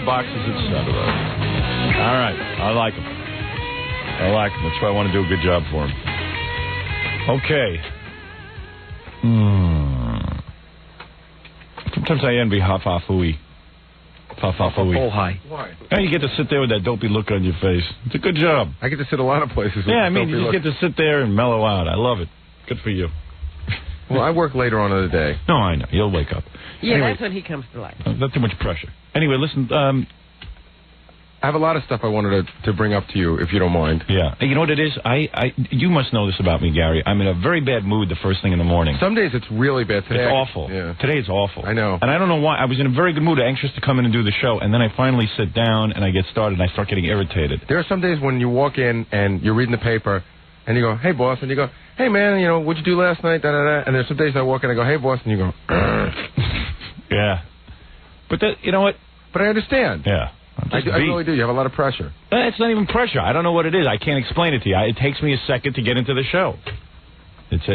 mailboxes, etc. All right. I like him. That's why I want to do a good job for him. Okay. Sometimes I envy Hafafui. Why? Hey, you get to sit there with that dopey look on your face. It's a good job. I get to sit a lot of places with you just get to sit there and mellow out. I love it. Good for you. Well, I work later on in the day. No, I know. You'll wake up. Yeah, anyway, that's when he comes to life. Not too much pressure. Anyway, listen, I have a lot of stuff I wanted to bring up to you, if you don't mind. Yeah. You know what it is? You must know this about me, Gary. I'm in a very bad mood the first thing in the morning. Some days it's really bad. Today, it's awful. Yeah. Today it's awful. I know. And I don't know why. I was in a very good mood, anxious to come in and do the show, and then I finally sit down and I get started and I start getting irritated. There are some days when you walk in and you're reading the paper and you go, hey, boss, and you go, hey, man, what'd you do last night? Da, da, da. And there's some days I walk in and I go, hey, boss, and you go, yeah. But you know what? But I understand. Yeah. I really do. You have a lot of pressure. It's not even pressure. I don't know what it is. I can't explain it to you. It takes me a second to get into the show. It's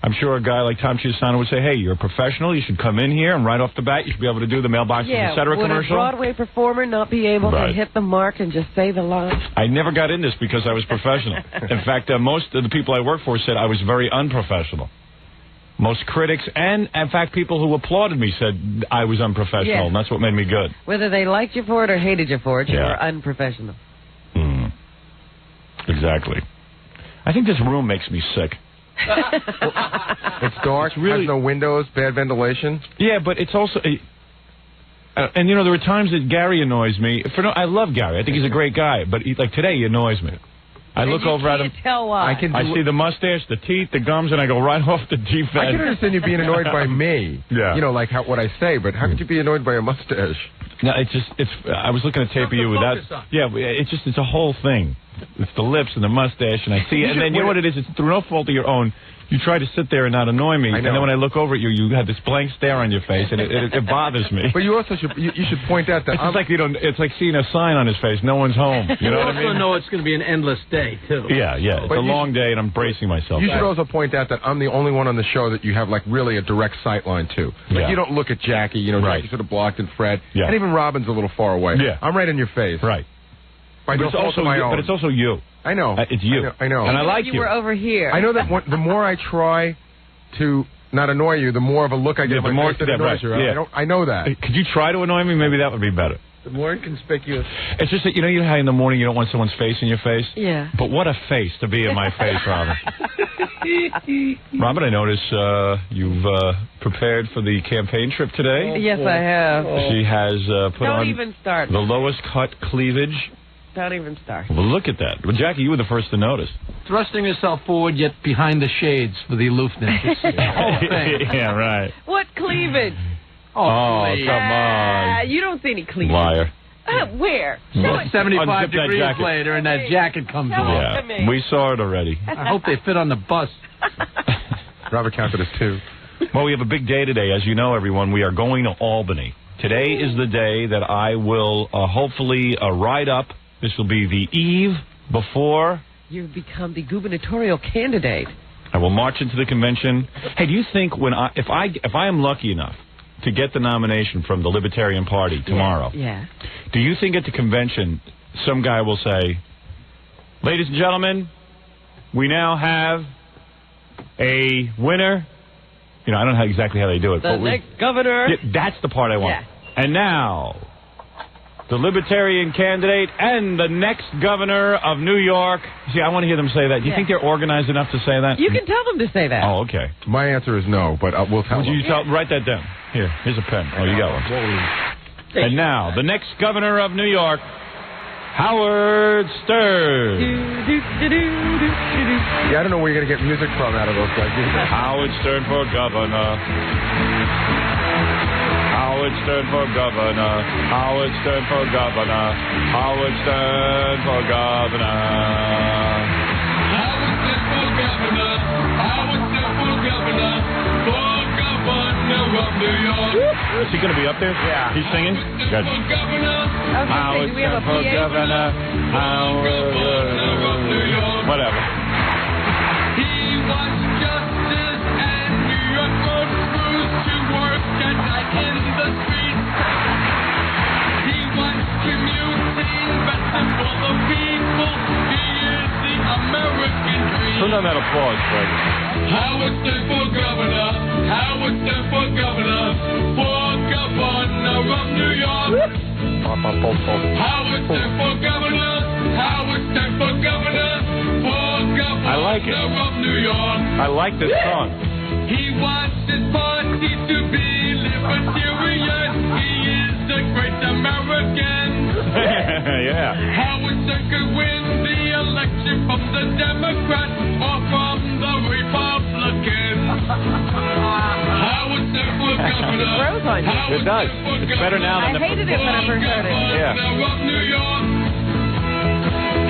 I'm sure a guy like Tom Chiusano would say, hey, you're a professional. You should come in here, and right off the bat, you should be able to do the mailboxes, etc. commercial. Would a Broadway performer not be able to hit the mark and just say the line? I never got in this because I was professional. In fact, most of the people I work for said I was very unprofessional. Most critics and, in fact, people who applauded me said I was unprofessional, and that's what made me good. Whether they liked you for it or hated you for it, you were unprofessional. Exactly. I think this room makes me sick. It's dark, has no windows, bad ventilation. Yeah, but it's also... and, there are times that Gary annoys me. I love Gary. I think he's a great guy, but today he annoys me. I look over at him. Tell why. I see the mustache, the teeth, the gums, and I go right off the deep end. I can understand you being annoyed by me. Yeah. Like what I say, but how could you be annoyed by a mustache? No, I was looking at tape of you with that. Yeah, it's a whole thing. It's the lips and the mustache, and I see it. And then you know what it is? It's through no fault of your own. You try to sit there and not annoy me, and then when I look over at you, you have this blank stare on your face, and it bothers me. But you also should point out that it's like seeing a sign on his face. No one's home. You know what I mean? You also know it's going to be an endless day too. Yeah. It's a long day, and I'm bracing myself. You should also point out that I'm the only one on the show that you have really a direct sight line to. You don't look at Jackie. Jackie's sort of blocked and Fred, and even Robin's a little far away. Yeah, I'm right in your face. Right. But it's also you. I know. It's you. I know. And I like you. You were over here. I know that the more I try to not annoy you, the more of a look I get. The more that annoys you. Yeah. I know that. Could you try to annoy me? Maybe that would be better. The more inconspicuous. It's just that you know how in the morning you don't want someone's face in your face? Yeah. But what a face to be in my face, Robin. Robin, I notice you've prepared for the campaign trip today. Yes, I have. She has put on the lowest cut cleavage. Don't even start. Well, look at that. Well, Jackie, you were the first to notice. Thrusting herself forward, yet behind the shades for the aloofness. Yeah, right. What cleavage? Oh, come on. You don't see any cleavage. Liar. Where? 75 degrees later, and that jacket comes off. Yeah, we saw it already. I hope they fit on the bus. Robert counted as 2. Well, we have a big day today. As you know, everyone, we are going to Albany. Today is the day that I will hopefully ride up. This will be the eve before you've become the gubernatorial candidate. I will march into the convention. Hey, do you think if I am lucky enough to get the nomination from the Libertarian Party tomorrow, do you think at the convention some guy will say, ladies and gentlemen, we now have a winner? I don't know exactly how they do it. The next governor. Yeah, that's the part I want. Yeah. And now, the Libertarian candidate and the next governor of New York. See, I want to hear them say that. Do you think they're organized enough to say that? You can tell them to say that. Oh, okay. My answer is no, but we'll tell them. Write that down. Here's a pen. Oh, you got one. And now, the next governor of New York, Howard Stern. Yeah, I don't know where you're going to get music from out of those guys. Howard Stern for governor. Howard Stern for governor. Howard Stern for governor. Howard Stern for governor. Howard Stern for governor. Howard Stern for governor. For governor of New York. Is he going to be up there? Yeah. He's singing? Gotcha. Howard Stern for governor. Howard. Whatever. He wants justice and New York road crews to work at night in the streets. Howard Stern for governor. Howard Stern for governor. For governor I like it. of New York. I like this song. He wants his party to be libertarian. He is the great American. Yeah. Howard Stern could win the election from the Democrats or from the Republicans. Howard Stern for governor. It grows on you. It does. It's better now than I hated it when I first heard it. Yeah. of New York.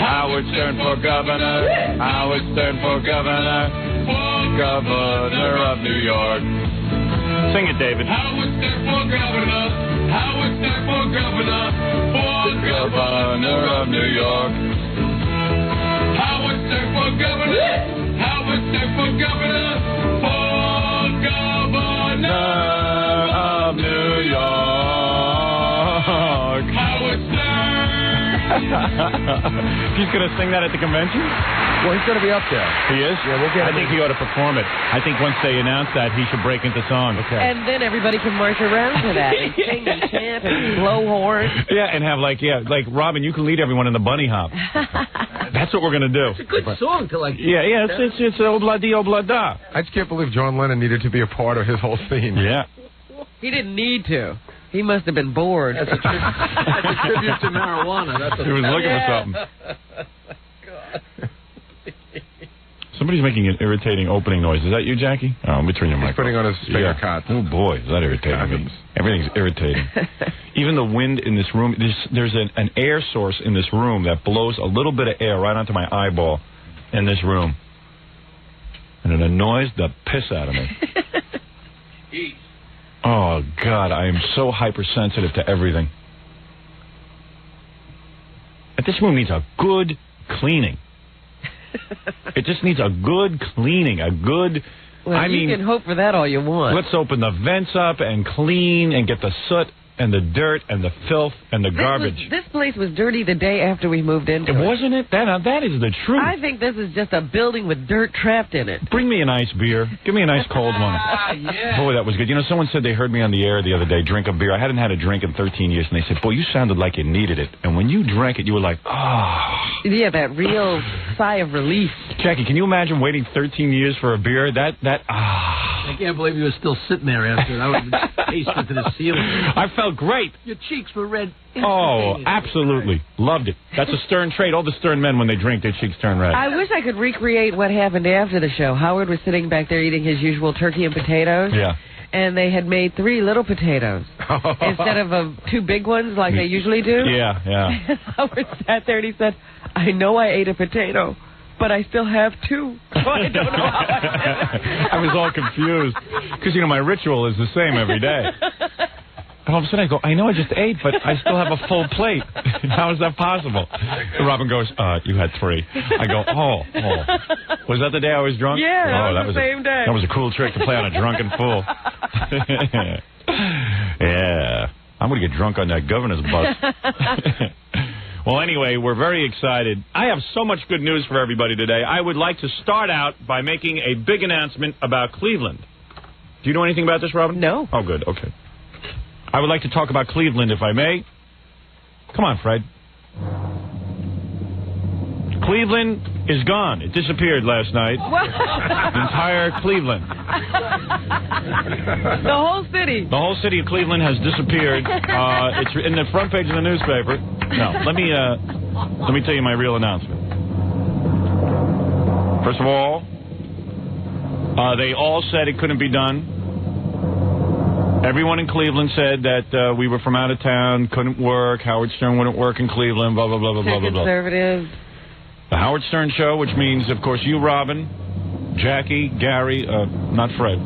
Howard Stern for governor. Howard Stern for governor. Governor of New York. Sing it, David. Howard Stern for governor. Howard Stern for governor. For Governor of New York. Howard Stern for governor. Howard Stern for governor. For governor of New York. Howard Stern. He's going to sing that at the convention? Well, he's going to be up there. He is? Yeah, we'll get I think he ought to perform it. I think once they announce that, he should break into song. Okay. And then everybody can march around to that and sing and chant and blow horns. Yeah, and have like Robin, you can lead everyone in the bunny hop. That's what we're going to do. It's a good song to like. Yeah, it's obla-di, obla-da. I just can't believe John Lennon needed to be a part of his whole theme. Yeah. He didn't need to. He must have been bored. That's a tribute to marijuana. That's He was looking for something. Somebody's making an irritating opening noise. Is that you, Jackie? Oh, let me turn your mic. He's putting on his finger cots. Oh, boy, is that irritating me. Everything's irritating. Even the wind in this room, there's an air source in this room that blows a little bit of air right onto my eyeball in this room. And it annoys the piss out of me. Oh, God, I am so hypersensitive to everything. This room needs a good cleaning. It just needs a good cleaning, Well, you can hope for that all you want. Let's open the vents up and clean and get the soot and the dirt and the filth and the garbage. This place was dirty the day after we moved into it. Wasn't it? That is the truth. I think this is just a building with dirt trapped in it. Bring me a nice beer. Give me a nice cold one. Yeah. Boy, that was good. You know, someone said they heard me on the air the other day drink a beer. I hadn't had a drink in 13 years, and they said, boy, you sounded like you needed it. And when you drank it, you were like, ah. Oh. Yeah, that real sigh of relief. Jackie, can you imagine waiting 13 years for a beer? I can't believe you were still sitting there after it. I would have tasted to the ceiling. I felt great. Your cheeks were red. Oh, absolutely. Loved it. That's a Stern trait. All the Stern men, when they drink, their cheeks turn red. I wish I could recreate what happened after the show. Howard was sitting back there eating his usual turkey and potatoes. Yeah. And they had made 3 little potatoes instead of 2 big ones like they usually do. Yeah. And Howard sat there and he said, I know I ate a potato, but I still have 2. So I don't know how I did it. I was all confused. Because, my ritual is the same every day. And all of a sudden I go, I know I just ate, but I still have a full plate. How is that possible? And Robin goes, you had 3. I go, oh. Was that the day I was drunk? Yeah, that was the same day. That was a cool trick to play on a drunken fool. Yeah. I'm going to get drunk on that governor's bus. Well, anyway, we're very excited. I have so much good news for everybody today. I would like to start out by making a big announcement about Cleveland. Do you know anything about this, Robin? No. Oh, good. Okay. I would like to talk about Cleveland, if I may. Come on, Fred. Cleveland is gone. It disappeared last night. What? The entire Cleveland. The whole city. The whole city of Cleveland has disappeared. It's in the front page of the newspaper. No, let me tell you my real announcement. First of all, they all said it couldn't be done. Everyone in Cleveland said that we were from out of town, couldn't work, Howard Stern wouldn't work in Cleveland, blah, blah, blah, blah, blah, blah, blah. Conservative. The Howard Stern Show, which means, of course, you, Robin, Jackie, Gary, not Fred.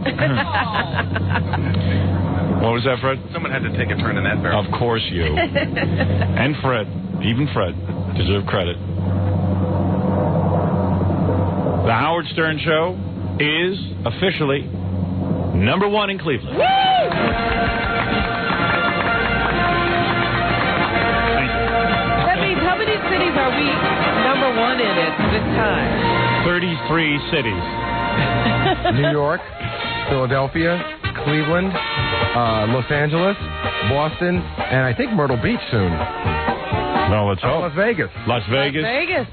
What was that, Fred? Someone had to take a turn in that barrel. Of course you. And Fred, even Fred, deserve credit. The Howard Stern Show is officially #1 in Cleveland. Woo! Thank you. That means how many cities are we #1 in at this time? 33 cities. New York, Philadelphia, Cleveland, Los Angeles, Boston, and I think Myrtle Beach soon. Well, let's hope. Las Vegas. Las Vegas. Las Vegas.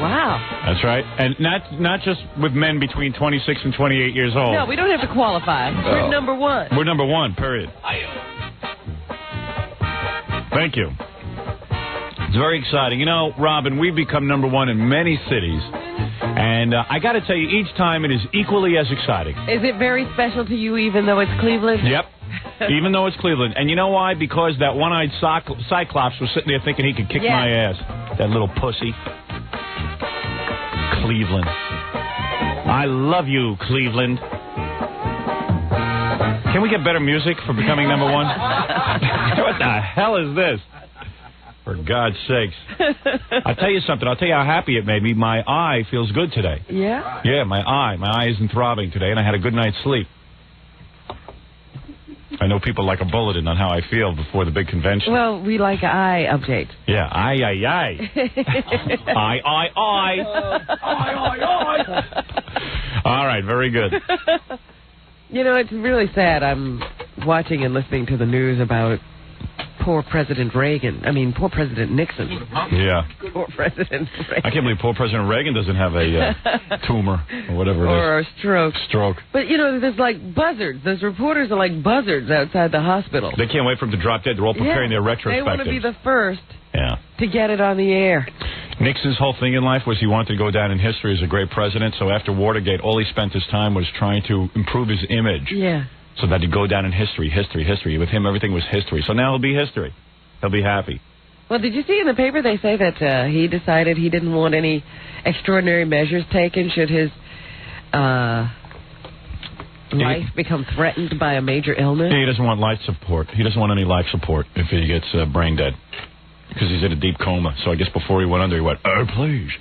Wow. That's right. And not just with men between 26 and 28 years old. No, we don't have to qualify. We're number one. We're number one, period. Thank you. It's very exciting. You know, Robin, we've become number one in many cities. And I got to tell you, each time it is equally as exciting. Is it very special to you even though it's Cleveland? Yep. Even though it's Cleveland. And you know why? Because that one-eyed Cyclops was sitting there thinking he could kick my ass. That little pussy. Cleveland. I love you, Cleveland. Can we get better music for becoming number one? What the hell is this? For God's sakes. I'll tell you something. I'll tell you how happy it made me. My eye feels good today. Yeah? Yeah, my eye. My eye isn't throbbing today, and I had a good night's sleep. I know people like a bulletin on how I feel before the big convention. Well, we like eye updates. Yeah, aye. Aye. All right, very good. You know, it's really sad. I'm watching and listening to the news about poor President Reagan. I mean, poor President Nixon. Yeah. Poor President Reagan. I can't believe poor President Reagan doesn't have a tumor or whatever it is. Or a stroke. Stroke. But, you know, there's like buzzards. Those reporters are like buzzards outside the hospital. They can't wait for him to drop dead. They're all preparing their retrospective. They want to be the first to get it on the air. Nixon's whole thing in life was he wanted to go down in history as a great president. So after Watergate, all he spent his time was trying to improve his image. Yeah. So that he'd go down in history. With him, everything was history. So now he'll be history. He'll be happy. Well, did you see in the paper they say that he decided he didn't want any extraordinary measures taken should his life become threatened by a major illness? He doesn't want life support. He doesn't want any life support if he gets brain dead. Because he's in a deep coma. So I guess before he went under, he went, oh, please,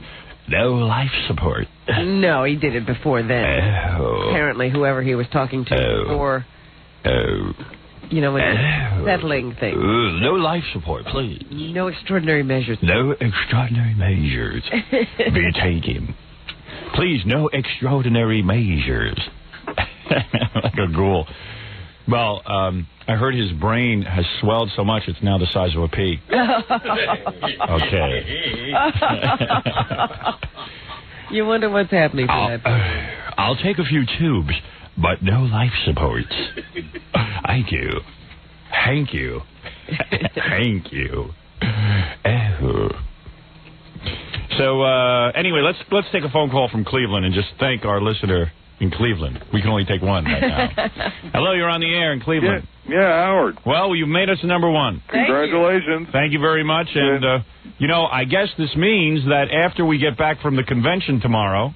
no life support. No, he did it before then. Oh. Apparently, whoever he was talking to before, you know, settling things. No life support, please. No extraordinary measures. No extraordinary measures be taken. Please, no extraordinary measures. Like a ghoul. Well, I heard his brain has swelled so much it's now the size of a pea. Okay. You wonder what's happening to that. I'll take a few tubes, but no life supports. Thank you. Thank you. Thank you. Oh. So, anyway, let's take a phone call from Cleveland and just thank our listener in Cleveland. We can only take one right now. Hello, you're on the air in Cleveland. Yeah, Howard. Well, you've made us number one. Congratulations. Thank you very much. And, you know, I guess this means that after we get back from the convention tomorrow,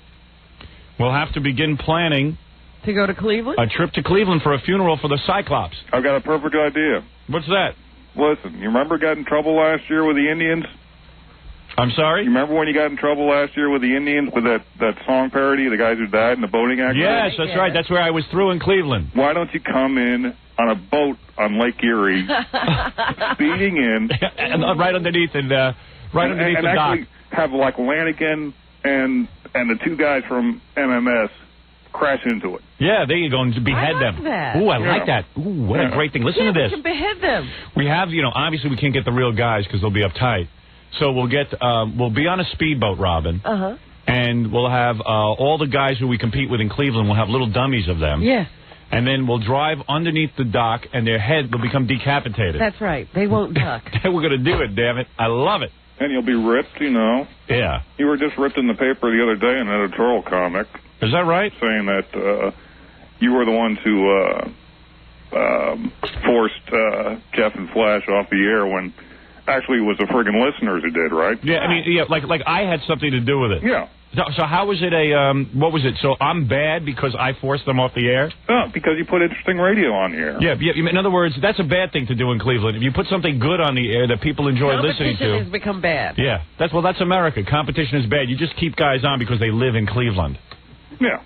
we'll have to begin planning to go to Cleveland? A trip to Cleveland for a funeral for the Cyclops. I've got a perfect idea. What's that? Listen, you remember got in trouble last year with the Indians? I'm sorry? You remember when you got in trouble last year with the Indians with that song parody, the guys who died in the boating accident? Yes, that's right. That's where I was through in Cleveland. Why don't you come in on a boat on Lake Erie, speeding in. and right underneath the dock. Actually have like Lanigan and the two guys from MMS crash into it. Yeah, there you go, and behead them. Ooh, I like that. Ooh, what a great thing. Listen to this. We can behead them. We have, obviously we can't get the real guys because they'll be uptight. So we'll be on a speedboat, Robin. Uh-huh. And we'll have all the guys who we compete with in Cleveland, we'll have little dummies of them. Yes. And then we'll drive underneath the dock, and their head will become decapitated. That's right. They won't duck. We're going to do it, damn it. I love it. And you'll be ripped, Yeah. You were just ripped in the paper the other day in an editorial comic. Is that right? Saying that you were the ones who forced Jeff and Flash off the air when actually it was the friggin' listeners who did, right? Yeah, I mean, like I had something to do with it. Yeah. So how was it what was it? So I'm bad because I forced them off the air? No, because you put interesting radio on the air. Yeah, in other words, that's a bad thing to do in Cleveland. If you put something good on the air that people enjoy listening to. Competition has become bad. Yeah, that's America. Competition is bad. You just keep guys on because they live in Cleveland. Yeah.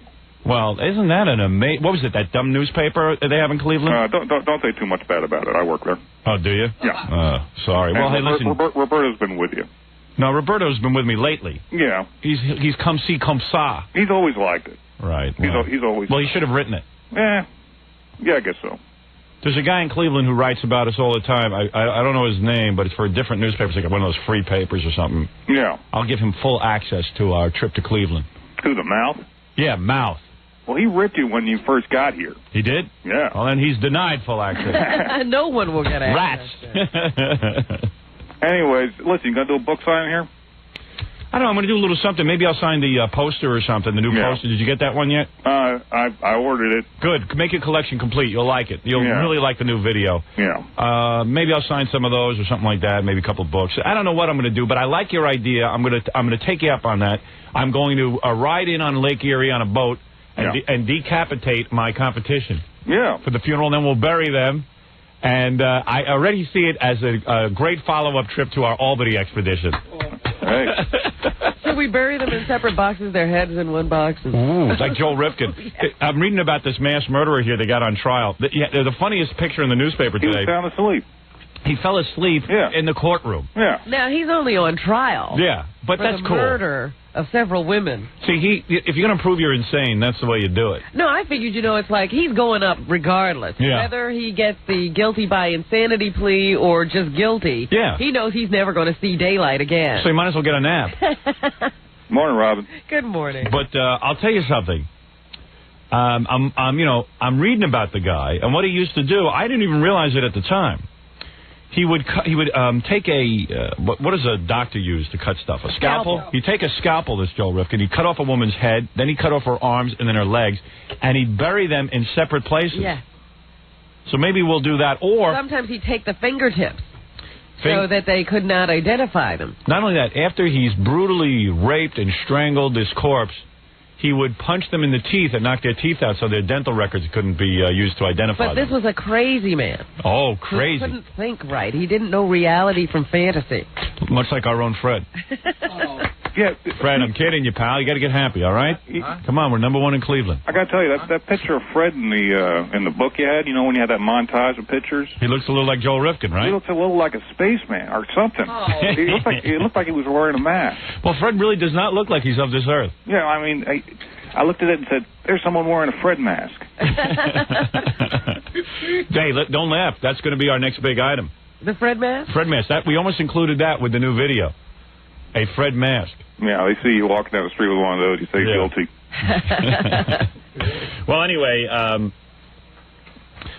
Well, isn't that an amazing... What was it, that dumb newspaper they have in Cleveland? Don't say too much bad about it. I work there. Oh, do you? Yeah. Sorry. And well, hey, listen... Roberto's been with you. No, Roberto's been with me lately. Yeah. He's come see, come saw. He's always liked it. Right. Well, he's always... Well, he should have written it. Yeah, I guess so. There's a guy in Cleveland who writes about us all the time. I don't know his name, but it's for a different newspaper. It's like one of those free papers or something. Yeah. I'll give him full access to our trip to Cleveland. Who, the Mouth? Yeah, Mouth. Well, he ripped you when you first got here. He did? Yeah. Well, then he's denied full access. No one will get access. Rats. Anyways, listen, you going to do a book signing here? I don't know. I'm going to do a little something. Maybe I'll sign the poster or something, the new poster. Did you get that one yet? I ordered it. Good. Make your collection complete. You'll like it. You'll really like the new video. Yeah. Maybe I'll sign some of those or something like that. Maybe a couple of books. I don't know what I'm going to do, but I like your idea. I'm going to take you up on that. I'm going to ride in on Lake Erie on a boat and decapitate my competition. Yeah. For the funeral, and then we'll bury them. And I already see it as a great follow-up trip to our Albany expedition. Hey. So we bury them in separate boxes, their heads in one box. Ooh, it's like Joel Rifkin. I'm reading about this mass murderer here they got on trial. The funniest picture in the newspaper today. He was sound asleep. He fell asleep in the courtroom. Yeah. Now, he's only on trial. Yeah, but that's cool. Murder of several women. See, if you're going to prove you're insane, that's the way you do it. No, I figured, it's like he's going up regardless. Yeah. Whether he gets the guilty by insanity plea or just guilty, he knows he's never going to see daylight again. So you might as well get a nap. Morning, Robin. Good morning. But I'll tell you something. I'm reading about the guy, and what he used to do, I didn't even realize it at the time. He would take a what does a doctor use to cut stuff? A scalpel. He'd take a scalpel, this Joel Rifkin. He'd cut off a woman's head, then he'd cut off her arms and then her legs, and he'd bury them in separate places. Yeah. So maybe we'll do that, or sometimes he'd take the fingertips so that they could not identify them. Not only that, after he's brutally raped and strangled this corpse, he would punch them in the teeth and knock their teeth out so their dental records couldn't be used to identify them. But this was a crazy man. Oh, crazy. He couldn't think right. He didn't know reality from fantasy. Much like our own Fred. Yeah, Fred, I'm kidding you, pal. You got to get happy, all right? Come on, we're #1 in Cleveland. I got to tell you, that picture of Fred in the book you had, when you had that montage of pictures? He looks a little like Joel Rifkin, right? He looks a little like a spaceman or something. Oh. It looked like he was wearing a mask. Well, Fred really does not look like he's of this earth. Yeah, I mean, I looked at it and said, there's someone wearing a Fred mask. Hey, don't laugh. That's going to be our next big item. The Fred mask? Fred mask. We almost included that with the new video. A Fred mask. Yeah, they see you walking down the street with one of those, you say guilty. Well, anyway,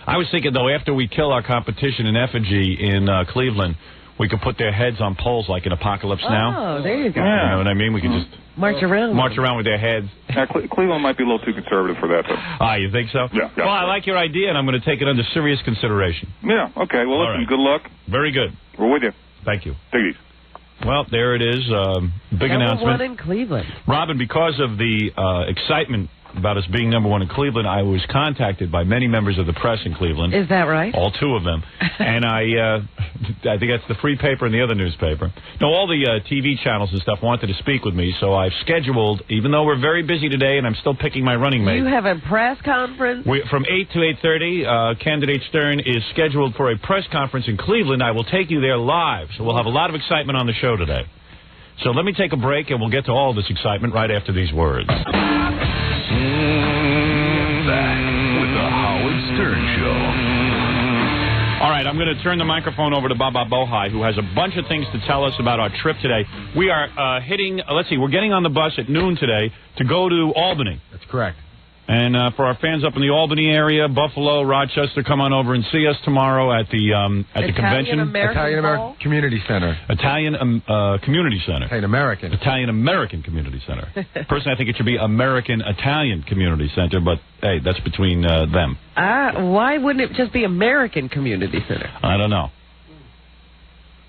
I was thinking, though, after we kill our competition in effigy in Cleveland, we could put their heads on poles like in Apocalypse Now. Oh, there you go. Yeah. You know what I mean? We could just march around with their heads. Cleveland might be a little too conservative for that, though. You think so? Yeah. Well, I like your idea, and I'm going to take it under serious consideration. Yeah, okay. Well, listen, good luck. Very good. We're with you. Thank you. Take it easy. Well, there it is. Big announcement. #1 in Cleveland. Robin, because of the excitement about us being #1 in Cleveland, I was contacted by many members of the press in Cleveland. Is that right? All 2 of them. And I think that's the free paper and the other newspaper. No, all the TV channels and stuff wanted to speak with me, so I've scheduled, even though we're very busy today and I'm still picking my running mate. You have a press conference? From 8 to 8:30, candidate Stern is scheduled for a press conference in Cleveland. I will take you there live, so we'll have a lot of excitement on the show today. So let me take a break, and we'll get to all this excitement right after these words. Back with the Howard Stern Show. All right, I'm going to turn the microphone over to Baba Bohai, who has a bunch of things to tell us about our trip today. We are we're getting on the bus at noon today to go to Albany. That's correct. And for our fans up in the Albany area, Buffalo, Rochester, come on over and see us tomorrow at the convention. Italian-American Community Center. Italian Community Center. Italian-American. Italian-American Community Center. Personally, I think it should be American-Italian Community Center, but, hey, that's between them. Why wouldn't it just be American Community Center? I don't know.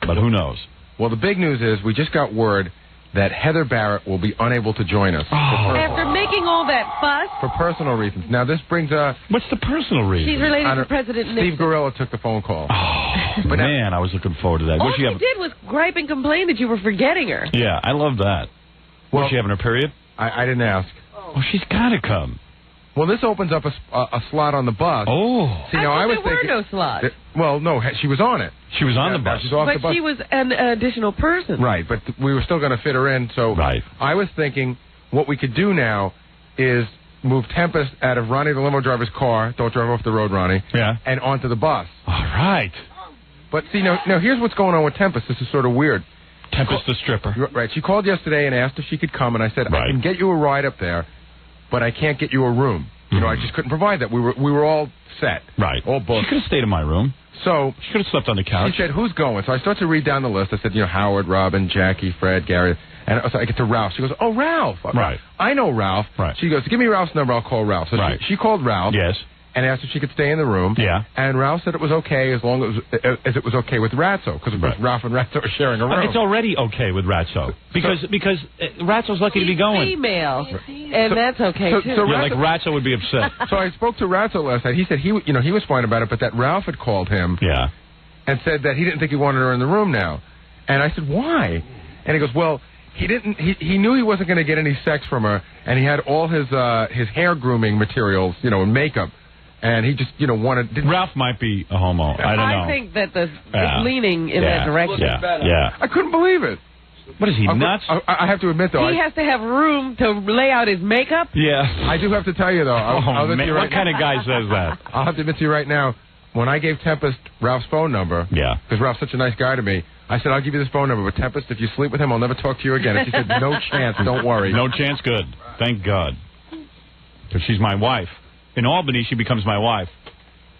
But who knows? Well, the big news is we just got word that Heather Barrett will be unable to join us. After making all that fuss? For personal reasons. Now, this brings What's the personal reason? She's related to President Nixon. Steve Gorilla took the phone call. Oh, man, I was looking forward to that. All she did was gripe and complain that you were forgetting her. Yeah, I love that. Well, was she having her period? I didn't ask. Well, she's got to come. Well, this opens up a slot on the bus. Oh. See, now I was thinking, there were no slots. Well, no, she was on it. She was on the bus. She's off the bus. She was an additional person. Right, but we were still going to fit her in. So right. I was thinking what we could do now is move Tempest out of Ronnie the limo driver's car. Don't drive off the road, Ronnie. Yeah. And onto the bus. All right. But see, now here's what's going on with Tempest. This is sort of weird. Tempest the stripper. Right. She called yesterday and asked if she could come, and I said, I can get you a ride up there, but I can't get you a room. You know, I just couldn't provide that. We were all set. Right. All booked. She could have stayed in my room. So she could have slept on the couch. She said, "Who's going?" So I started to read down the list. I said, Howard, Robin, Jackie, Fred, Gary, and so I get to Ralph. She goes, "Oh, Ralph." Right. I know Ralph. Right. She goes, "Give me Ralph's number. I'll call Ralph." So she called Ralph. Yes. And asked if she could stay in the room. Yeah. And Ralph said it was okay as long as it was okay with Ratso, because Ralph and Ratso are sharing a room. It's already okay with Ratso because Ratso's lucky to be going. Female, and that's okay too. So like Ratso would be upset. So I spoke to Ratso last night. He said he was fine about it, but that Ralph had called him. Yeah. And said that he didn't think he wanted her in the room now. And I said, why? And he goes, well, he knew he wasn't going to get any sex from her, and he had all his hair grooming materials, and makeup. And he just, wanted... Ralph might be a homo. I don't know. I think that it's leaning in that direction. Yeah. I couldn't believe it. What is he, nuts? I have to admit, though... He has to have room to lay out his makeup? Yeah. I do have to tell you, though... what kind of guy says that? I'll have to admit to you right now, when I gave Tempest Ralph's phone number... Yeah. Because Ralph's such a nice guy to me, I said, I'll give you this phone number, but Tempest, if you sleep with him, I'll never talk to you again. And she said, no chance, don't worry. No chance, good. Thank God. Because she's my wife. In Albany, she becomes my wife.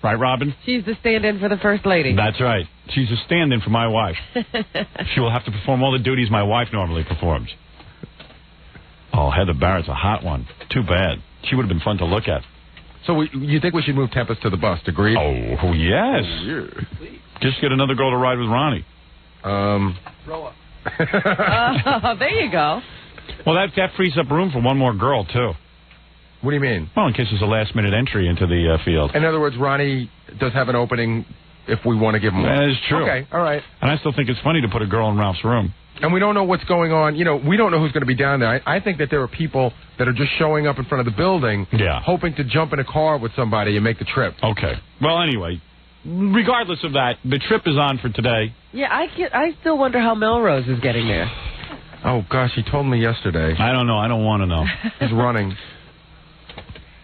Right, Robin? She's the stand-in for the First Lady. That's right. She's a stand-in for my wife. She will have to perform all the duties my wife normally performs. Oh, Heather Barrett's a hot one. Too bad. She would have been fun to look at. So you think we should move Tempest to the bus, agreed? Oh, yes. Oh, yeah. Just get another girl to ride with Ronnie. Throw up. There you go. Well, that frees up room for one more girl, too. What do you mean? Well, in case there's a last-minute entry into the field. In other words, Ronnie does have an opening if we want to give him one. That is true. Okay, all right. And I still think it's funny to put a girl in Ralph's room. And we don't know what's going on. We don't know who's going to be down there. I think that there are people that are just showing up in front of the building, hoping to jump in a car with somebody and make the trip. Okay. Well, anyway, regardless of that, the trip is on for today. Yeah, I still wonder how Melrose is getting there. Oh, gosh, he told me yesterday. I don't know. I don't want to know. He's running.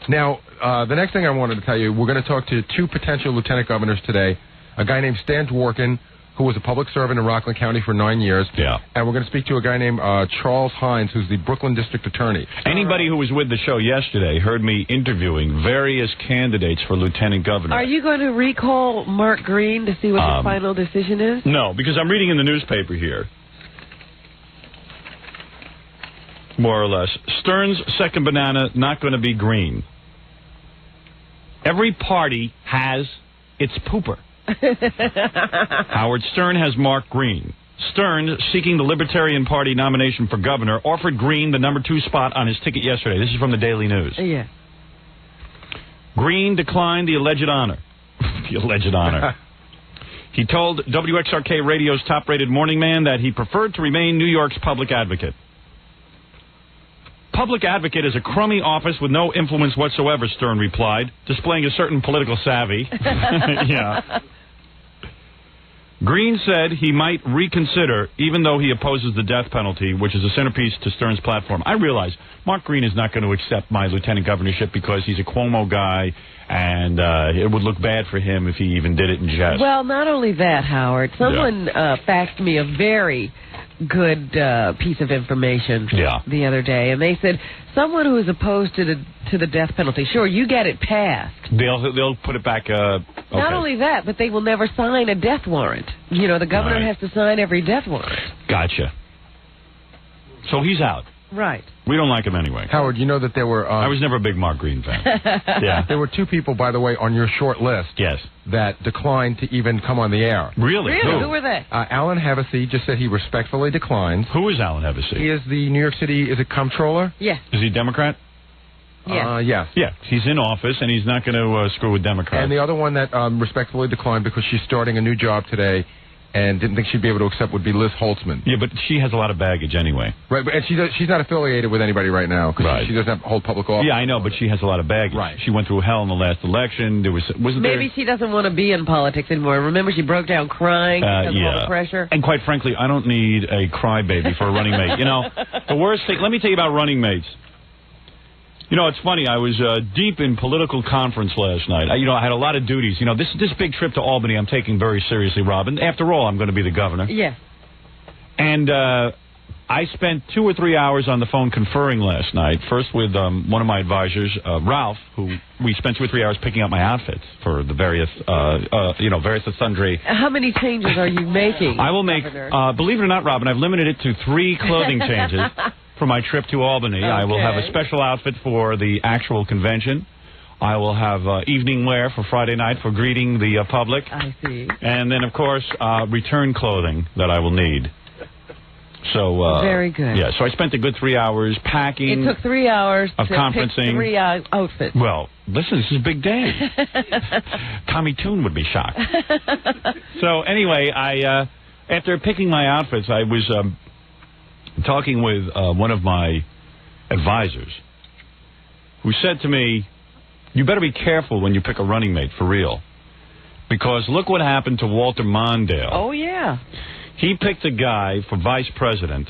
Now, the next thing I wanted to tell you, we're going to talk to two potential lieutenant governors today. A guy named Stan Dworin, who was a public servant in Rockland County for 9 years. Yeah. And we're going to speak to a guy named Charles Hines, who's the Brooklyn District Attorney. Anybody who was with the show yesterday heard me interviewing various candidates for lieutenant governor. Are you going to recall Mark Green to see what his final decision is? No, because I'm reading in the newspaper here. More or less. Stern's second banana not going to be green. Every party has its pooper. Howard Stern has Mark Green. Stern, seeking the Libertarian Party nomination for governor, offered Green the number 2 spot on his ticket yesterday. This is from the Daily News. Yeah. Green declined the alleged honor. The alleged honor. He told WXRK Radio's top-rated morning man that he preferred to remain New York's public advocate. Public advocate is a crummy office with no influence whatsoever, Stern replied, displaying a certain political savvy. Yeah. Green said he might reconsider, even though he opposes the death penalty, which is a centerpiece to Stern's platform. I realize Mark Green is not going to accept my lieutenant governorship because he's a Cuomo guy, and it would look bad for him if he even did it in jest. Well, not only that, Howard. Someone faxed me a very good piece of information the other day, and they said someone who is opposed to the death penalty, sure, you get it passed. They'll put it back. Okay. Not only that, but they will never sign a death warrant. The governor has to sign every death warrant. Gotcha. So he's out. Right. We don't like him anyway. Howard, you know that there were... I was never a big Mark Green fan. Yeah. There were 2 people, by the way, on your short list that declined to even come on the air. Really? Who were they? Alan Hevesy just said he respectfully declines. Who is Alan Hevesy? He is the New York City, is it comptroller? Yeah. Is he a Democrat? Yeah. Yes. Yeah, he's in office, and he's not going to screw with Democrats. And the other one that respectfully declined because she's starting a new job today and didn't think she'd be able to accept would be Liz Holtzman. Yeah, but she has a lot of baggage anyway. Right, and she's not affiliated with anybody right now because she doesn't hold public office. Yeah, I know, but she has a lot of baggage. Right. She went through hell in the last election. Maybe she doesn't want to be in politics anymore. Remember, she broke down crying because of all the pressure. And quite frankly, I don't need a crybaby for a running mate. The worst thing, let me tell you about running mates. You know, it's funny. I was deep in political conference last night. I had a lot of duties. You know, this big trip to Albany I'm taking very seriously, Robin. After all, I'm going to be the governor. Yes. And I spent 2 or 3 hours on the phone conferring last night. First with one of my advisors, Ralph, who we spent 2 or 3 hours picking out my outfits for the various, various and sundry. How many changes are you making? I will make, believe it or not, Robin, I've limited it to 3 clothing changes for my trip to Albany. Okay. I will have a special outfit for the actual convention. I will have evening wear for Friday night for greeting the public. I see. And then, of course, return clothing that I will need. So very good. Yeah, so I spent a good 3 hours packing. It took 3 hours of to conferencing. pick 3 outfits. Well, listen, this is a big day. Tommy Toon would be shocked. So anyway, I after picking my outfits, I was talking with one of my advisors, who said to me, "You better be careful when you pick a running mate for real, because look what happened to Walter Mondale." Oh yeah. He picked a guy for vice president,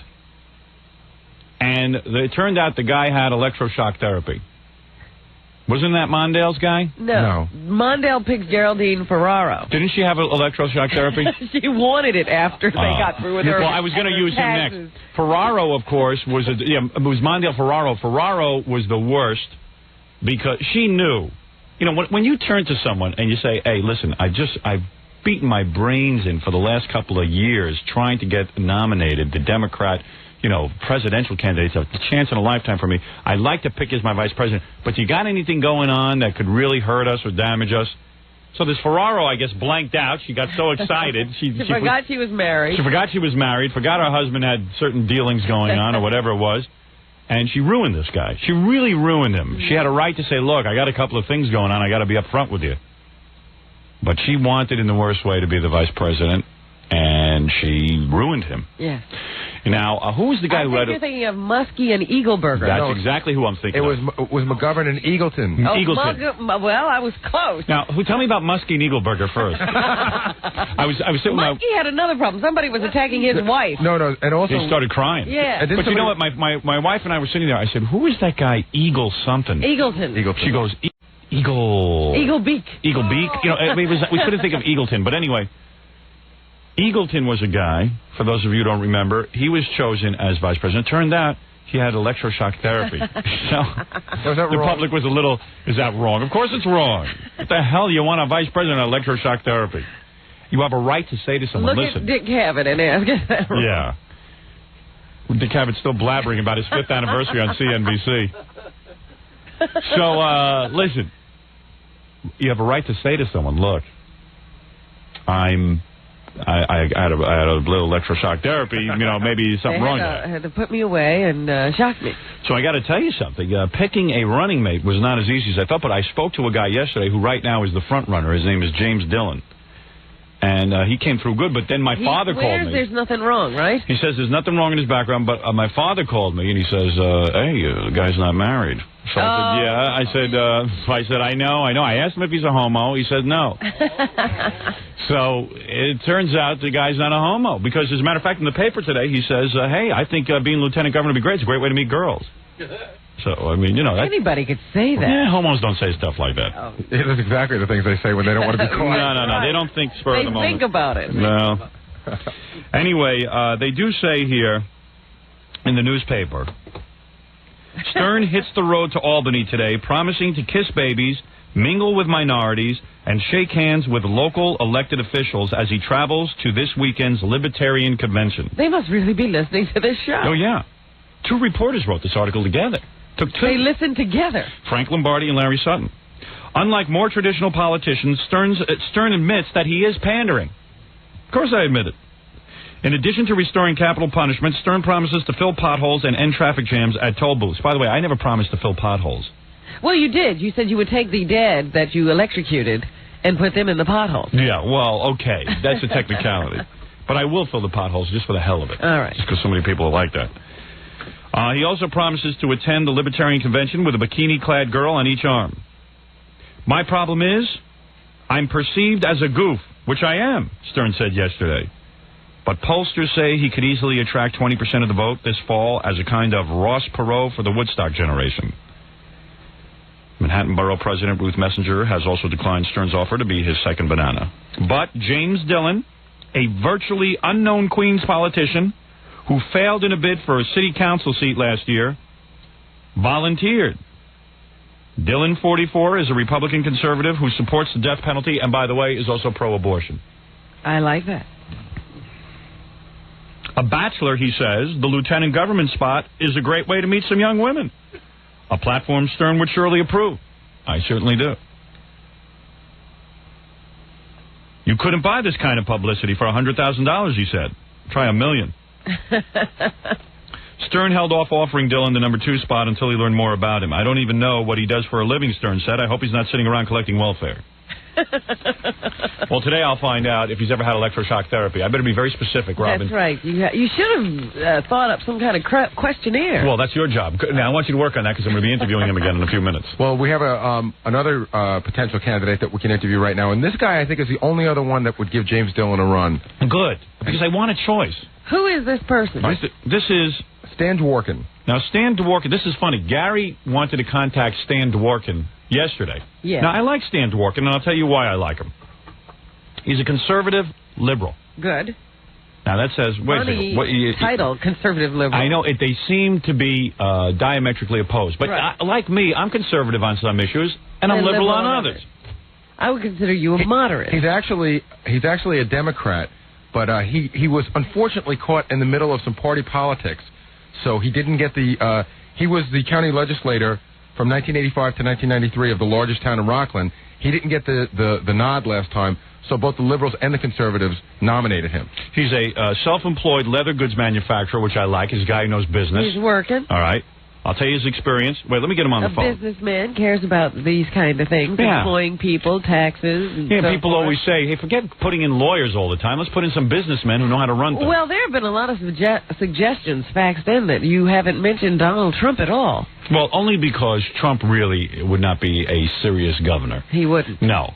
and it turned out the guy had electroshock therapy. Wasn't that Mondale's guy? No. Mondale picked Geraldine Ferraro. Didn't she have electroshock therapy? She wanted it after they got through with her. Well, I was going to use him next. Ferraro, of course, was it was Mondale Ferraro. Ferraro was the worst because she knew. You know, when you turn to someone and you say, "Hey, listen, I've beaten my brains in for the last couple of years trying to get nominated, the Democrat, presidential candidates, a chance in a lifetime for me. I'd like to pick as my vice president, but you got anything going on that could really hurt us or damage us?" So this Ferraro, I guess, blanked out. She got so excited. She forgot she was married. She forgot she was married, forgot her husband had certain dealings going on or whatever it was. And she ruined this guy. She really ruined him. She had a right to say, "Look, I got a couple of things going on. I got to be up front with you." But she wanted in the worst way to be the vice president, and she ruined him. Yeah. Now, who was the guy who had... you're thinking of Muskie and Eagleburger. That's exactly who I'm thinking of. It was McGovern and Eagleton. Eagleton. Well, I was close. Now, tell me about Muskie and Eagleburger first. I was sitting with Muskie had another problem. Somebody was attacking his wife. No, and also... He started crying. Yeah. But you know what? My wife and I were sitting there. I said, "Who is that guy, Eagle something?" Eagleton. She goes... Eagle Beak. We couldn't think of Eagleton, but anyway, Eagleton was a guy, for those of you who don't remember, he was chosen as vice president. It turned out he had electroshock therapy. So the public was a little, "Is that wrong?" Of course it's wrong. What the hell you want a vice president on electroshock therapy? You have a right to say to someone, "Look listen." at Dick Cavett and ask, "Is that wrong?" Yeah. Dick Cavett's still blabbering about his 5th anniversary on CNBC. So, listen. You have a right to say to someone, "Look, I had a little electroshock therapy. Maybe something wrong there." Had to put me away and shock me. So I got to tell you something. Picking a running mate was not as easy as I thought. But I spoke to a guy yesterday who right now is the front runner. His name is James Dillon. And he came through good, but then my father called me. There's nothing wrong, right? He says there's nothing wrong in his background, but my father called me, and he says, "Hey, the guy's not married." So I said, "Yeah." I said, I know. I asked him if he's a homo. He said no. So it turns out the guy's not a homo, because as a matter of fact, in the paper today, he says, "Hey, I think being lieutenant governor would be great. It's a great way to meet girls." So, anybody could say that. Yeah, homos don't say stuff like that. Oh. That's exactly the things they say when they don't want to be caught. No. They don't think spur of the moment. They think about it. No. Anyway, they do say here in the newspaper, Stern hits the road to Albany today, promising to kiss babies, mingle with minorities, and shake hands with local elected officials as he travels to this weekend's Libertarian Convention. They must really be listening to this show. Oh, yeah. 2 reporters wrote this article together. Took 2. They listened together. Frank Lombardi and Larry Sutton. Unlike more traditional politicians, Stern admits that he is pandering. Of course I admit it. In addition to restoring capital punishment, Stern promises to fill potholes and end traffic jams at toll booths. By the way, I never promised to fill potholes. Well, you did. You said you would take the dead that you electrocuted and put them in the potholes. Yeah, well, okay. That's a technicality. But I will fill the potholes just for the hell of it. All right. Just because so many people are like that. He also promises to attend the Libertarian Convention with a bikini-clad girl on each arm. "My problem is, I'm perceived as a goof, which I am," Stern said yesterday. But pollsters say he could easily attract 20% of the vote this fall as a kind of Ross Perot for the Woodstock generation. Manhattan Borough President Ruth Messenger has also declined Stern's offer to be his second banana. But James Dillon, a virtually unknown Queens politician who failed in a bid for a city council seat last year, volunteered. Dillon, 44, is a Republican conservative who supports the death penalty and, by the way, is also pro-abortion. I like that. A bachelor, he says, the lieutenant government spot is a great way to meet some young women. A platform Stern would surely approve. I certainly do. You couldn't buy this kind of publicity for $100,000, he said. Try $1 million. Stern held off offering Dillon the number 2 spot until he learned more about him. I don't even know what he does for a living, Stern said. I hope he's not sitting around collecting welfare. Well, today I'll find out if he's ever had electroshock therapy. I better be very specific, Robin. That's right. You should have thought up some kind of questionnaire. Well, that's your job. Now, I want you to work on that because I'm going to be interviewing him again in a few minutes. Well, we have another potential candidate that we can interview right now, and this guy, I think, is the only other one that would give James Dillon a run. Good, because I want a choice. Who is this person? This is Stan Dworin. Now, Stan Dworin, this is funny. Gary wanted to contact Stan Dworin yesterday. Yeah. Now, I like Stan Dworin, and I'll tell you why I like him. He's a conservative liberal. Good. Now, that says... Funny title, conservative liberal. I know. They seem to be diametrically opposed. But right. like me, I'm conservative on some issues, and I'm liberal on others. I would consider you a moderate. He's actually a Democrat, but he was unfortunately caught in the middle of some party politics. So he didn't get the... he was the county legislator from 1985 to 1993 of the largest town in Rockland. He didn't get the nod last time, so both the liberals and the conservatives nominated him. He's a self-employed leather goods manufacturer, which I like. He's a guy who knows business. He's working. All right. I'll tell you his experience. Wait, let me get him on the phone. A businessman cares about these kind of things, employing people, taxes, and so people forth. always say, hey, forget putting in lawyers all the time. Let's put in some businessmen who know how to run things. Well, there have been a lot of suggestions faxed in that you haven't mentioned Donald Trump at all. Well, only because Trump really would not be a serious governor. He wouldn't. No.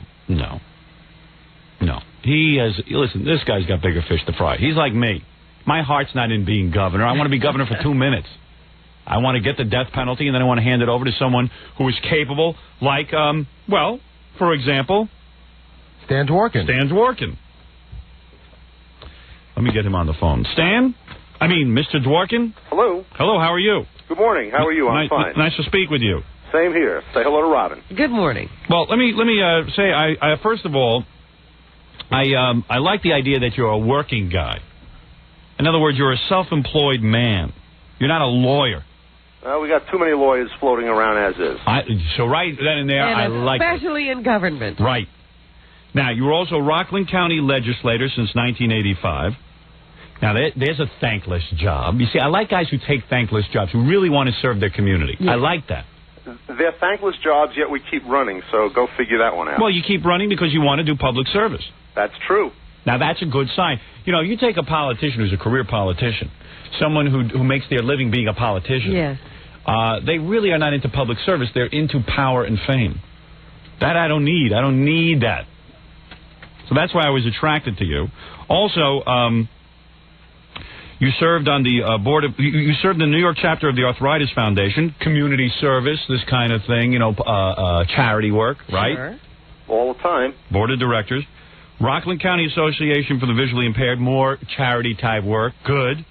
He has... Listen, this guy's got bigger fish to fry. He's like me. My heart's not in being governor. I want to be governor for 2 minutes. I want to get the death penalty, and then I want to hand it over to someone who is capable, like, for example... Stan Dworin. Let me get him on the phone. Mr. Dworin? Hello. Hello, how are you? Good morning. How are you? I'm fine. Nice to speak with you. Same here. Say hello to Robin. Good morning. Well, let me say, I first of all, I like the idea that you're a working guy. In other words, you're a self-employed man. You're not a lawyer. We got too many lawyers floating around as is. So right then and there, I like it. Especially in government. Right. Now, you were also Rockland County legislator since 1985. Now, there's a thankless job. You see, I like guys who take thankless jobs, who really want to serve their community. Yeah. I like that. They're thankless jobs, yet we keep running, so go figure that one out. Well, you keep running because you want to do public service. That's true. Now, that's a good sign. You know, you take a politician who's a career politician, someone who makes their living being a politician. Yes. They really are not into public service. They're into power and fame. That I don't need. I don't need that. So that's why I was attracted to you. Also, you served on the board of... You served in the New York chapter of the Arthritis Foundation, community service, this kind of thing, charity work, right? Sure. All the time. Board of directors. Rockland County Association for the Visually Impaired, more charity-type work. Good.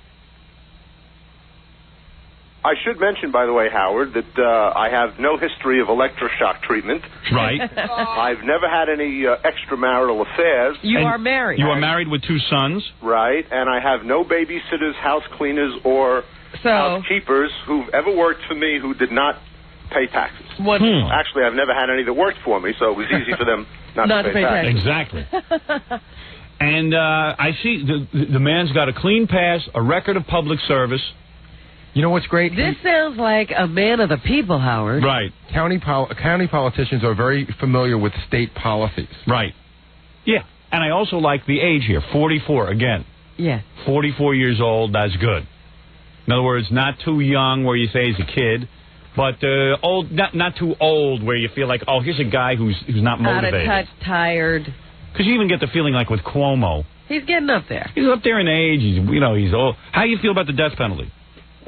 I should mention, by the way, Howard, that I have no history of electroshock treatment. Right. I've never had any extramarital affairs. You are married. You are married with 2 sons. Right, and I have no babysitters, house cleaners, or housekeepers who've ever worked for me who did not pay taxes. Actually, I've never had any that worked for me, so it was easy for them not to pay taxes. Exactly. And I see the man's got a clean pass, a record of public service. You know what's great? This sounds like a man of the people, Howard. Right. County politicians are very familiar with state policies. Right. Yeah. And I also like the age here, 44 again. Yeah. 44 years old, that's good. In other words, not too young where you say he's a kid, but old, not too old where you feel like, oh, here's a guy who's not motivated. Out of touch, tired. Because you even get the feeling like with Cuomo. He's getting up there. He's up there in age. He's old. How do you feel about the death penalty?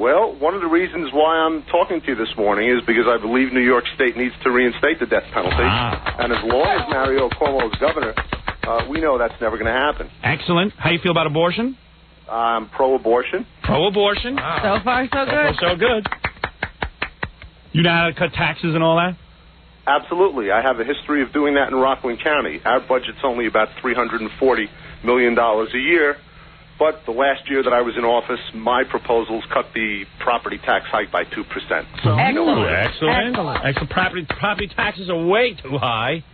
Well, one of the reasons why I'm talking to you this morning is because I believe New York State needs to reinstate the death penalty. And as long as Mario Cuomo is governor, we know that's never going to happen. Excellent. How do you feel about abortion? I'm pro-abortion. Pro-abortion? Wow. So far, so good. So good. You know how to cut taxes and all that? Absolutely. I have a history of doing that in Rockland County. Our budget's only about $340 million a year. But the last year that I was in office, my proposals cut the property tax hike by 2%. So Excellent. Property taxes are way too high.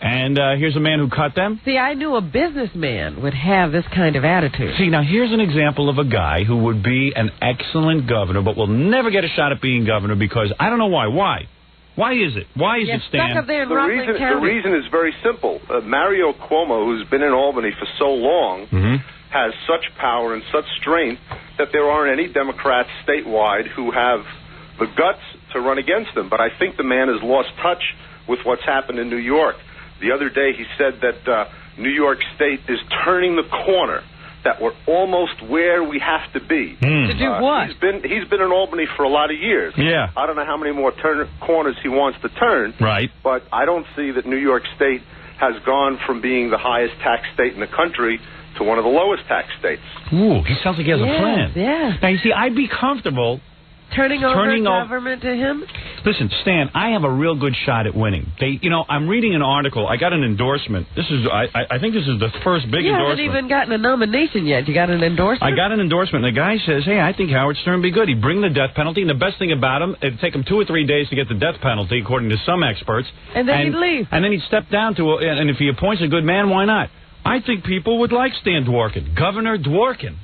And here's a man who cut them. See, I knew a businessman would have this kind of attitude. See, now here's an example of a guy who would be an excellent governor, but will never get a shot at being governor because I don't know why. Why? Why is it? Why is it, Stan? Stuck up there in Rockland County. The reason is very simple. Mario Cuomo, who's been in Albany for so long, has such power and such strength that there aren't any Democrats statewide who have the guts to run against him. But I think the man has lost touch with what's happened in New York. The other day he said that New York State is turning the corner, that we're almost where we have to be. To do what? He's been in Albany for a lot of years. Yeah. I don't know how many more corners he wants to turn. Right. But I don't see that New York State has gone from being the highest tax state in the country to one of the lowest tax states. Ooh, he sounds like he has a plan. Yeah. Now, you see, I'd be comfortable turning over government to him. Listen, Stan, I have a real good shot at winning. I'm reading an article. I got an endorsement. I think this is the first big endorsement. You haven't even gotten a nomination yet. You got an endorsement? I got an endorsement. And the guy says, hey, I think Howard Stern would be good. He'd bring the death penalty. And the best thing about him, it'd take him 2 or 3 days to get the death penalty, according to some experts. And then he'd leave. And then he'd step down and if he appoints a good man, why not? I think people would like Stan Dworkin. Governor Dworkin.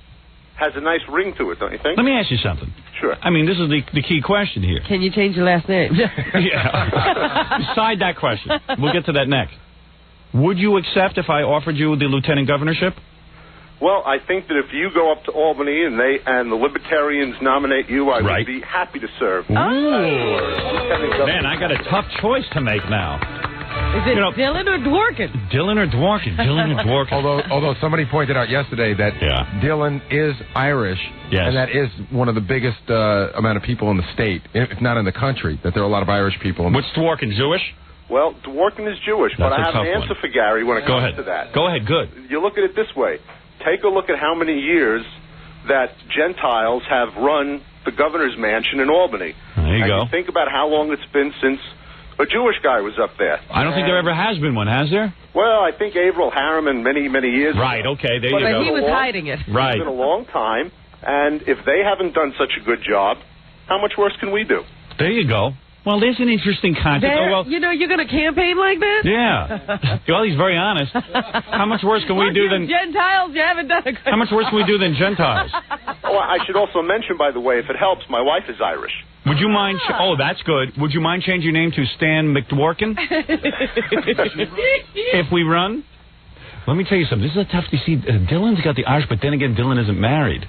Has a nice ring to it, don't you think? Let me ask you something. Sure. I mean, this is the key question here. Can you change your last name? Yeah. Beside that question, we'll get to that next. Would you accept if I offered you the lieutenant governorship? Well, I think that if you go up to Albany and the Libertarians nominate you, I would be happy to serve. Ooh. Man, I got a tough choice to make now. Is it Dylan or Dworkin? Dylan or Dworkin. Although somebody pointed out yesterday that Dylan is Irish, and that is one of the biggest amount of people in the state, if not in the country, that there are a lot of Irish people. What's Dworkin, Jewish? Well, Dworkin is Jewish, but I have an answer for Gary when it comes to that. Go ahead, good. You look at it this way. Take a look at how many years that Gentiles have run the governor's mansion in Albany. There you go. You think about how long it's been since a Jewish guy was up there. I don't think there ever has been one, has there? Well, I think Averell Harriman many, many years ago. Right, okay, there you go. But he was hiding it. Right. It's been a long time, and if they haven't done such a good job, how much worse can we do? There you go. Well, there's an interesting concept. You're going to campaign like that? Yeah. Well, he's very honest. How much worse can we do than Gentiles? You haven't done a good How much worse can we do than Gentiles? Oh, I should also mention, by the way, if it helps, my wife is Irish. Would you mind... that's good. Would you mind changing your name to Stan McDworkin? If we run? Let me tell you something. This is a tough... You see, Dylan's got the Irish, but then again, Dylan isn't married.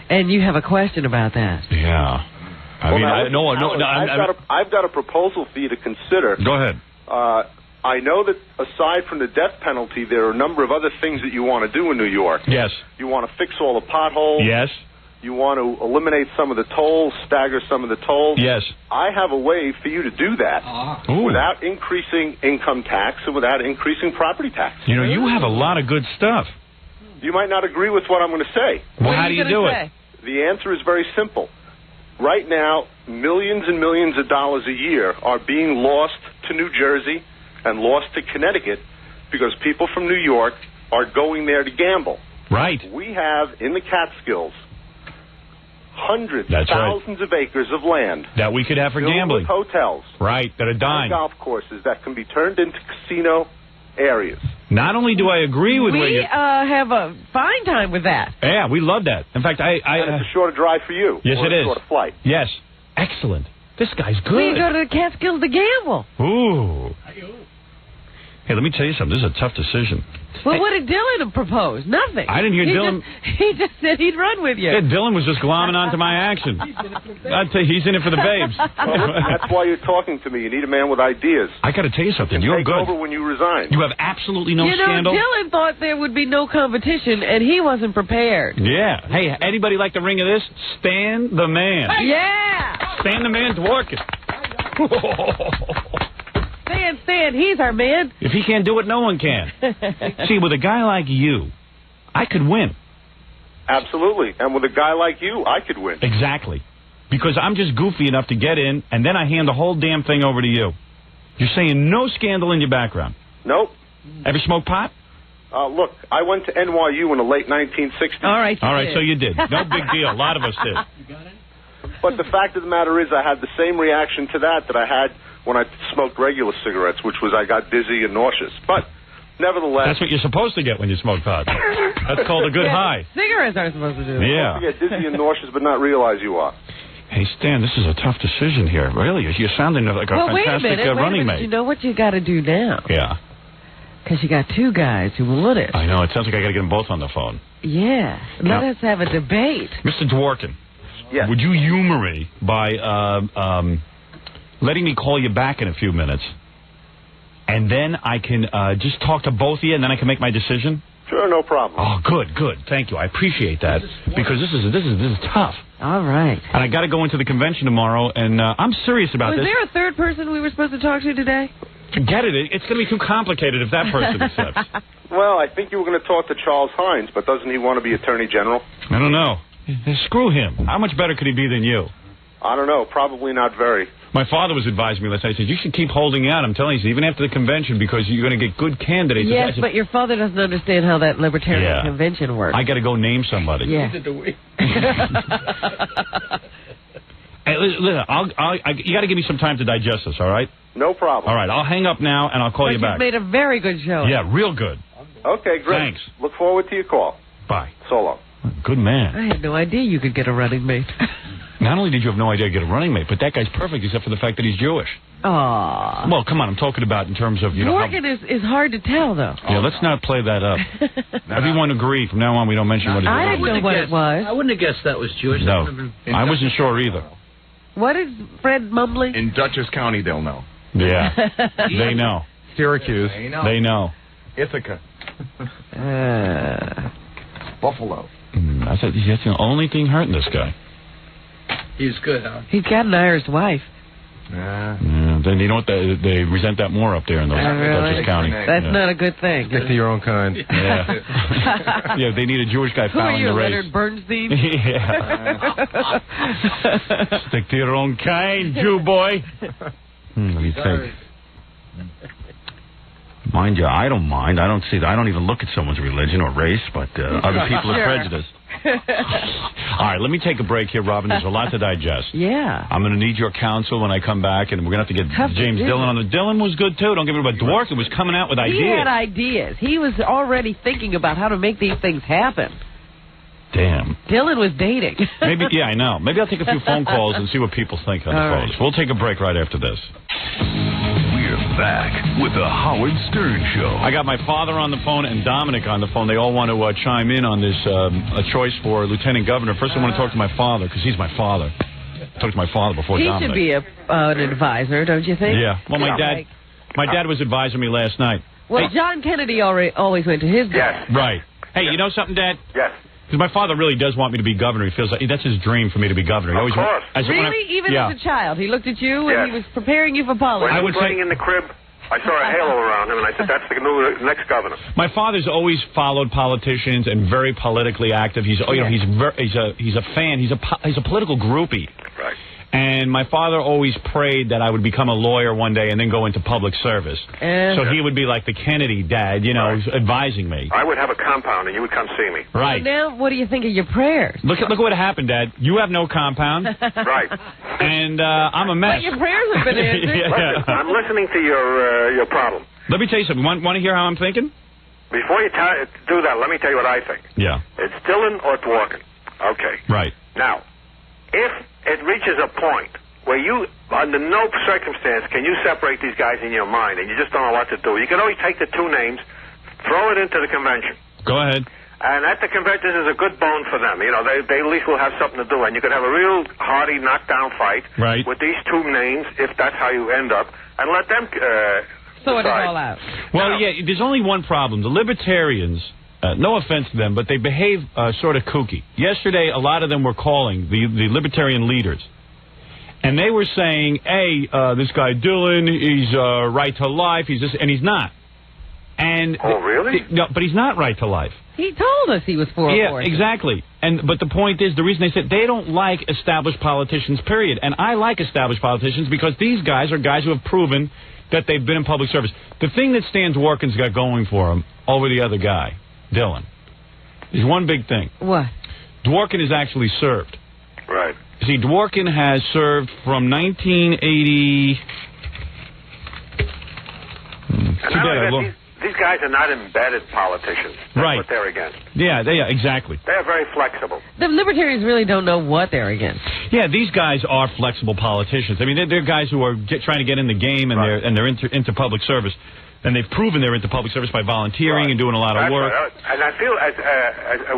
And you have a question about that. Yeah. I've got a proposal for you to consider. Go ahead. I know that aside from the death penalty, there are a number of other things that you want to do in New York. Yes. You want to fix all the potholes. Yes. You want to eliminate some of the tolls, stagger some of the tolls. Yes. I have a way for you to do that without increasing income tax and without increasing property tax. You know, you have a lot of good stuff. You might not agree with what I'm going to say. Well, how do you do it? The answer is very simple. Right now, millions and millions of dollars a year are being lost to New Jersey and lost to Connecticut because people from New York are going there to gamble. Right. We have, in the Catskills, hundreds, That's thousands of acres of land that we could have for gambling. With hotels. Right, that are dying. Golf courses that can be turned into casino areas. Not only do I agree with we have a fine time with that. Yeah, we love that. In fact, and it's a shorter drive for you. Yes, it is. Shorter flight. Yes, excellent. This guy's good. We go to the Catskills to gamble. Ooh. Hey, let me tell you something. This is a tough decision. Well, what did Dylan propose? Nothing. I didn't hear Dylan. He just said he'd run with you. Yeah, Dylan was just glomming onto my action. I'd say he's in it for the babes. Well, that's why you're talking to me. You need a man with ideas. I got to tell you something. You're take good. over when you resign. You have absolutely no scandal. Dylan thought there would be no competition, and he wasn't prepared. Yeah. Hey, anybody like the ring of this? Stan the man. Yeah. Stan the man's working. Stan, he's our man. If he can't do it, no one can. See, with a guy like you, I could win. Absolutely. And with a guy like you, I could win. Exactly. Because I'm just goofy enough to get in, and then I hand the whole damn thing over to you. You're saying no scandal in your background? Nope. Ever smoke pot? Look, I went to NYU in the late 1960s. All right, so you did. No big deal. A lot of us did. You got it? But the fact of the matter is I had the same reaction to that I had when I smoked regular cigarettes, which was I got dizzy and nauseous. But nevertheless... That's what you're supposed to get when you smoke pot. That's called a good high. Cigarettes aren't supposed to do that. Yeah. You get dizzy and nauseous but not realize you are. Hey, Stan, this is a tough decision here. Really, you're sounding like a fantastic running mate. You know what you got to do now? Yeah. Because you got two guys who want it. I know. It sounds like I got to get them both on the phone. Yeah. Let us have a debate. Mr. Dworin. Yes. Would you humor me by letting me call you back in a few minutes, and then I can just talk to both of you, and then I can make my decision? Sure, no problem. Oh, good. Thank you. I appreciate that because this is tough. All right. And I got to go into the convention tomorrow, and I'm serious about this. Was there a third person we were supposed to talk to today? Forget it. It's going to be too complicated if that person accepts. Well, I think you were going to talk to Charles Hines, but doesn't he want to be Attorney General? I don't know. Screw him. How much better could he be than you? I don't know. Probably not very. My father was advising me last night. He said, you should keep holding out. I'm telling you, even after the convention, because you're going to get good candidates. Yes, but your father doesn't understand how that libertarian convention works. I got to go name somebody. Yeah. Hey, listen, you got to give me some time to digest this, all right? No problem. All right, I'll hang up now, and I'll call you back. You've made a very good show. Yeah, real good. Okay, great. Thanks. Look forward to your call. Bye. So long. Good man. I had no idea you could get a running mate. Not only did you have no idea to get a running mate, but that guy's perfect except for the fact that he's Jewish. Aww. Well, come on, I'm talking about in terms of, Dworkin is hard to tell, though. Yeah, let's not play that up. Everyone agree. From now on, we don't mention what it is. I didn't know what it was. I wouldn't have guessed that was Jewish. No, I wasn't sure either. What is Fred mumbling? In Dutchess County, they'll know. Yeah, they know. Syracuse. They know. Ithaca. Buffalo. I said, that's the only thing hurting this guy. He's good, huh? He's got an Irish wife. Then you know what? They resent that more up there in those Dutchess County. That's not a good thing. Stick to your own kind. Yeah. Yeah, they need a Jewish guy fouling the race. Leonard Bernstein? Yeah. Stick to your own kind, Jew boy. Let me think. Mind you, I don't mind. I don't even look at someone's religion or race, but other people are prejudiced. All right, let me take a break here, Robin. There's a lot to digest. Yeah. I'm going to need your counsel when I come back, and we're going to have to get James Dillon on the... Dylan was good, too. Don't get me wrong, but Dworkin was coming out with ideas. He had ideas. He was already thinking about how to make these things happen. Damn. Dylan was dating. Maybe, yeah, I know. Maybe I'll take a few phone calls and see what people think on the phones. We'll take a break right after this. We're back with the Howard Stern Show. I got my father on the phone and Dominic on the phone. They all want to chime in on this a choice for lieutenant governor. First, I want to talk to my father because he's my father. Talk to my father before Dominic. He should be an advisor, don't you think? Yeah. Well, my dad was advising me last night. Well, John Kennedy always went to his dad. Yes. Right. Hey, you know something, Dad? Yes. Because my father really does want me to be governor. He feels like that's his dream for me to be governor. Of course. Really? Even as a child? He looked at you and he was preparing you for politics? When he was playing in the crib, I saw a halo around him, and I said, that's the next governor. My father's always followed politicians and very politically active. He's a fan. He's a political groupie. Right. And my father always prayed that I would become a lawyer one day and then go into public service. So he would be like the Kennedy dad, advising me. I would have a compound, and you would come see me. Right. So now, what do you think of your prayers? Look what happened, Dad. You have no compound. Right. And I'm a mess. But your prayers have been answered. Listen, I'm listening to your problem. Let me tell you something. Want to hear how I'm thinking? Before you do that, let me tell you what I think. Yeah. It's Dillon or Dworkin. Okay. Right. Now, if it reaches a point where you, under no circumstance, can you separate these guys in your mind, and you just don't know what to do. You can always take the two names, throw it into the convention. Go ahead. And at the convention is a good bone for them. You know, they at least will have something to do. And you could have a real hearty knockdown fight with these two names, if that's how you end up, and let them sort it all out. Well, yeah, there's only one problem. The Libertarians, no offense to them, but they behave sort of kooky. Yesterday, a lot of them were calling, the Libertarian leaders, and they were saying, hey, this guy Dylan, he's right to life, he's this, and he's not. And oh, really? No, but he's not right to life. He told us he was for abortion. Yeah, exactly. But the point is, the reason they said they don't like established politicians, period. And I like established politicians because these guys are guys who have proven that they've been in public service. The thing that Stan Dworkin's got going for him over the other guy, Dylan, is one big thing. What? Dworkin is actually served. Right. See, Dworkin has served from 1980... These guys are not embedded politicians. That's what they're against. Yeah, exactly. They're very flexible. The Libertarians really don't know what they're against. Yeah, these guys are flexible politicians. I mean, they're guys who are trying to get in the game, and they're into public service. And they've proven they're into public service by volunteering and doing a lot of work. Right. And I feel, as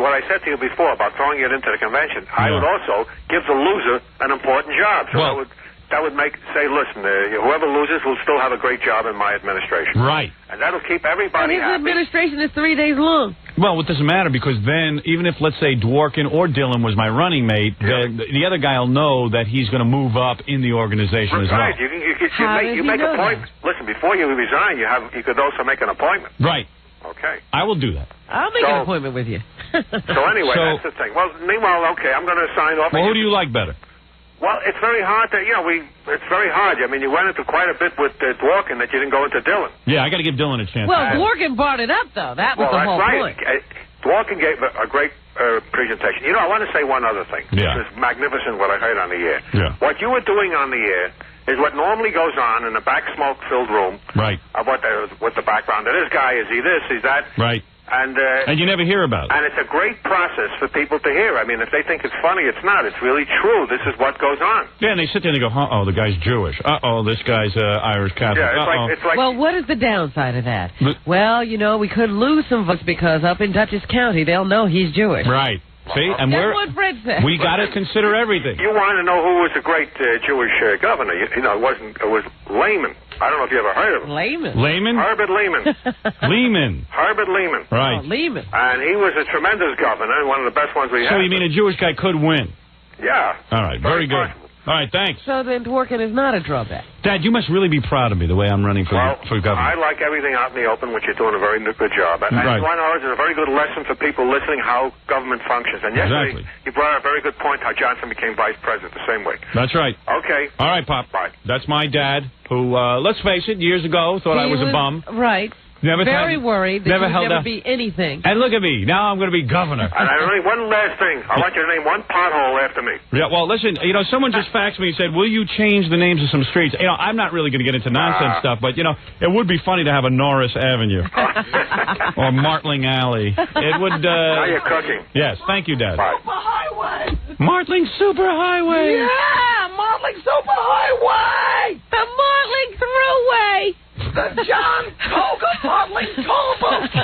what I said to you before about throwing it into the convention, I would also give the loser an important job. So that would say, listen, whoever loses will still have a great job in my administration. Right. And that'll keep everybody happy. His administration is 3 days long. Well, it doesn't matter because then, even if, let's say, Dworkin or Dylan was my running mate, the other guy will know that he's going to move up in the organization as well. Right. You make appointments. Listen, before you resign, you could also make an appointment. Right. Okay. I will do that. I'll make an appointment with you. So anyway, that's the thing. Well, meanwhile, okay, I'm going to sign off. Well, who do you like better? Well, it's very hard to, it's very hard. I mean, you went into quite a bit with Dworkin that you didn't go into Dylan. Yeah, I got to give Dylan a chance. Well, Dworkin brought it up, though. That was the whole point. Dworkin gave a great presentation. I want to say one other thing. Yeah. This is magnificent what I heard on the air. Yeah. What you were doing on the air is what normally goes on in the back smoke-filled room. Right. With the background. This guy, is he this, is that? Right. And you never hear about it. And it's a great process for people to hear. I mean, if they think it's funny, it's not. It's really true. This is what goes on. Yeah, and they sit there and they go, uh-oh, the guy's Jewish. Uh-oh, this guy's Irish Catholic. Yeah, it's like... Well, what is the downside of that? Well, we could lose some votes because up in Dutchess County, they'll know he's Jewish. Right. See, and that's what Fred said. We got to consider everything. You want to know who was a great Jewish governor? It was Lehman. I don't know if you ever heard of him. Lehman? Herbert Lehman. Lehman. Herbert Lehman. Right. Oh, Lehman. And he was a tremendous governor, one of the best ones we had. So you mean a Jewish guy could win? Yeah. All right, very good. Possible. All right, thanks. So then Dworkin is not a drawback. Dad, you must really be proud of me the way I'm running for governor. I like everything out in the open, which you're doing a very good job. And right. one hour is a very good lesson for people listening how government functions. And yesterday, you brought up a very good point how Johnson became vice president the same way. That's right. Okay. All right, Pop. Bye. That's my dad, who, let's face it, years ago thought I was a bum. Right. Very worried that you'd never be anything. And look at me. Now I'm going to be governor. And one last thing. I want you to name one pothole after me. Yeah, well, listen, someone just faxed me and said, will you change the names of some streets? I'm not really going to get into nonsense stuff, but, it would be funny to have a Norris Avenue. Or Martling Alley. It would, Now you're cooking. Yes, thank you, Dad. Bye. Superhighway. Martling Superhighway. Yeah, Martling Superhighway. The Martling Thruway. The John Coker Martling Toll Booth.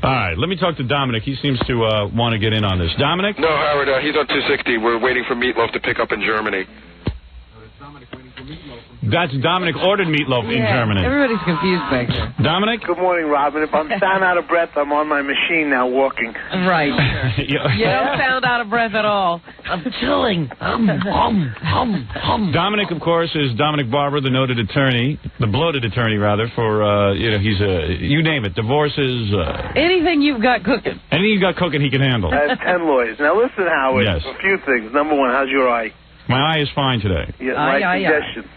All right, let me talk to Dominic. He seems to want to get in on this. Dominic? No, Howard, he's on 260. We're waiting for Meatloaf to pick up in Germany. That's Dominic ordered meatloaf in Germany. Everybody's confused back there. Dominic? Good morning, Robin. If I'm sound out of breath, I'm on my machine now walking. Right. You don't sound out of breath at all. I'm chilling. Dominic, of course, is Dominic Barber, the noted attorney, the bloated attorney, rather, for, he's you name it, divorces. Anything you've got cooking. Anything you've got cooking, he can handle. I have 10 lawyers. Now, listen, Howard. Yes. A few things. Number one, how's your eye? My eye is fine today. Congestion.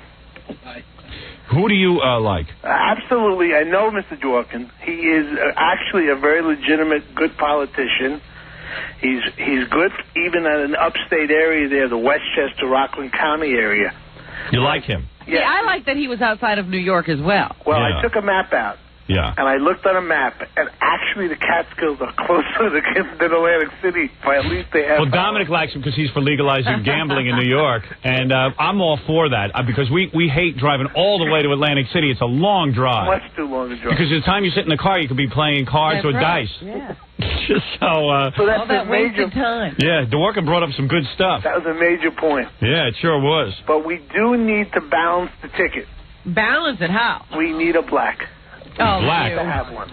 Who do you like? Absolutely. I know Mr. Dworkin. He is actually a very legitimate, good politician. He's good even in an upstate area there, the Westchester, Rockland County area. You like him? Yeah. I like that he was outside of New York as well. Well, I took a map out. Yeah. And I looked on a map, and actually the Catskills are closer than Atlantic City by at least a half. Well, Dominic likes him because he's for legalizing gambling in New York, and I'm all for that because we hate driving all the way to Atlantic City. It's a long drive. Much too long to drive. Because by the time you sit in the car, you could be playing cards or dice. Yeah. So that's that wasted time. Yeah, Dworin brought up some good stuff. That was a major point. Yeah, it sure was. But we do need to balance the ticket. Balance it how? We need a black. Oh, black. To have one.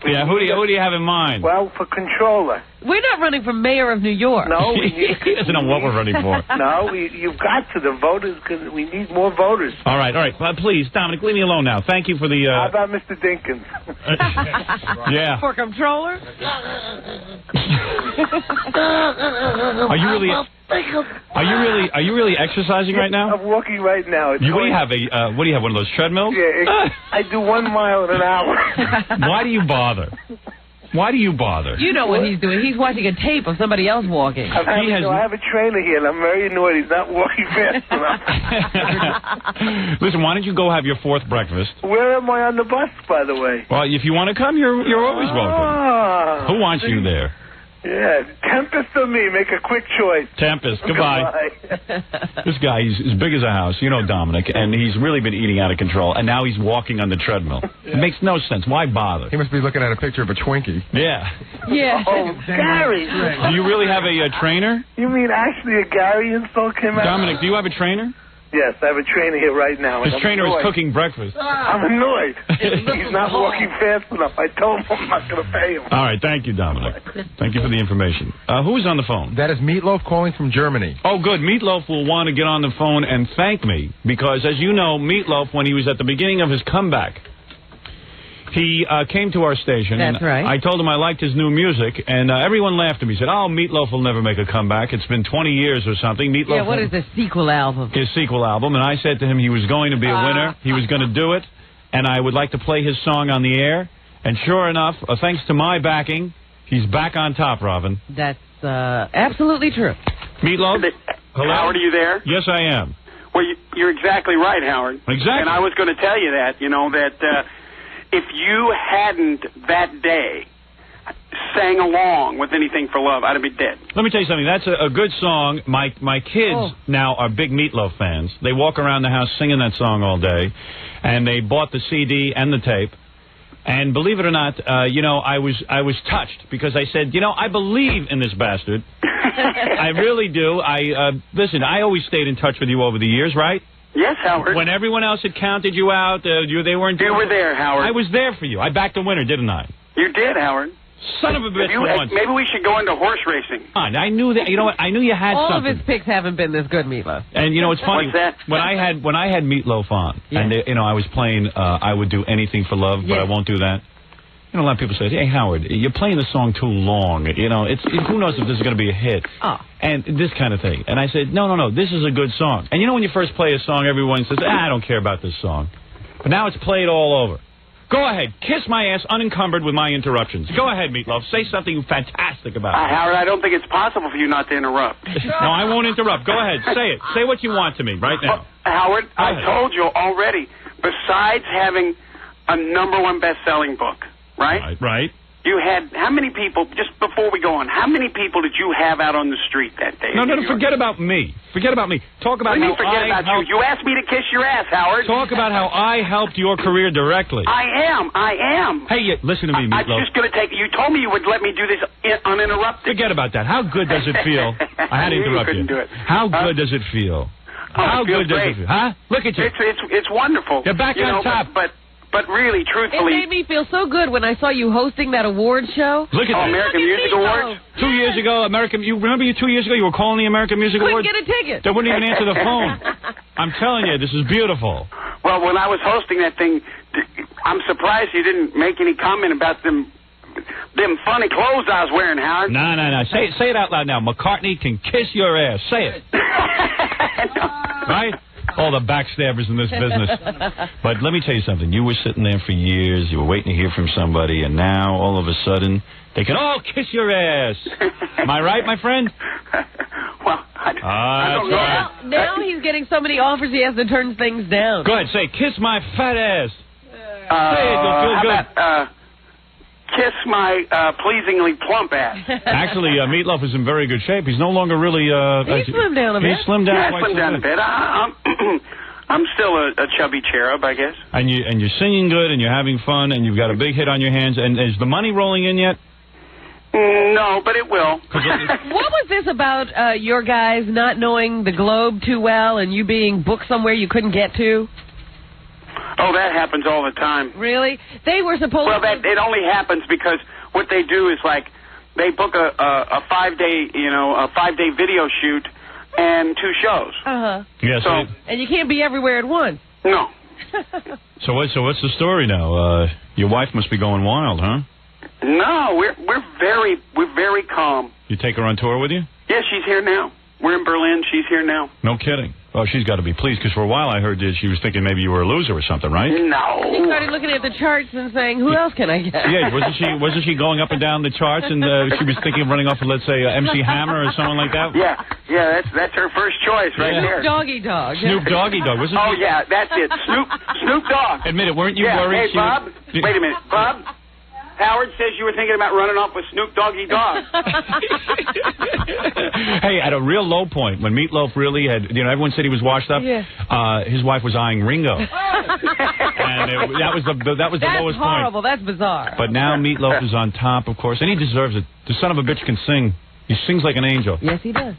Yeah, who do you have in mind? Well, for controller. We're not running for mayor of New York. No, we need. He doesn't know what we're running for. No, you've got to. The voters, because we need more voters. All right. Please, Dominic, leave me alone now. Thank you for the. How about Mr. Dinkins? Yeah. For controller? Are you really exercising right now? I'm walking right now. What do you have? What do you have? One of those treadmills? Yeah, I do 1 mile in an hour. Why do you bother? Why do you bother? You know what he's doing. He's watching a tape of somebody else walking. I have a trainer here, and I'm very annoyed. He's not walking fast enough. Listen, why don't you go have your fourth breakfast? Where am I on the bus, by the way? Well, if you want to come, you're always welcome. Who wants you there? Yeah, Tempest or me, make a quick choice. Tempest, goodbye. This guy, he's as big as a house, you know Dominic, and he's really been eating out of control, and now he's walking on the treadmill. It makes no sense. Why bother? He must be looking at a picture of a Twinkie. Yeah. Yeah. Oh, Gary. Do you really have a trainer? You mean actually a Gary insult came out? Dominic, do you have a trainer? Yes, I have a trainer here right now. His trainer is cooking breakfast. I'm annoyed. He's not walking fast enough. I told him I'm not going to pay him. All right, thank you, Dominic. Thank you for the information. Who is on the phone? That is Meatloaf calling from Germany. Oh, good. Meatloaf will want to get on the phone and thank me because, as you know, Meatloaf, when he was at the beginning of his comeback, he came to our station. That's right. I told him I liked his new music, and everyone laughed at me. He said, oh, Meatloaf will never make a comeback. It's been 20 years or something. Meatloaf. Yeah, what is the sequel album? His sequel album. And I said to him he was going to be a winner. He was going to do it, and I would like to play his song on the air. And sure enough, thanks to my backing, he's back on top, Robin. That's absolutely true. Meatloaf? Hello? Howard, are you there? Yes, I am. Well, you're exactly right, Howard. Exactly. And I was going to tell you that, that if you hadn't that day sang along with Anything for Love, I'd have been dead. Let me tell you something. That's a good song. My kids now are big Meatloaf fans. They walk around the house singing that song all day, and they bought the CD and the tape. And believe it or not, I was touched because I said, I believe in this bastard. I really do. Listen, I always stayed in touch with you over the years, right? Yes, Howard. When everyone else had counted you out, they weren't. You were there, Howard. I was there for you. I backed the winner, didn't I? You did, Howard. Son of a bitch for once. Maybe we should go into horse racing. I knew that. You know what? I knew you had all something. All of his picks haven't been this good, Meatloaf. And it's funny. What's that? When I had Meatloaf on, and I was playing I Would Do Anything for Love, but I won't do that. A lot of people say, hey, Howard, you're playing the song too long. Who knows if this is going to be a hit. Oh. And this kind of thing. And I said, no, this is a good song. And when you first play a song, everyone says, I don't care about this song. But now it's played all over. Go ahead. Kiss my ass unencumbered with my interruptions. Go ahead, Meatloaf. Say something fantastic about it. Howard, I don't think it's possible for you not to interrupt. No, I won't interrupt. Go ahead. Say it. Say what you want to me right now. Howard, I told you already, besides having a #1 best-selling book, right? You had, how many people, just before we go on, how many people did you have out on the street that day? No, forget about me. Forget about me. Talk about how I helped. You asked me to kiss your ass, Howard. Talk about how I helped your career directly. I am. Hey, listen to me, Meatloaf. I'm just going to take, you told me you would let me do this uninterrupted. Forget about that. How good does it feel? I had to interrupt you. Do it. How good does it feel? How good does it feel? Huh? Look at you. It's wonderful. You're back on top. But really, truthfully... It made me feel so good when I saw you hosting that award show. Look at American Music Awards. 2 years ago, you remember 2 years ago you were calling the American Music Awards? Couldn't get a ticket. They wouldn't even answer the phone. I'm telling you, this is beautiful. Well, when I was hosting that thing, I'm surprised you didn't make any comment about them funny clothes I was wearing, Howard. No. Say it out loud now. McCartney can kiss your ass. Say it. Right? All the backstabbers in this business. But let me tell you something. You were sitting there for years. You were waiting to hear from somebody, and now, all of a sudden, they can all kiss your ass. Am I right, my friend? Well, I don't know. Now he's getting so many offers he has to turn things down. Go ahead. Say, kiss my fat ass. Say it. You'll feel good. about kiss my pleasingly plump ass. Actually, Meatloaf is in very good shape. He's no longer really... He slimmed down a bit. He slimmed down yeah, quite slimmed down a bit. I'm still a chubby cherub, I guess. And you're singing good, and you're having fun, and you've got a big hit on your hands. And is the money rolling in yet? No, but it will. What was this about your guys not knowing the Globe too well and you being booked somewhere you couldn't get to? Oh, that happens all the time. Really? They were supposed to... Well, it only happens because what they do is, like, they book a 5-day, a 5-day video shoot and 2 shows. Uh-huh. Yeah, so and you can't be everywhere at once. No. So what's the story now? Your wife must be going wild, huh? No, we're very calm. You take her on tour with you? Yeah, she's here now. We're in Berlin. She's here now. No kidding. Oh, she's got to be pleased, because for a while I heard that she was thinking maybe you were a loser or something, right? No. She started looking at the charts and saying, who else can I get? Yeah, wasn't she going up and down the charts, and she was thinking of running off with, let's say, MC Hammer or someone like that? Yeah, that's her first choice right there. Doggy Dog. Snoop Doggy Dog. Wasn't she? Yeah, that's it. Snoop Dogg. Admit it, weren't you worried? Hey, Bob. Wait a minute. Bob? Howard says you were thinking about running off with Snoop Doggy Dogg. Hey, at a real low point, when Meatloaf really had, everyone said he was washed up, his wife was eyeing Ringo. And that was the lowest point. That's horrible. That's bizarre. But now Meatloaf is on top, of course, and he deserves it. The son of a bitch can sing. He sings like an angel. Yes, he does.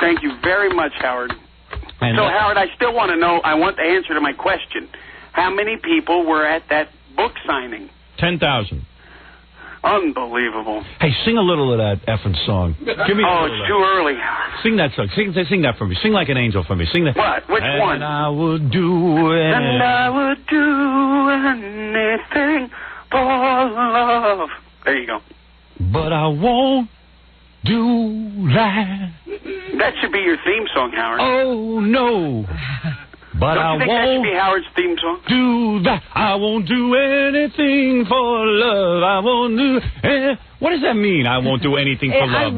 Thank you very much, Howard. And so, Howard, I still want to know, I want the answer to my question. How many people were at that book signing? 10,000. Unbelievable. Hey, sing a little of that effing song. Give me it's too early. Sing that song. Sing that for me. Sing like an angel for me. Sing that. What? Which one? And I would do anything. And I would do anything for love. There you go. But I won't do that. That should be your theme song, Howard. Oh, no. But Don't you think that should be Howard's theme song? Do that. I won't do anything for love. I won't do... What does that mean, I won't do anything for love?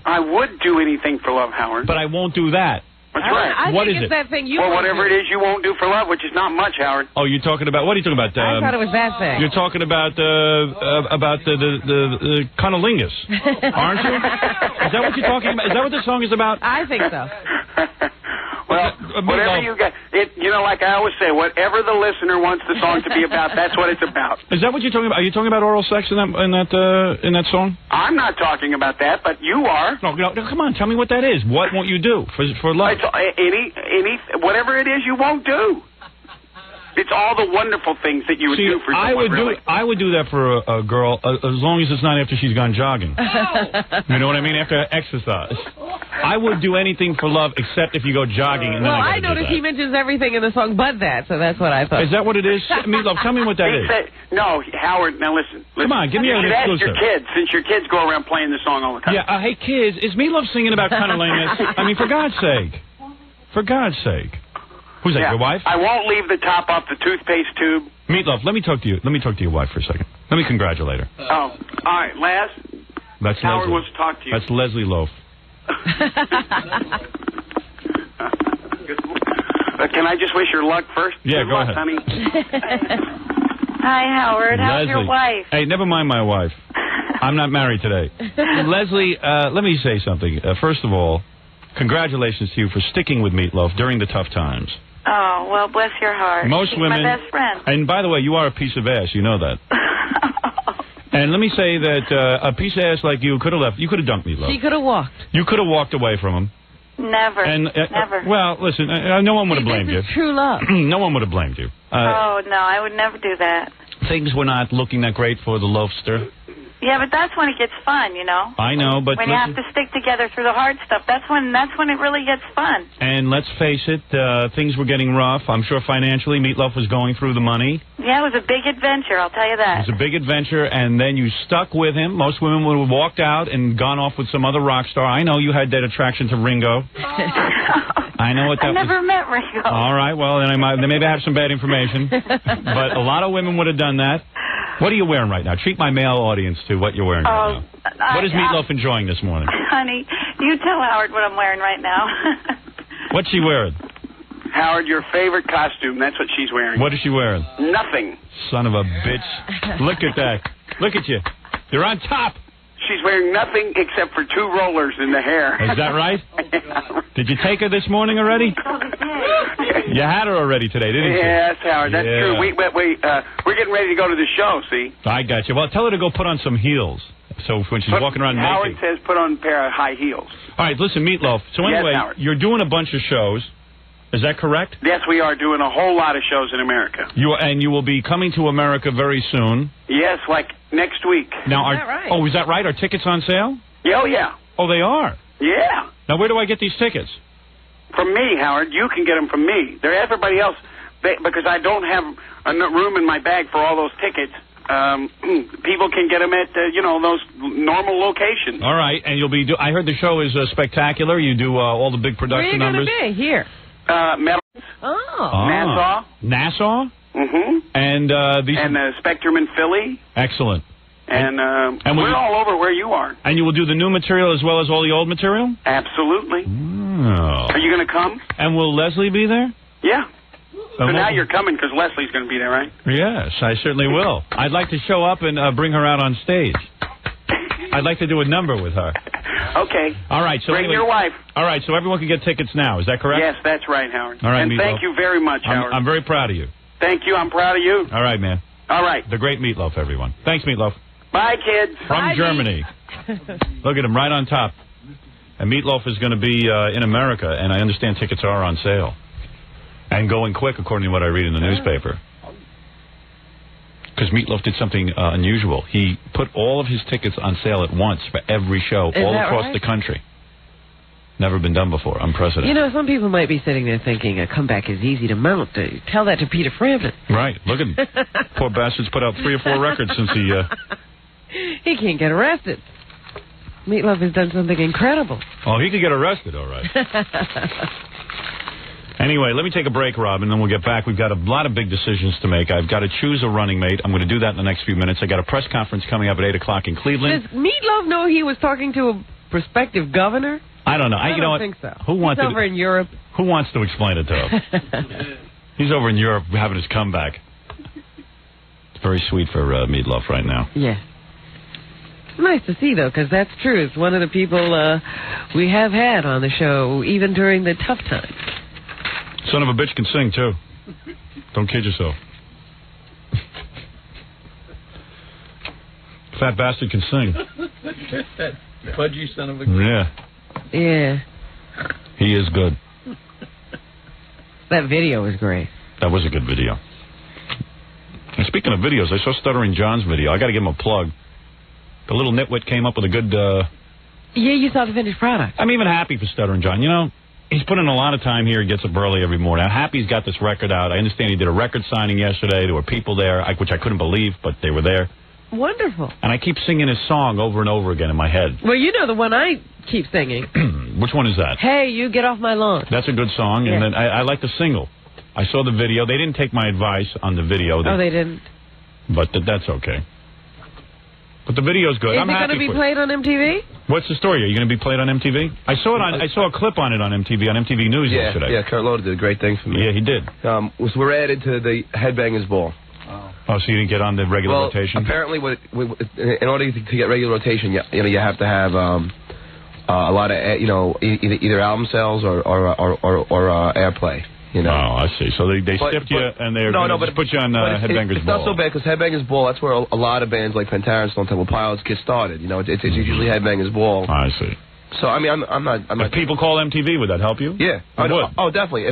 I would do anything for love, Howard. But I won't do that. That's right. What is it? That thing you whatever it is you won't do for love, which is not much, Howard. Oh, you're talking about... What are you talking about? I thought it was that thing. You're talking about the cunnilingus, aren't you? Is that what you're talking about? Is that what the song is about? I think so. Well, whatever you get, like I always say, whatever the listener wants the song to be about, that's what it's about. Is that what you're talking about? Are you talking about oral sex in that song? I'm not talking about that, but you are. No, come on, tell me what that is. What won't you do for love? It's whatever it is you won't do. It's all the wonderful things that you would do for someone. I would do that for a girl as long as it's not after she's gone jogging. You know what I mean? After exercise. I would do anything for love except if you go jogging. And then I noticed he mentions everything in the song but that, so that's what I thought. Is that what it is? Meatloaf, tell me what that is. No, Howard, now listen. Come on, give me an exclusive. Ask your kids, since your kids go around playing this song all the time. Yeah, hey kids, is Meatloaf singing about cunnilingus? I mean, for God's sake. For God's sake. Who's that, your wife? I won't leave the top off the toothpaste tube. Meatloaf, let me talk to you. Let me talk to your wife for a second. Let me congratulate her. All right, Laz. That's Howard Leslie. wants to talk to you. That's Leslie Loaf. Can I just wish her luck first? Yeah, go ahead. Honey. Hi, Howard. How's your wife? Hey, never mind my wife. I'm not married today. Leslie, let me say something. First of all, congratulations to you for sticking with Meatloaf during the tough times. Oh, well, bless your heart. She's women, my best friend. And by the way, you are a piece of ass. You know that. And let me say that a piece of ass like you could have left. You could have dumped Meatloaf. She could have walked. You could have walked away from him. Never. And, never. Well, listen, no one would have blamed you. This is true love. No one would have blamed you. Oh, no, I would never do that. Things were not looking that great for the Loafster. Yeah, but that's when it gets fun, you know. I know, but when you have to stick together through the hard stuff, that's when it really gets fun. And let's face it, things were getting rough. I'm sure financially, Meatloaf was going through the money. Yeah, it was a big adventure, I'll tell you that. It was a big adventure, and then you stuck with him. Most women would have walked out and gone off with some other rock star. I know you had that attraction to Ringo. I know what that was. I never met Ringo. All right, well, then they maybe have some bad information. But a lot of women would have done that. What are you wearing right now? Treat my male audience to what you're wearing right now. What is Meatloaf enjoying this morning? Honey, you tell Howard what I'm wearing right now. What's she wearing? Howard, your favorite costume. That's what she's wearing. What is she wearing? Nothing. Son of a bitch. Look at that. Look at you. You're on top. She's wearing nothing except for 2 rollers in the hair. Is that right? Did you take her this morning already? You had her already today, didn't you? Yes, Howard, that's true. We're getting ready to go to the show, see? I got you. Well, tell her to go put on some heels. So when she's walking around Howard naked. says put on a pair of high heels. All right, listen, Meatloaf. So anyway, yes, you're doing a bunch of shows. Is that correct? Yes, we are doing a whole lot of shows in America. You will be coming to America very soon. Yes, like next week. Now, is that right? Oh, is that right? Are tickets on sale? Yeah, oh, yeah. Oh, they are? Yeah. Now, where do I get these tickets? From me, Howard. You can get them from me. They're everybody else, because I don't have room in my bag for all those tickets. People can get them at, those normal locations. All right, and you'll be... I heard the show is spectacular. You do all the big production numbers. Where are you going to be? Here. Metal. Oh. Nassau? Mm-hmm. And Spectrum in Philly. Excellent. And we're all over where you are. And you will do the new material as well as all the old material? Absolutely. Oh. Are you going to come? And will Leslie be there? Yeah. So now you're coming because Leslie's going to be there, right? Yes, I certainly will. I'd like to show up and bring her out on stage. I'd like to do a number with her. Okay. All right. So bring your wife. All right, so everyone can get tickets now. Is that correct? Yes, that's right, Howard. All right, and Meatloaf. thank you very much, Howard. I'm very proud of you. Thank you. I'm proud of you. All right, man. All right. The great Meatloaf, everyone. Thanks, Meatloaf. Bye, kids. From Germany. Look at him right on top. And Meatloaf is going to be in America, and I understand tickets are on sale. And going quick, according to what I read in the newspaper. Because Meatloaf did something unusual. He put all of his tickets on sale at once for every show all across the country. Never been done before. Unprecedented. You know, some people might be sitting there thinking a comeback is easy to mount. Tell that to Peter Frampton. Right. Look at him. Poor bastard's put out 3 or 4 records since he... He can't get arrested. Meatloaf has done something incredible. Oh, he could get arrested, all right. Anyway, let me take a break, Rob, and then we'll get back. We've got a lot of big decisions to make. I've got to choose a running mate. I'm going to do that in the next few minutes. I got a press conference coming up at 8 o'clock in Cleveland. Does Meatloaf know he was talking to a prospective governor? I don't know. I don't think so. He's over in Europe. Who wants to explain it to him? He's over in Europe having his comeback. It's very sweet for Meatloaf right now. Yeah. It's nice to see, though, because that's true. It's one of the people we have had on the show, even during the tough times. Son of a bitch can sing, too. Don't kid yourself. Fat bastard can sing. That pudgy son of a... Yeah. Yeah. He is good. That video was great. That was a good video. And speaking of videos, I saw Stuttering John's video. I got to give him a plug. The little nitwit came up with a good... Yeah, you saw the finished product. I'm even happy for Stuttering John. You know, he's put in a lot of time here. He gets up early every morning. I'm happy he's got this record out. I understand he did a record signing yesterday. There were people there, which I couldn't believe, but they were there. Wonderful. And I keep singing his song over and over again in my head. Well, you know the one I keep singing. Which one is that? Hey, you get off my lawn. That's a good song. Yeah. And then I like the single. I saw the video. They didn't take my advice on the video. They didn't? But that's okay. But the video's good. I'm happy. Is it going to be played on MTV? What's the story? Are you going to be played on MTV? I saw a clip on it on MTV News yesterday. Yeah, Kurt Loder did a great thing for me. Yeah, he did. So we're added to the Headbangers Ball. Oh, so you didn't get on the regular rotation? Apparently, in order to get regular rotation, you have to have a lot of either album sales or airplay. You know. Oh, I see. So they stiffed you and they're going to put you on Headbangers Ball. It's not so bad because Headbangers Ball, that's where a lot of bands like Pantera and Stone Temple Pilots get started. You know, it's usually Headbangers Ball. I see. So I mean, I'm not. If people call MTV, would that help you? Yeah. Oh, definitely.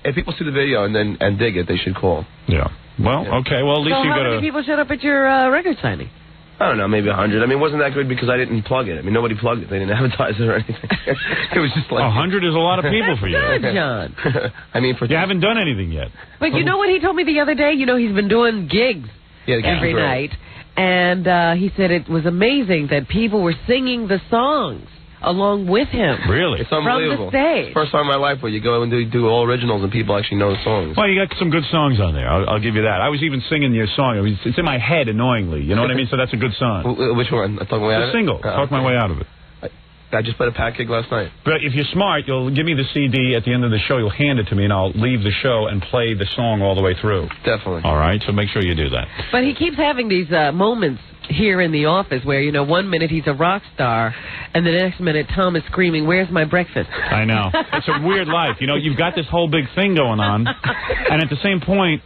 If people see the video and dig it, they should call. Yeah. Well, okay. Well, at least so you got. How many people showed up at your record signing? I don't know, maybe 100. I mean, it wasn't that good because I didn't plug it. I mean, nobody plugged it. They didn't advertise it or anything. It was just like 100 is a lot of people for you. That's good, John. I mean, you haven't done anything yet. But you know what he told me the other day? You know, he's been doing gigs every night, and he said it was amazing that people were singing the songs along with him. Really? It's unbelievable. From the stage. First time in my life where you go and do all originals and people actually know the songs. Well, you got some good songs on there. I'll give you that. I was even singing your song. It's in my head annoyingly. You know what I mean? So that's a good song. Which one? Talk My Way Out of It? The single. Talk My Way Out of It. I just played a Pat gig last night. But if you're smart, you'll give me the CD at the end of the show. You'll hand it to me, and I'll leave the show and play the song all the way through. Definitely. All right, so make sure you do that. But he keeps having these moments here in the office where, you know, 1 minute he's a rock star, and the next minute Tom is screaming, "Where's my breakfast?" I know. It's a weird life. You know, you've got this whole big thing going on, and at the same point,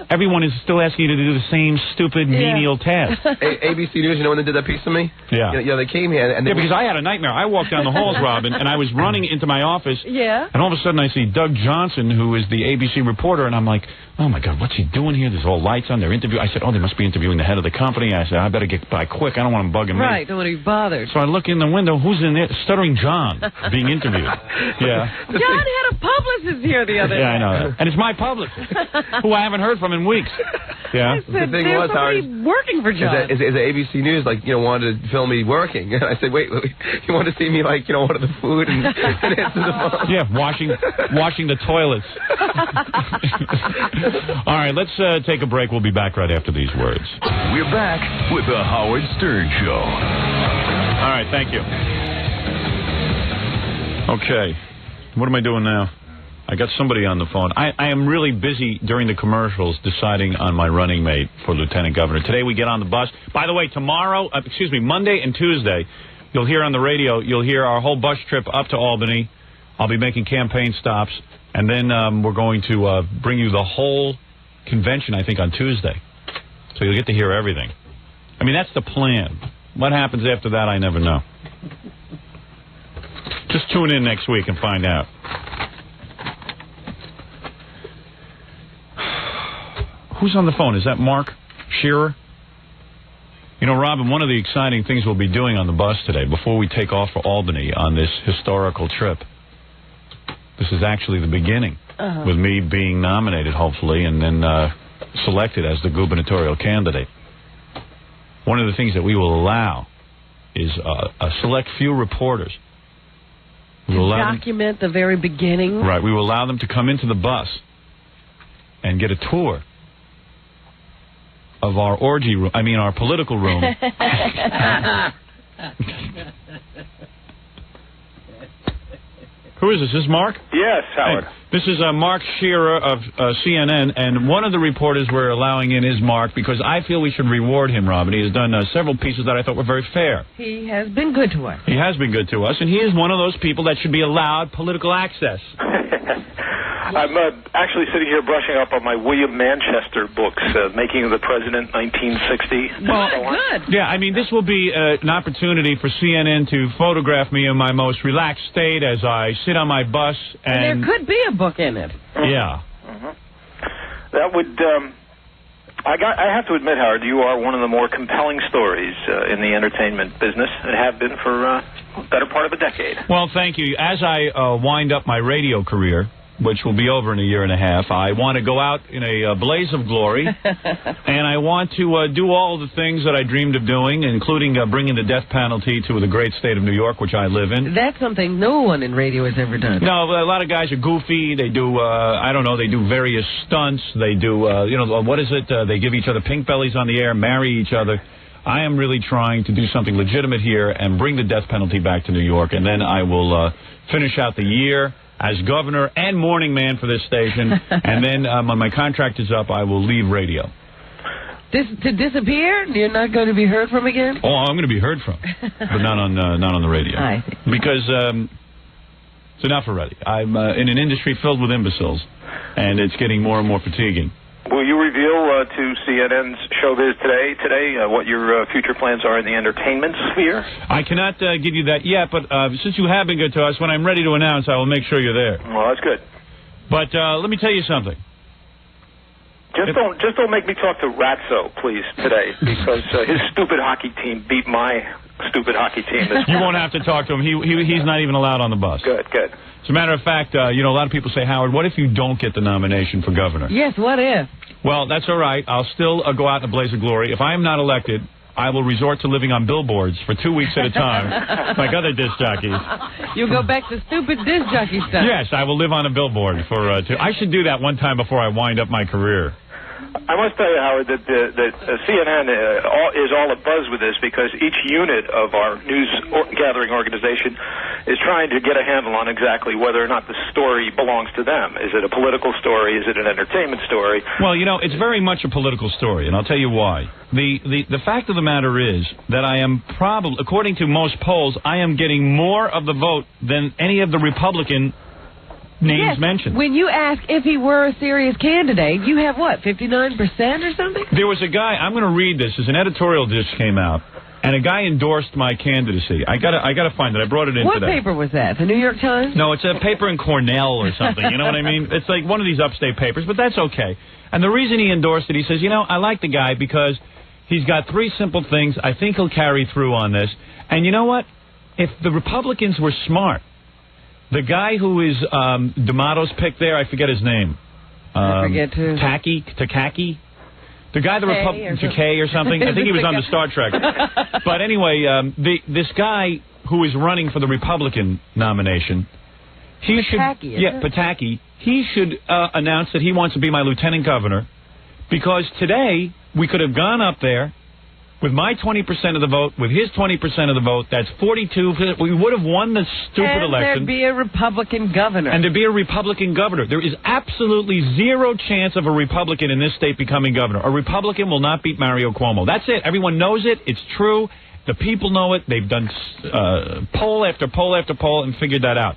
everyone is still asking you to do the same stupid, menial task. ABC News, you know when they did that piece of me? Yeah. Yeah, they came here. And because I had a nightmare. I walked down the halls, Robin, and I was running into my office. Yeah. And all of a sudden I see Doug Johnson, who is the ABC reporter, and I'm like, oh, my God, what's he doing here? There's all lights on. They're interviewing. I said, oh, they must be interviewing the head of the company. I said, I better get by quick. I don't want them bugging me. Right, don't want to be bothered. So I look in the window. Who's in there? Stuttering John being interviewed. Yeah. John had a publicist here the other day. Yeah, I know. And it's my publicist, who I haven't heard from in weeks. Yeah. I said, the thing was, Howard, working for John. Is the ABC News, like, you know, wanted to film me working. And I said, wait, you want to see me, like, you know, order the food and answer the phone? Yeah, washing the toilets. All right, let's take a break. We'll be back right after these words. We're back with the Howard Stern Show. All right, thank you. Okay, what am I doing now? I got somebody on the phone. I am really busy during the commercials deciding on my running mate for Lieutenant Governor. Today we get on the bus. By the way, Monday and Tuesday, you'll hear on the radio, you'll hear our whole bus trip up to Albany. I'll be making campaign stops, and then we're going to bring you the whole convention, I think, on Tuesday. So you'll get to hear everything. I mean, that's the plan. What happens after that, I never know. Just tune in next week and find out. Who's on the phone? Is that Mark Shearer? You know, Robin, one of the exciting things we'll be doing on the bus today, before we take off for Albany on this historical trip, this is actually the beginning, with me being nominated, hopefully, and then selected as the gubernatorial candidate. One of the things that we will allow is a select few reporters. We will document the very beginning. Right. We will allow them to come into the bus and get a tour of our orgy room. I mean, our political room. Who is this? Is this Mark? Yes, Howard. Hey, this is Mark Shearer of CNN, and one of the reporters we're allowing in is Mark because I feel we should reward him, Robin. He has done several pieces that I thought were very fair. He has been good to us. He has been good to us, and he is one of those people that should be allowed political access. I'm actually sitting here brushing up on my William Manchester books, Making of the President, 1960. Well, good. Yeah, I mean, this will be an opportunity for CNN to photograph me in my most relaxed state as I sit on my bus. And there could be a book in it. Yeah. That would... I have to admit, Howard, you are one of the more compelling stories in the entertainment business and have been for a better part of a decade. Well, thank you. As I wind up my radio career, which will be over in a year and a half, I want to go out in a blaze of glory, and I want to do all the things that I dreamed of doing, including bringing the death penalty to the great state of New York, which I live in. That's something no one in radio has ever done. No, a lot of guys are goofy. They do, I don't know, they do various stunts. They do, what is it? They give each other pink bellies on the air, marry each other. I am really trying to do something legitimate here and bring the death penalty back to New York, and then I will finish out the year as governor and morning man for this station, and then when my contract is up, I will leave radio. To disappear? You're not going to be heard from again? Oh, I'm going to be heard from, but not on the radio. I see. Because it's enough already. I'm in an industry filled with imbeciles, and it's getting more and more fatiguing. Will you reveal to CNN's Showbiz today what your future plans are in the entertainment sphere? I cannot give you that yet, but since you have been good to us, when I'm ready to announce, I will make sure you're there. Well, that's good. But let me tell you something. Just don't make me talk to Ratso, please, today, because his stupid hockey team beat my stupid hockey team. You won't have to talk to him. He's not even allowed on the bus. Good. As a matter of fact, a lot of people say, Howard, what if you don't get the nomination for governor? Yes, what if? Well, that's all right. I'll still go out in a blaze of glory. If I am not elected, I will resort to living on billboards for 2 weeks at a time, like other disc jockeys. You'll go back to stupid disc jockey stuff. Yes, I will live on a billboard for 2. I should do that one time before I wind up my career. I must tell you, Howard, that CNN is all abuzz with this because each unit of our news-gathering organization is trying to get a handle on exactly whether or not the story belongs to them. Is it a political story? Is it an entertainment story? Well, it's very much a political story, and I'll tell you why. The fact of the matter is that I am probably, according to most polls, I am getting more of the vote than any of the Republican names mentioned. When you ask if he were a serious candidate, you have what, 59% or something? There was a guy, I'm going to read this, as an editorial just came out, and a guy endorsed my candidacy. I gotta find it. I brought it in today. What paper was that? The New York Times? No, it's a paper in Cornell or something. You know what I mean? It's like one of these upstate papers, but that's okay. And the reason he endorsed it, he says, I like the guy because he's got 3 simple things. I think he'll carry through on this. And you know what? If the Republicans were smart, the guy who is D'Amato's pick there, I forget his name. I forget too. Takaki? The guy, the Republican, Takei or something. I think he was on the Star Trek. But anyway, this guy who is running for the Republican nomination, Pataki, he should announce that he wants to be my lieutenant governor, because today we could have gone up there with my 20% of the vote, with his 20% of the vote. That's 42. We would have won the stupid election. And there'd be a Republican governor. There is absolutely zero chance of a Republican in this state becoming governor. A Republican will not beat Mario Cuomo. That's it. Everyone knows it. It's true. The people know it. They've done poll after poll after poll and figured that out.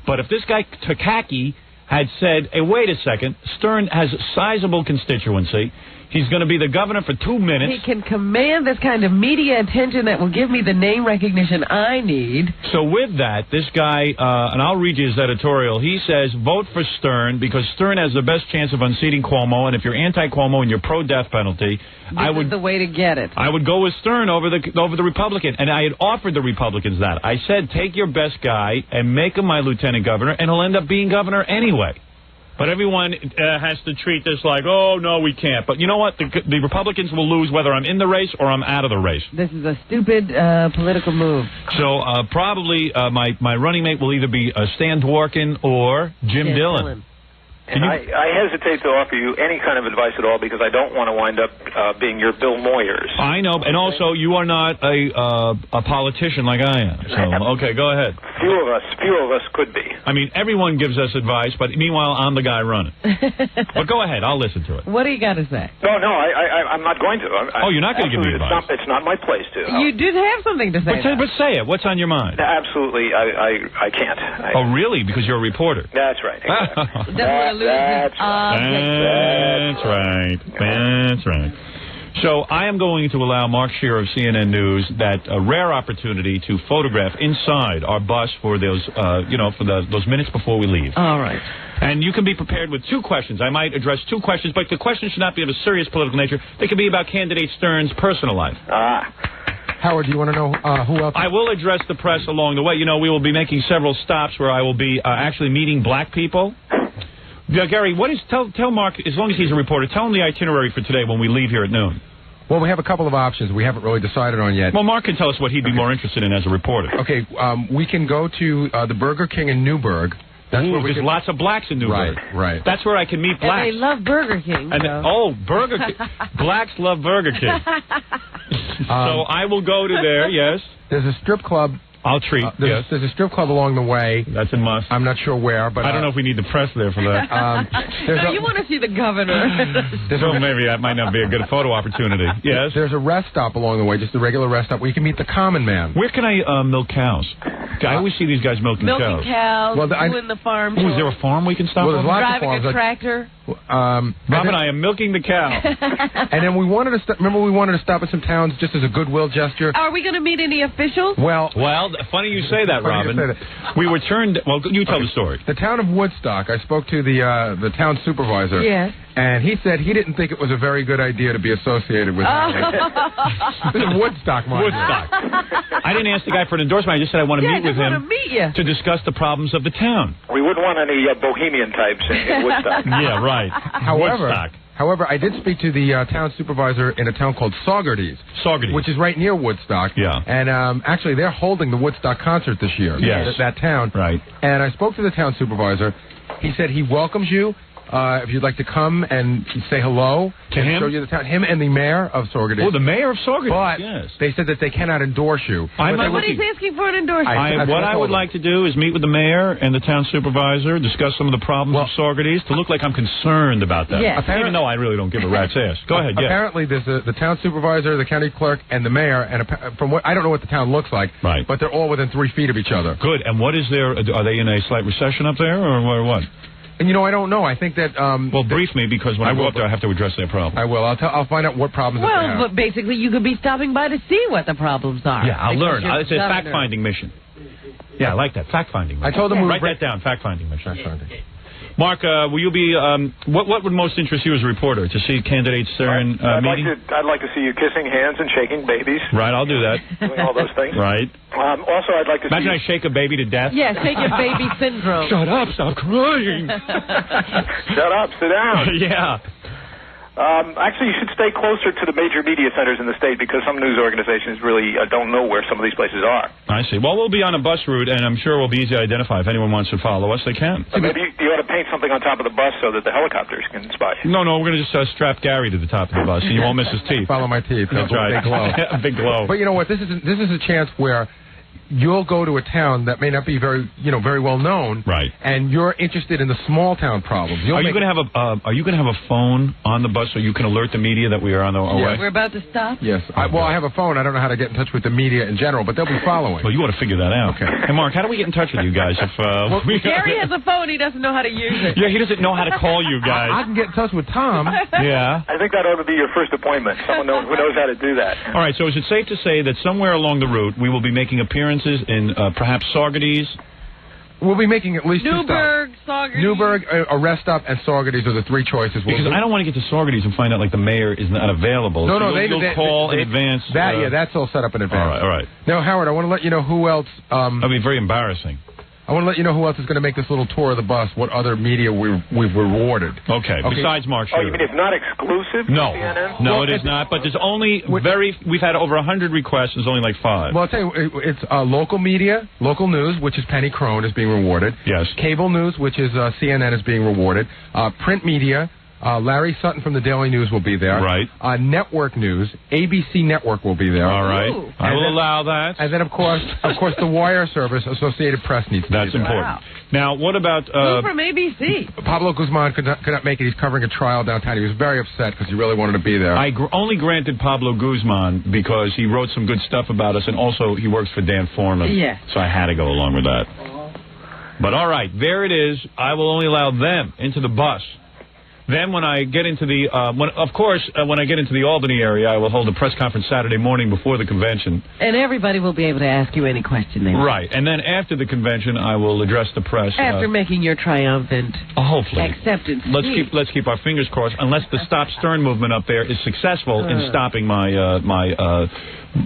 But if this guy Takaki had said, hey, wait a second, Stern has a sizable constituency. He's going to be the governor for 2 minutes. He can command this kind of media attention that will give me the name recognition I need. So with that, this guy, and I'll read you his editorial, he says, vote for Stern because Stern has the best chance of unseating Cuomo, and if you're anti-Cuomo and you're pro-death penalty, this is the way to get it. I would go with Stern over the Republican. And I had offered the Republicans that. I said, take your best guy and make him my lieutenant governor, and he'll end up being governor anyway. But everyone has to treat this like, oh, no, we can't. But you know what? The Republicans will lose whether I'm in the race or I'm out of the race. This is a stupid political move. So probably my running mate will either be Stan Dworin or Jim Dillon. And I hesitate to offer you any kind of advice at all because I don't want to wind up being your Bill Moyers. I know, and also you are not a politician like I am. So okay, go ahead. Few of us could be. I mean, everyone gives us advice, but meanwhile I'm the guy running. But go ahead, I'll listen to it. What do you got to say? No, I'm not going to. You're not going to give me advice. It's not my place to. You did have something to say. But say it. What's on your mind? Absolutely, I can't. Oh, really? Because you're a reporter. That's right. Exactly. That's right. So I am going to allow Mark Shearer of CNN News that rare opportunity to photograph inside our bus for those, those minutes before we leave. All right. And you can be prepared with 2 questions. I might address 2 questions, but the questions should not be of a serious political nature. They could be about candidate Stern's personal life. Howard, do you want to know who else? I will address the press along the way. We will be making several stops where I will be actually meeting black people. Gary, tell Mark, as long as he's a reporter, tell him the itinerary for today when we leave here at noon. Well, we have a couple of options we haven't really decided on yet. Well, Mark can tell us what he'd be more interested in as a reporter. Okay, we can go to the Burger King in Newburgh. There's lots of blacks in Newburgh. Right. That's where I can meet blacks. And they love Burger King. Burger King. Blacks love Burger King. So I will go to there, yes. There's a strip club. I'll treat. There's a strip club along the way. That's a must. I'm not sure where, but I don't know if we need the press there for that. You want to see the governor? Maybe that might not be a good photo opportunity. Yes. There's a rest stop along the way, just a regular rest stop where you can meet the common man. Where can I milk cows? I always see these guys milking cows. Doing the farm. Is there a farm we can stop? Well, there's lots of farms. Driving a tractor. Rob and I am milking the cow. And then we wanted to stop at some towns just as a goodwill gesture. Are we going to meet any officials? Well, funny you say that, Robin. We were turned. Well, you tell the story. The town of Woodstock. I spoke to the town supervisor. Yes. And he said he didn't think it was a very good idea to be associated with This is Woodstock, mind Woodstock. I didn't ask the guy for an endorsement. I just said I want to meet with him to discuss the problems of the town. We wouldn't want any bohemian types in Woodstock. Yeah, right. However, I did speak to the town supervisor in a town called Saugerties, which is right near Woodstock. Yeah. And actually, they're holding the Woodstock concert this year. Yes. That town. Right. And I spoke to the town supervisor. He said he welcomes you. if you'd like to come and say hello to him, show you the town. Him and the mayor of Saugerties. Oh, the mayor of Saugerties. But yes. they said that they cannot endorse you. What he's asking for an endorsement. What I would like to do is meet with the mayor and the town supervisor, discuss some of the problems of Saugerties, to look like I'm concerned about that. Yes. Even though I really don't give a rat's ass. Go ahead. Apparently, there's the town supervisor, the county clerk, and the mayor. And from what I don't know what the town looks like, but they're all within 3 feet of each other. Good. And what is there? Are they in a slight recession up there, or what? And I don't know. I think that. Well, brief me, because when I go up there, I have to address their problem. I will. I'll find out what problems. Well, they have. but basically, you could be stopping by to see what the problems are. Yeah, I'll learn. It's a fact-finding mission. Yeah, I like that fact-finding mission. I told them write that down. Fact-finding mission. Mark, will you be? What would most interest you as a reporter to see candidate Stern meeting? I'd like to see you kissing hands and shaking babies. Right, I'll do that. Doing all those things. Right. Also, I'd like to imagine I shake a baby to death. Yeah, shake a baby syndrome. Shut up! Stop crying. Shut up! Sit down. Yeah. Actually, you should stay closer to the major media centers in the state, because some news organizations really don't know where some of these places are. I see. Well, we'll be on a bus route, and I'm sure we'll be easy to identify. If anyone wants to follow us, they can. Maybe you ought to paint something on top of the bus so that the helicopters can spy you. No, we're going to just strap Gary to the top of the bus, and you won't miss his teeth. Follow my teeth. That's right. Big glow. Big glow. But you know what? This is a chance where you'll go to a town that may not be very well known, right? And you're interested in the small town problems. Are you going to have a phone on the bus so you can alert the media that we are on the way? We're about to stop. Yes. I have a phone. I don't know how to get in touch with the media in general, but they'll be following. Well, you ought to figure that out. Okay. Hey, Mark, how do we get in touch with you guys? If Gary has a phone, he doesn't know how to use it. Yeah, he doesn't know how to call you guys. I can get in touch with Tom. Yeah. I think that ought to be your first appointment. Someone who knows how to do that. All right. So is it safe to say that somewhere along the route we will be making appearances in perhaps Saugerties? We'll be making at least Newburgh, Saugerties. Newburgh, a rest stop, and Saugerties are the 3 choices. Because I don't want to get to Saugerties and find out like the mayor is not available. No, you'll call in advance. That's all set up in advance. All right. Now, Howard, I want to let you know who else. That'd be very embarrassing. I want to let you know who else is going to make this little tour of the bus, what other media we've rewarded. Okay, besides Mark Shooter. Oh, you mean it's not exclusive to CNN? No, it is not, but there's only we've had over 100 requests, there's only like 5. Well, I'll tell you, it's local media, local news, which is Penny Crone, is being rewarded. Yes. Cable news, which is CNN, is being rewarded. Print media, Larry Sutton from the Daily News will be there. Right. Network news, ABC Network will be there. All right. Ooh. I will allow that. And then, of course, the wire service, Associated Press, needs to be there. That's important. Wow. Now, what about... Who from ABC? Pablo Guzman could not make it. He's covering a trial downtown. He was very upset because he really wanted to be there. I only granted Pablo Guzman because he wrote some good stuff about us, and also he works for Dan Foreman. Yeah. So I had to go along with that. But all right, there it is. I will only allow them into the bus. Then when I get into the, when I get into the Albany area, I will hold a press conference Saturday morning before the convention. And everybody will be able to ask you any question they want. Right. And then after the convention, I will address the press. After making your triumphant hopefully acceptance. Let's keep our fingers crossed. Unless the Stop Stern movement up there is successful in stopping my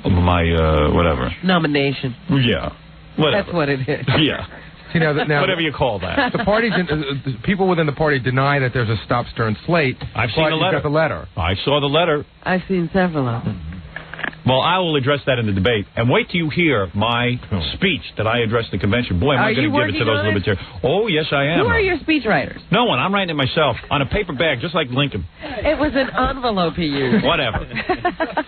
whatever nomination. Yeah. Whatever. That's what it is. Yeah. See, now, whatever you call that. The parties, people within the party deny that there's a Stop Stern slate. I've seen the letter. Got the letter. I saw the letter. I've seen several of them. Well, I will address that in the debate. And wait till you hear my speech that I addressed the convention. Boy, am I going to give it to those libertarians. Oh, yes, I am. Who are your speechwriters? No one. I'm writing it myself on a paper bag, just like Lincoln. It was an envelope he used. Whatever.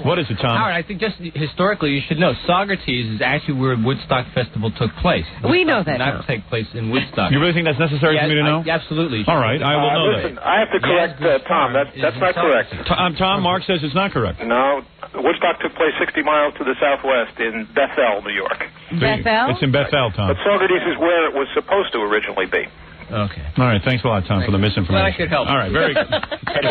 What is it, Tom? Howard, I think just historically you should know Saugerties is actually where Woodstock Festival took place. We know that. Not take place in Woodstock. You really think that's necessary for me to know? Absolutely. All right, I will know listen, I have to correct Tom. That's not correct. Tom, Mark says it's not correct. No, Woodstock took place 60 miles to the southwest in Bethel, New York. Bethel? It's in Bethel, Tom. But Saugerties is where it was supposed to originally be. Okay. All right, thanks a lot, Tom, for the misinformation. Glad I could help. All right, very good. and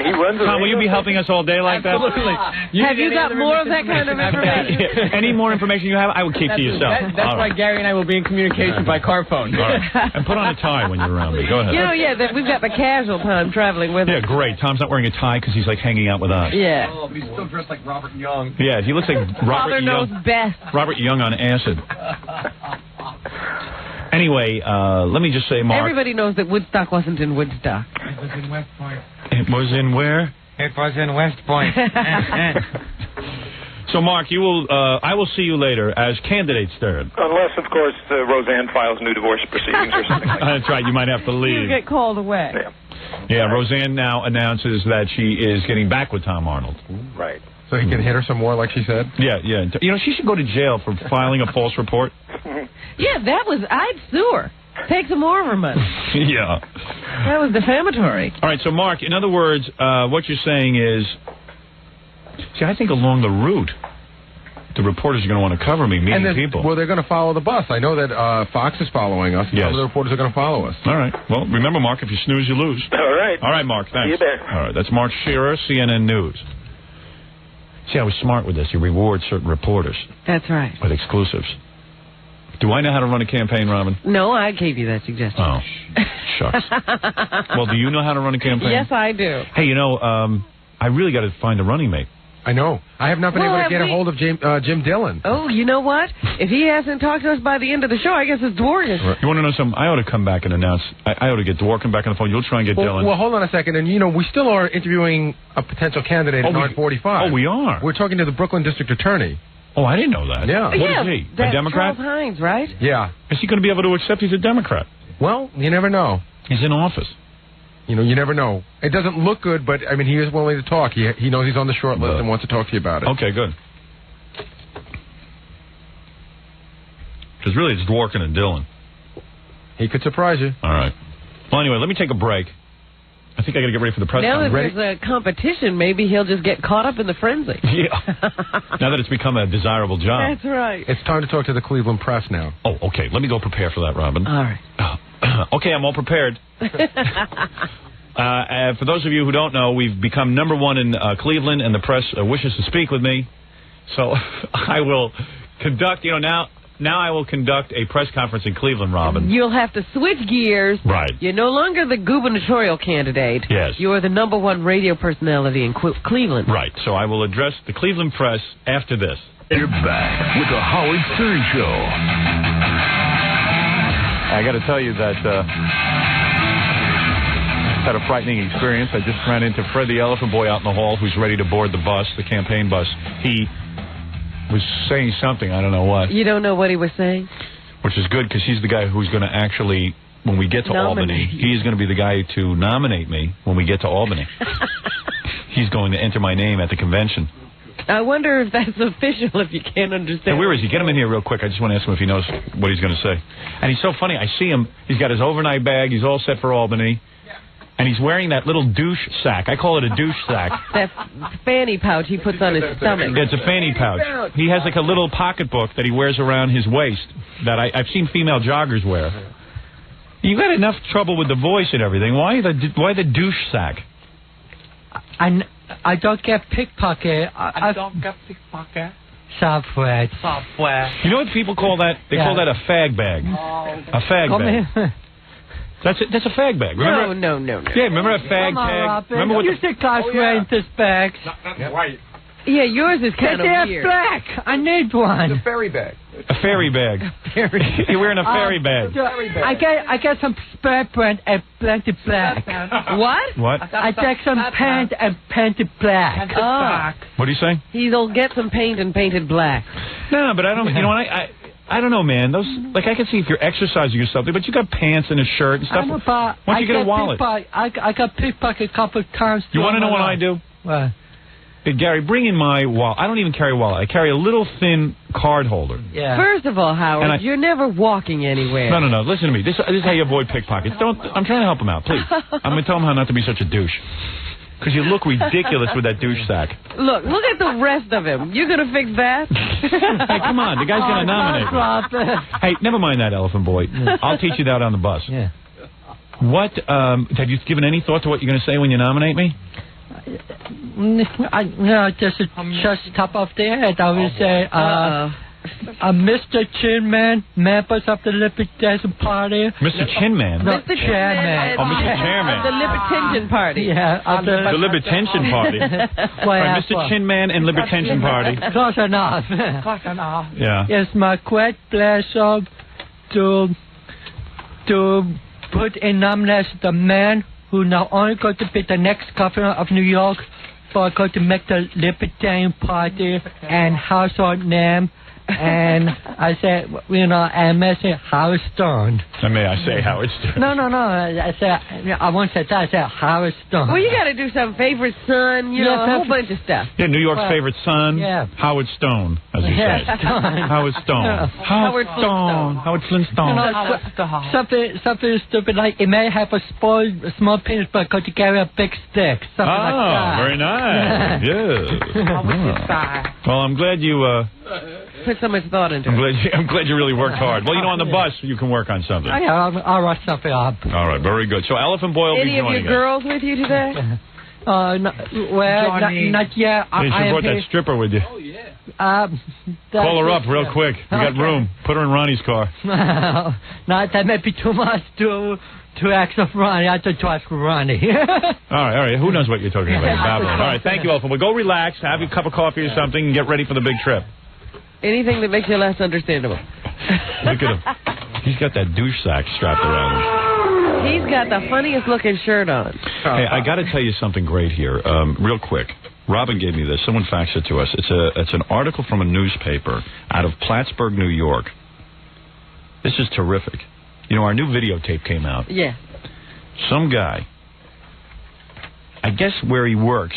he runs Tom, will you be helping us all day like that? Absolutely. Have you got more of that kind of information? Any more information you have, I will keep to yourself. That's why Gary and I will be in communication by car phone. All right. And put on a tie when you're around me. Go ahead. We've got the casual time traveling with us. Yeah, great. Tom's not wearing a tie because he's like hanging out with us. Yeah. Oh, he's still dressed like Robert Young. Yeah, he looks like Robert Young. Father knows best. Robert Young on acid. Anyway, let me just say, Mark. Everybody knows that Woodstock wasn't in Woodstock. It was in West Point. It was in where? It was in West Point. So, Mark, I will see you later as candidate Stern. Unless, of course, Roseanne files new divorce proceedings or something like that. That's right. You might have to leave. You get called away. Yeah. Yeah, Roseanne now announces that she is getting back with Tom Arnold. Right. So he can hit her some more, like she said? Yeah. You know, she should go to jail for filing a false report. Yeah, I'd sue her. Take some more of her money. Yeah. That was defamatory. All right, so Mark, in other words, what you're saying is, see, I think along the route, the reporters are going to want to cover me, meeting people. Well, they're going to follow the bus. I know that Fox is following us. Yes. Some of the reporters are going to follow us. All right. Well, remember, Mark, if you snooze, you lose. All right. All right, Mark, thanks. See you there. All right, that's Mark Shearer, CNN News. See, I was smart with this. You reward certain reporters. That's right. With exclusives. Do I know how to run a campaign, Robin? No, I gave you that suggestion. Oh, shucks. Well, do you know how to run a campaign? Yes, I do. Hey, you know, I really got to find a running mate. I know. I have not been able to get a hold of Jim Dillon. Oh, you know what? If he hasn't talked to us by the end of the show, I guess it's Dworin. Right. You want to know something? I ought to come back and announce. I ought to get Dworin back on the phone. You'll try and get Dillon. Well, hold on a second. And, you know, we still are interviewing a potential candidate at 9:45. Oh, we are? We're talking to the Brooklyn District Attorney. Oh, I didn't know that. Yeah. What is he? A Democrat? Charles Hines, right? Yeah. Is he going to be able to accept he's a Democrat? Well, you never know. He's in office. You know, you never know. It doesn't look good, but, I mean, he is willing to talk. He knows he's on the short list and wants to talk to you about it. Okay, good. Because really, it's Dworkin and Dillon. He could surprise you. All right. Well, anyway, let me take a break. I think I got to get ready for the press conference. Now that there's a competition, maybe he'll just get caught up in the frenzy. Yeah. Now that it's become a desirable job. That's right. It's time to talk to the Cleveland press now. Oh, okay. Let me go prepare for that, Robin. All right. Okay, I'm all prepared. For those of you who don't know, we've become #1 in Cleveland, and the press wishes to speak with me. So I will conduct, now I will conduct a press conference in Cleveland, Robin. You'll have to switch gears. Right. You're no longer the gubernatorial candidate. Yes. You're the #1 radio personality in Cleveland. Right. So I will address the Cleveland press after this. You're back with the Howard Stern Show. I got to tell you that had a frightening experience. I just ran into Fred the Elephant Boy out in the hall, who's ready to board the bus, the campaign bus. He was saying something, I don't know what. You don't know what he was saying? Which is good, because he's the guy who's going to actually, when we get to Albany, he's going to be the guy to nominate me when we get to Albany. He's going to enter my name at the convention. I wonder if that's official, if you can't understand. Hey, where is he? Get him in here real quick. I just want to ask him if he knows what he's going to say. And he's so funny. I see him. He's got his overnight bag. He's all set for Albany. And he's wearing that little douche sack. I call it a douche sack. That fanny pouch he puts on his stomach. It's a fanny pouch. He has like a little pocketbook that he wears around his waist that I've seen female joggers wear. You got enough trouble with the voice and everything. Why the douche sack? I don't get pickpocket. I don't get pickpocket. Software. You know what people call that? They call that a fag bag. A fag bag. That's a fag bag. Remember? No. Yeah, remember a fag tag? Remember what you think I was wearing this bag? Not white. Yeah, yours is kind of weird. It's black. I need one. It's a fairy bag. A fairy bag. You're wearing a fairy bag. I get some spray print and painted black. What? I take some paint and painted black. What are you saying? He'll get some paint and painted black. No, but I don't. You know what? I don't know, man. Those, like, I can see if you're exercising or something, but you got pants and a shirt and stuff. Why don't you get a wallet? I got pickpocket a couple of times. You want to know what I do? What? Hey, Gary, bring in my wallet. I don't even carry a wallet. I carry a little thin card holder. Yeah. First of all, Howard, you're never walking anywhere. No. Listen to me. This is how you avoid pickpockets. I'm trying to help him out, please. I'm going to tell him how not to be such a douche. Because you look ridiculous with that douche sack. Look at the rest of him. You going to fix that? Hey, come on. The guy's going to nominate me. Hey, never mind that, Elephant Boy. I'll teach you that on the bus. Yeah. What, have you given any thought to what you're going to say when you nominate me? Just top of the head, I will say, Mr. Chinman, members of the Libertarian Party. Mr. Chinman? No, Chairman. Oh, Mr. Chairman. The Libertarian Party. Yeah. The Libertarian Party. Right, Mr. Chinman and Libertarian Party. Close enough. Yeah. It's my great pleasure to put in nomination the man who not only going to be the next governor of New York, but going to make the Libertarian Party and household name And I said, and I said, Howard Stern. And may I say Howard Stern? No. I said, I won't say that. I said Howard Stern. Well, you got to do some favorite son, a whole bunch of stuff. Yeah, New York's favorite son, Howard Stone, as he says. Howard Stone. Howard Stone. Howard Flintstone. Something stupid like, it may have a small penis, but could you carry a big stick? Something like that. Very nice. Yeah. Well, I'm glad you... put so much thought into it. I'm glad you really worked hard. Well, on the bus, you can work on something. Oh, yeah, I'll write something up. All right, very good. So Elephant Boy will be joining us. Any of your girls with you today? Not yet. You should brought that stripper with you. Oh, yeah. Call her up real quick. We got room. Put her in Ronnie's car. No, that may be too much to ask of Ronnie. I have to ask Ronnie. All right. Who knows what you're talking about? You're babbling. All right, thank you, Elephant Boy. Go relax, have a cup of coffee or something, and get ready for the big trip. Anything that makes you less understandable. Look at him. He's got that douche sack strapped around him. He's got the funniest looking shirt on. Hey, I got to tell you something great here, real quick. Robin gave me this. Someone faxed it to us. It's an article from a newspaper out of Plattsburgh, New York. This is terrific. Our new videotape came out. Yeah. Some guy, I guess where he works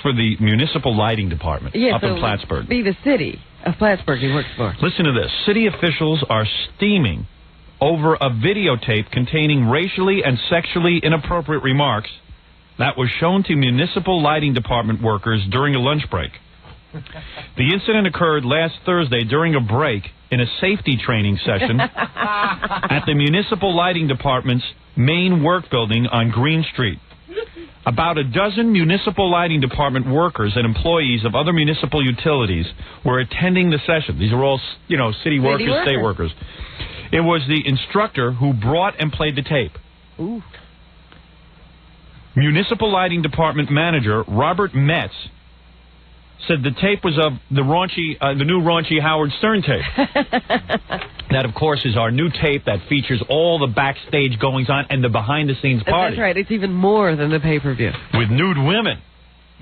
for the municipal lighting department up in Plattsburgh. Be the city of Plattsburgh he works for. Listen to this. City officials are steaming over a videotape containing racially and sexually inappropriate remarks that was shown to municipal lighting department workers during a lunch break. The incident occurred last Thursday during a break in a safety training session at the municipal lighting department's main work building on Green Street. About a dozen municipal lighting department workers and employees of other municipal utilities were attending the session. These are all, city workers, state workers. It was the instructor who brought and played the tape. Ooh. Municipal lighting department manager Robert Metz said the tape was of the new raunchy Howard Stern tape. That, of course, is our new tape that features all the backstage goings-on and the behind-the-scenes party. That's right. It's even more than the pay-per-view. With nude women.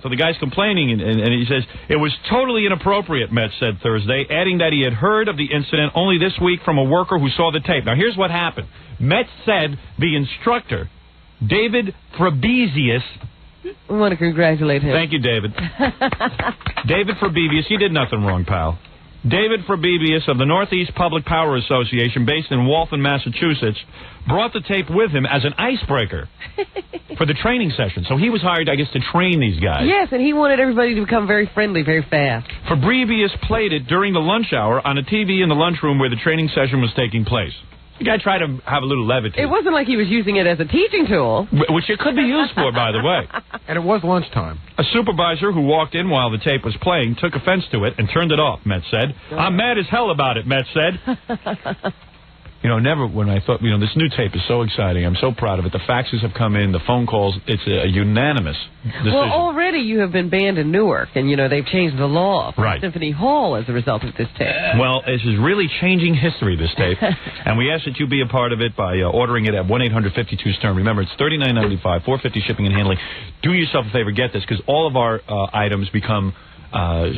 So the guy's complaining, and he says, it was totally inappropriate, Metz said Thursday, adding that he had heard of the incident only this week from a worker who saw the tape. Now, here's what happened. Metz said the instructor, David Frabezius... We want to congratulate him. Thank you, David. David Frabezius, you did nothing wrong, pal. David Frabezius of the Northeast Public Power Association, based in Waltham, Massachusetts, brought the tape with him as an icebreaker for the training session. So he was hired, I guess, to train these guys. Yes, and he wanted everybody to become very friendly very fast. Frabezius played it during the lunch hour on a TV in the lunchroom where the training session was taking place. The guy tried to have a little levity. It wasn't like he was using it as a teaching tool. Which it could be used for, by the way. And it was lunchtime. A supervisor who walked in while the tape was playing took offense to it and turned it off, Metz said. I'm mad as hell about it, Metz said. Never when I thought, this new tape is so exciting. I'm so proud of it. The faxes have come in, the phone calls. It's a unanimous decision. Well, already you have been banned in Newark, and, they've changed the law for Symphony Hall as a result of this tape. Well, this is really changing history, this tape. And we ask that you be a part of it by ordering it at 1-800-52-STERN. Remember, it's $39.95, $4.50 shipping and handling. Do yourself a favor, get this, because all of our items become...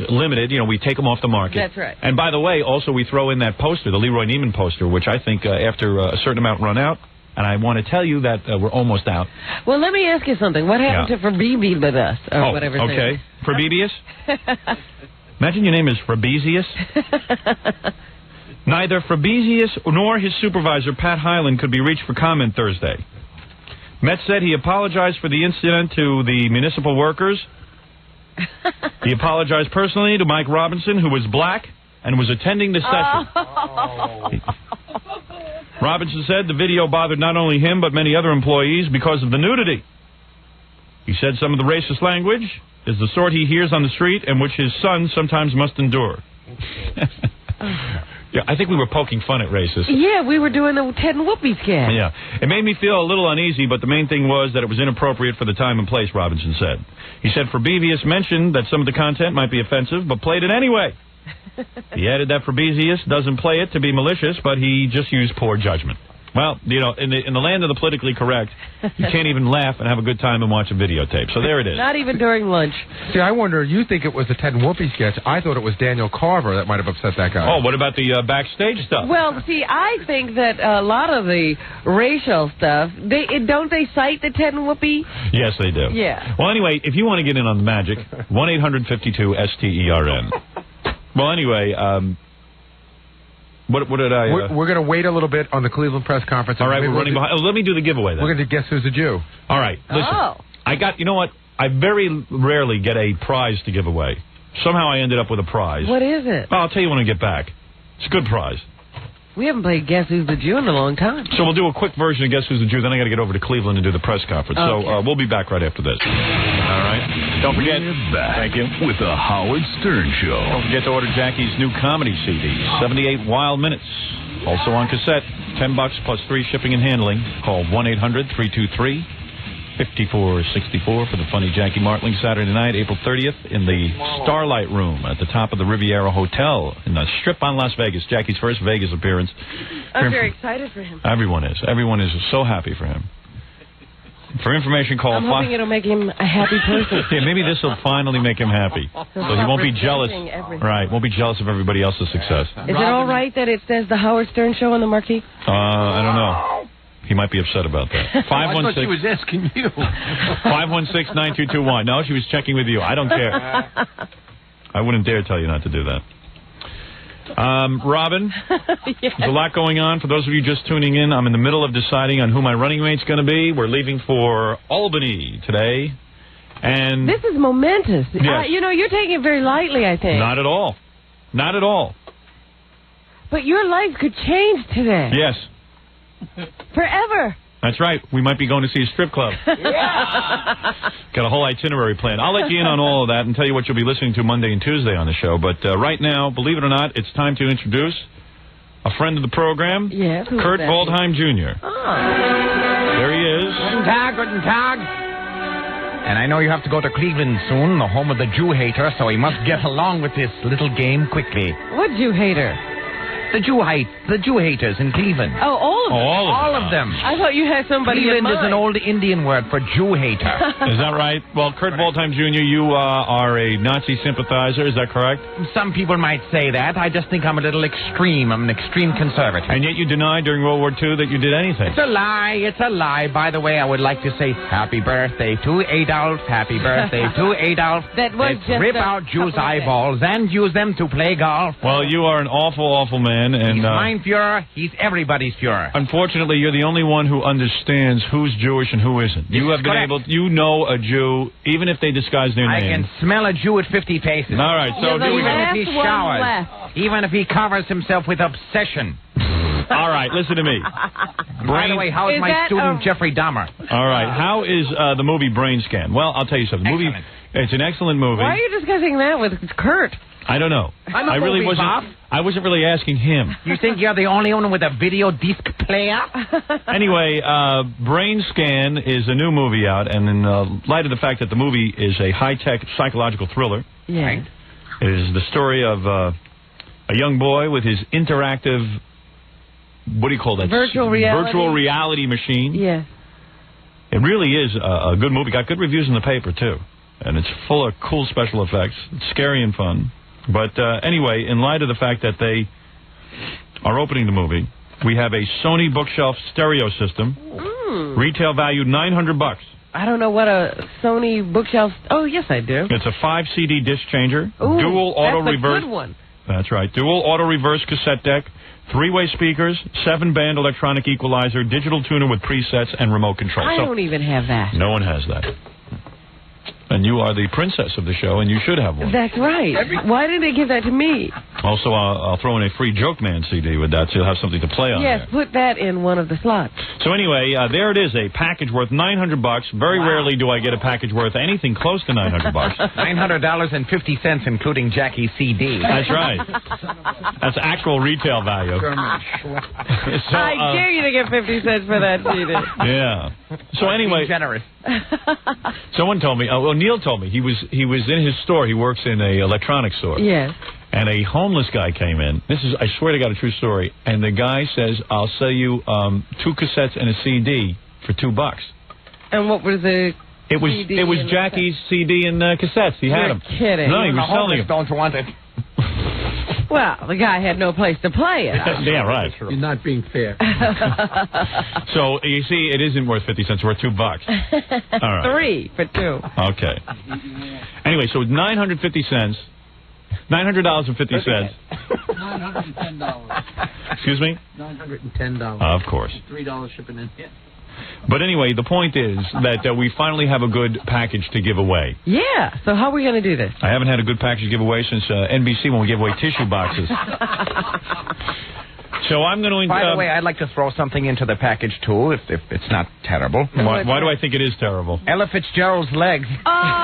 limited, we take them off the market. That's right. And by the way, also we throw in that poster, the Leroy Neiman poster, which I think after a certain amount run out, and I want to tell you that we're almost out. Well, let me ask you something. What happened to Frabezius with us, or whatever? Okay, Frabezius. Imagine your name is Frabezius. Neither Frabezius nor his supervisor Pat Hyland could be reached for comment Thursday. Metz said he apologized for the incident to the municipal workers. He apologized personally to Mike Robinson, who was black and was attending the session. Robinson said the video bothered not only him but many other employees because of the nudity. He said some of the racist language is the sort he hears on the street and which his son sometimes must endure. Yeah, I think we were poking fun at racists. Yeah, we were doing the Ted and Whoopi sketch. Yeah. It made me feel a little uneasy, but the main thing was that it was inappropriate for the time and place, Robinson said. He said Frabezius mentioned that some of the content might be offensive, but played it anyway. He added that Frabezius doesn't play it to be malicious, but he just used poor judgment. Well, you know, in the land of the politically correct, you can't even laugh and have a good time and watch a videotape. So there it is. Not even during lunch. See, I wonder, you think it was the Ted and Whoopi sketch. I thought it was Daniel Carver that might have upset that guy. Oh, what about the backstage stuff? Well, see, I think that a lot of the racial stuff, don't they cite the Ted and Whoopi? Yes, they do. Yeah. Well, anyway, if you want to get in on the magic, 1-800-52-STERN. Well, anyway, what did I... We're going to wait a little bit on the Cleveland press conference. All right, we're running behind. Let me do the giveaway then. We're going to guess who's a Jew. All right, listen. You know what? I very rarely get a prize to give away. Somehow I ended up with a prize. What is it? Well, I'll tell you when I get back. It's a good prize. We haven't played Guess Who's the Jew in a long time. So we'll do a quick version of Guess Who's the Jew, then I got to get over to Cleveland and do the press conference. Okay. So we'll be back right after this. All right. Don't forget. We're back Thank you. with the Howard Stern Show. Don't forget to order Jackie's new comedy CD, 78 Wild Minutes. Also on cassette, $10 plus free shipping and handling. Call 1-800-323-5464 for the funny Jackie Martling Saturday night, April 30th, in the Starlight Room at the top of the Riviera Hotel in the Strip on Las Vegas. Jackie's first Vegas appearance. I'm very excited for him. Everyone is. Everyone is so happy for him. For information, call... I'm hoping it'll make him a happy person. Yeah, maybe this will finally make him happy. So he won't be jealous. Right, won't be jealous of everybody else's success. Is it all right that it says the Howard Stern Show on the marquee? I don't know. He might be upset about that. 516. I thought she was asking you. 516-9221. No, she was checking with you. I don't care. I wouldn't dare tell you not to do that. Robin, Yes. There's a lot going on. For those of you just tuning in, I'm in the middle of deciding on who my running mate's going to be. We're leaving for Albany today. And this is momentous. Yes. You're taking it very lightly, I think. Not at all. Not at all. But your life could change today. Yes. Forever. That's right. We might be going to see a strip club. Got a whole itinerary planned. I'll let you in on all of that and tell you what you'll be listening to Monday and Tuesday on the show. But right now, believe it or not, it's time to introduce a friend of the program, Kurt Waldheim Jr. There he is. Guten Tag. And I know you have to go to Cleveland soon, the home of the Jew hater, so he must get along with this little game quickly. What Jew hater? The Jew haters in Cleveland. Oh, all of them? All of them. I thought you had somebody Cleveland in mind. is an old Indian word for Jew hater. Is that right? Well, Kurt Waldheim Jr., you are a Nazi sympathizer, is that correct? Some people might say that. I just think I'm a little extreme. I'm an extreme conservative. And yet you denied during World War II that you did anything. It's a lie. It's a lie. By the way, I would like to say happy birthday to Adolf. Happy birthday to Adolf. That was Let's rip out Jews' eyeballs and use them to play golf. Well, you are an awful, awful man. And, he's mein Führer. He's everybody's Führer. Unfortunately, you're the only one who understands who's Jewish and who isn't. You have been able. You know a Jew, even if they disguise their name. I can smell a Jew at 50 paces. All right, so even if he showers, even if he covers himself with obsession. All right, listen to me. By the way, how is my student Jeffrey Dahmer? All right, how is the movie Brain Scan? Well, I'll tell you something. It's an excellent movie. Why are you discussing that with Kurt? I don't know. I really wasn't. I wasn't really asking him. You think you're the only one with a video disc player? Anyway, Brain Scan is a new movie out, and in light of the fact that the movie is a high-tech psychological thriller, right? It is the story of a young boy with his interactive, what do you call that? Virtual reality machine. Yeah. It really is a good movie. Got good reviews in the paper, too. And it's full of cool special effects. It's scary and fun. But anyway, in light of the fact that they are opening the movie, we have a Sony bookshelf stereo system. Retail value $900. I don't know what a Sony bookshelf... Oh, yes, I do. It's a 5 CD disc changer. Ooh, dual auto reverse. Good one. That's right. Dual auto reverse cassette deck. 3-way speakers, 7-band electronic equalizer, digital tuner with presets, and remote control. I don't even have that. No one has that. And you are the princess of the show, and you should have one. That's right. Why didn't they give that to me? Also, I'll throw in a free Joke Man CD with that, so you'll have something to play on. Yes, put that in one of the slots. So anyway, there it is, a package worth $900. Very rarely do I get a package worth anything close to $900. $900.50, including Jackie's CD. That's right. That's actual retail value. So, I dare you to get 50 cents for that CD. Yeah. So anyway, generous. Someone told me, Well, Neil told me he was in his store. He works in a electronics store. Yes. And a homeless guy came in. This is, I swear to God, a true story. And the guy says, "I'll sell you 2 cassettes and a CD for $2." And what was the? It was Jackie's CD and cassettes. He had them. You're kidding. No, he was selling them. Don't want it. Well, the guy had no place to play it. Yeah, right. You're not being fair. So, you see, it isn't worth 50 cents. It's worth $2. All right. 3 for 2. Okay. Anyway, so $950. $900.50. $910. Excuse me? $910. Of course. $3 shipping in. Yeah. But anyway, the point is that we finally have a good package to give away. Yeah. So how are we going to do this? I haven't had a good package to give away since NBC when we gave away tissue boxes. So I'm going to... By the way, I'd like to throw something into the package, too, if it's not terrible. Why do I think it is terrible? Ella Fitzgerald's legs. Oh!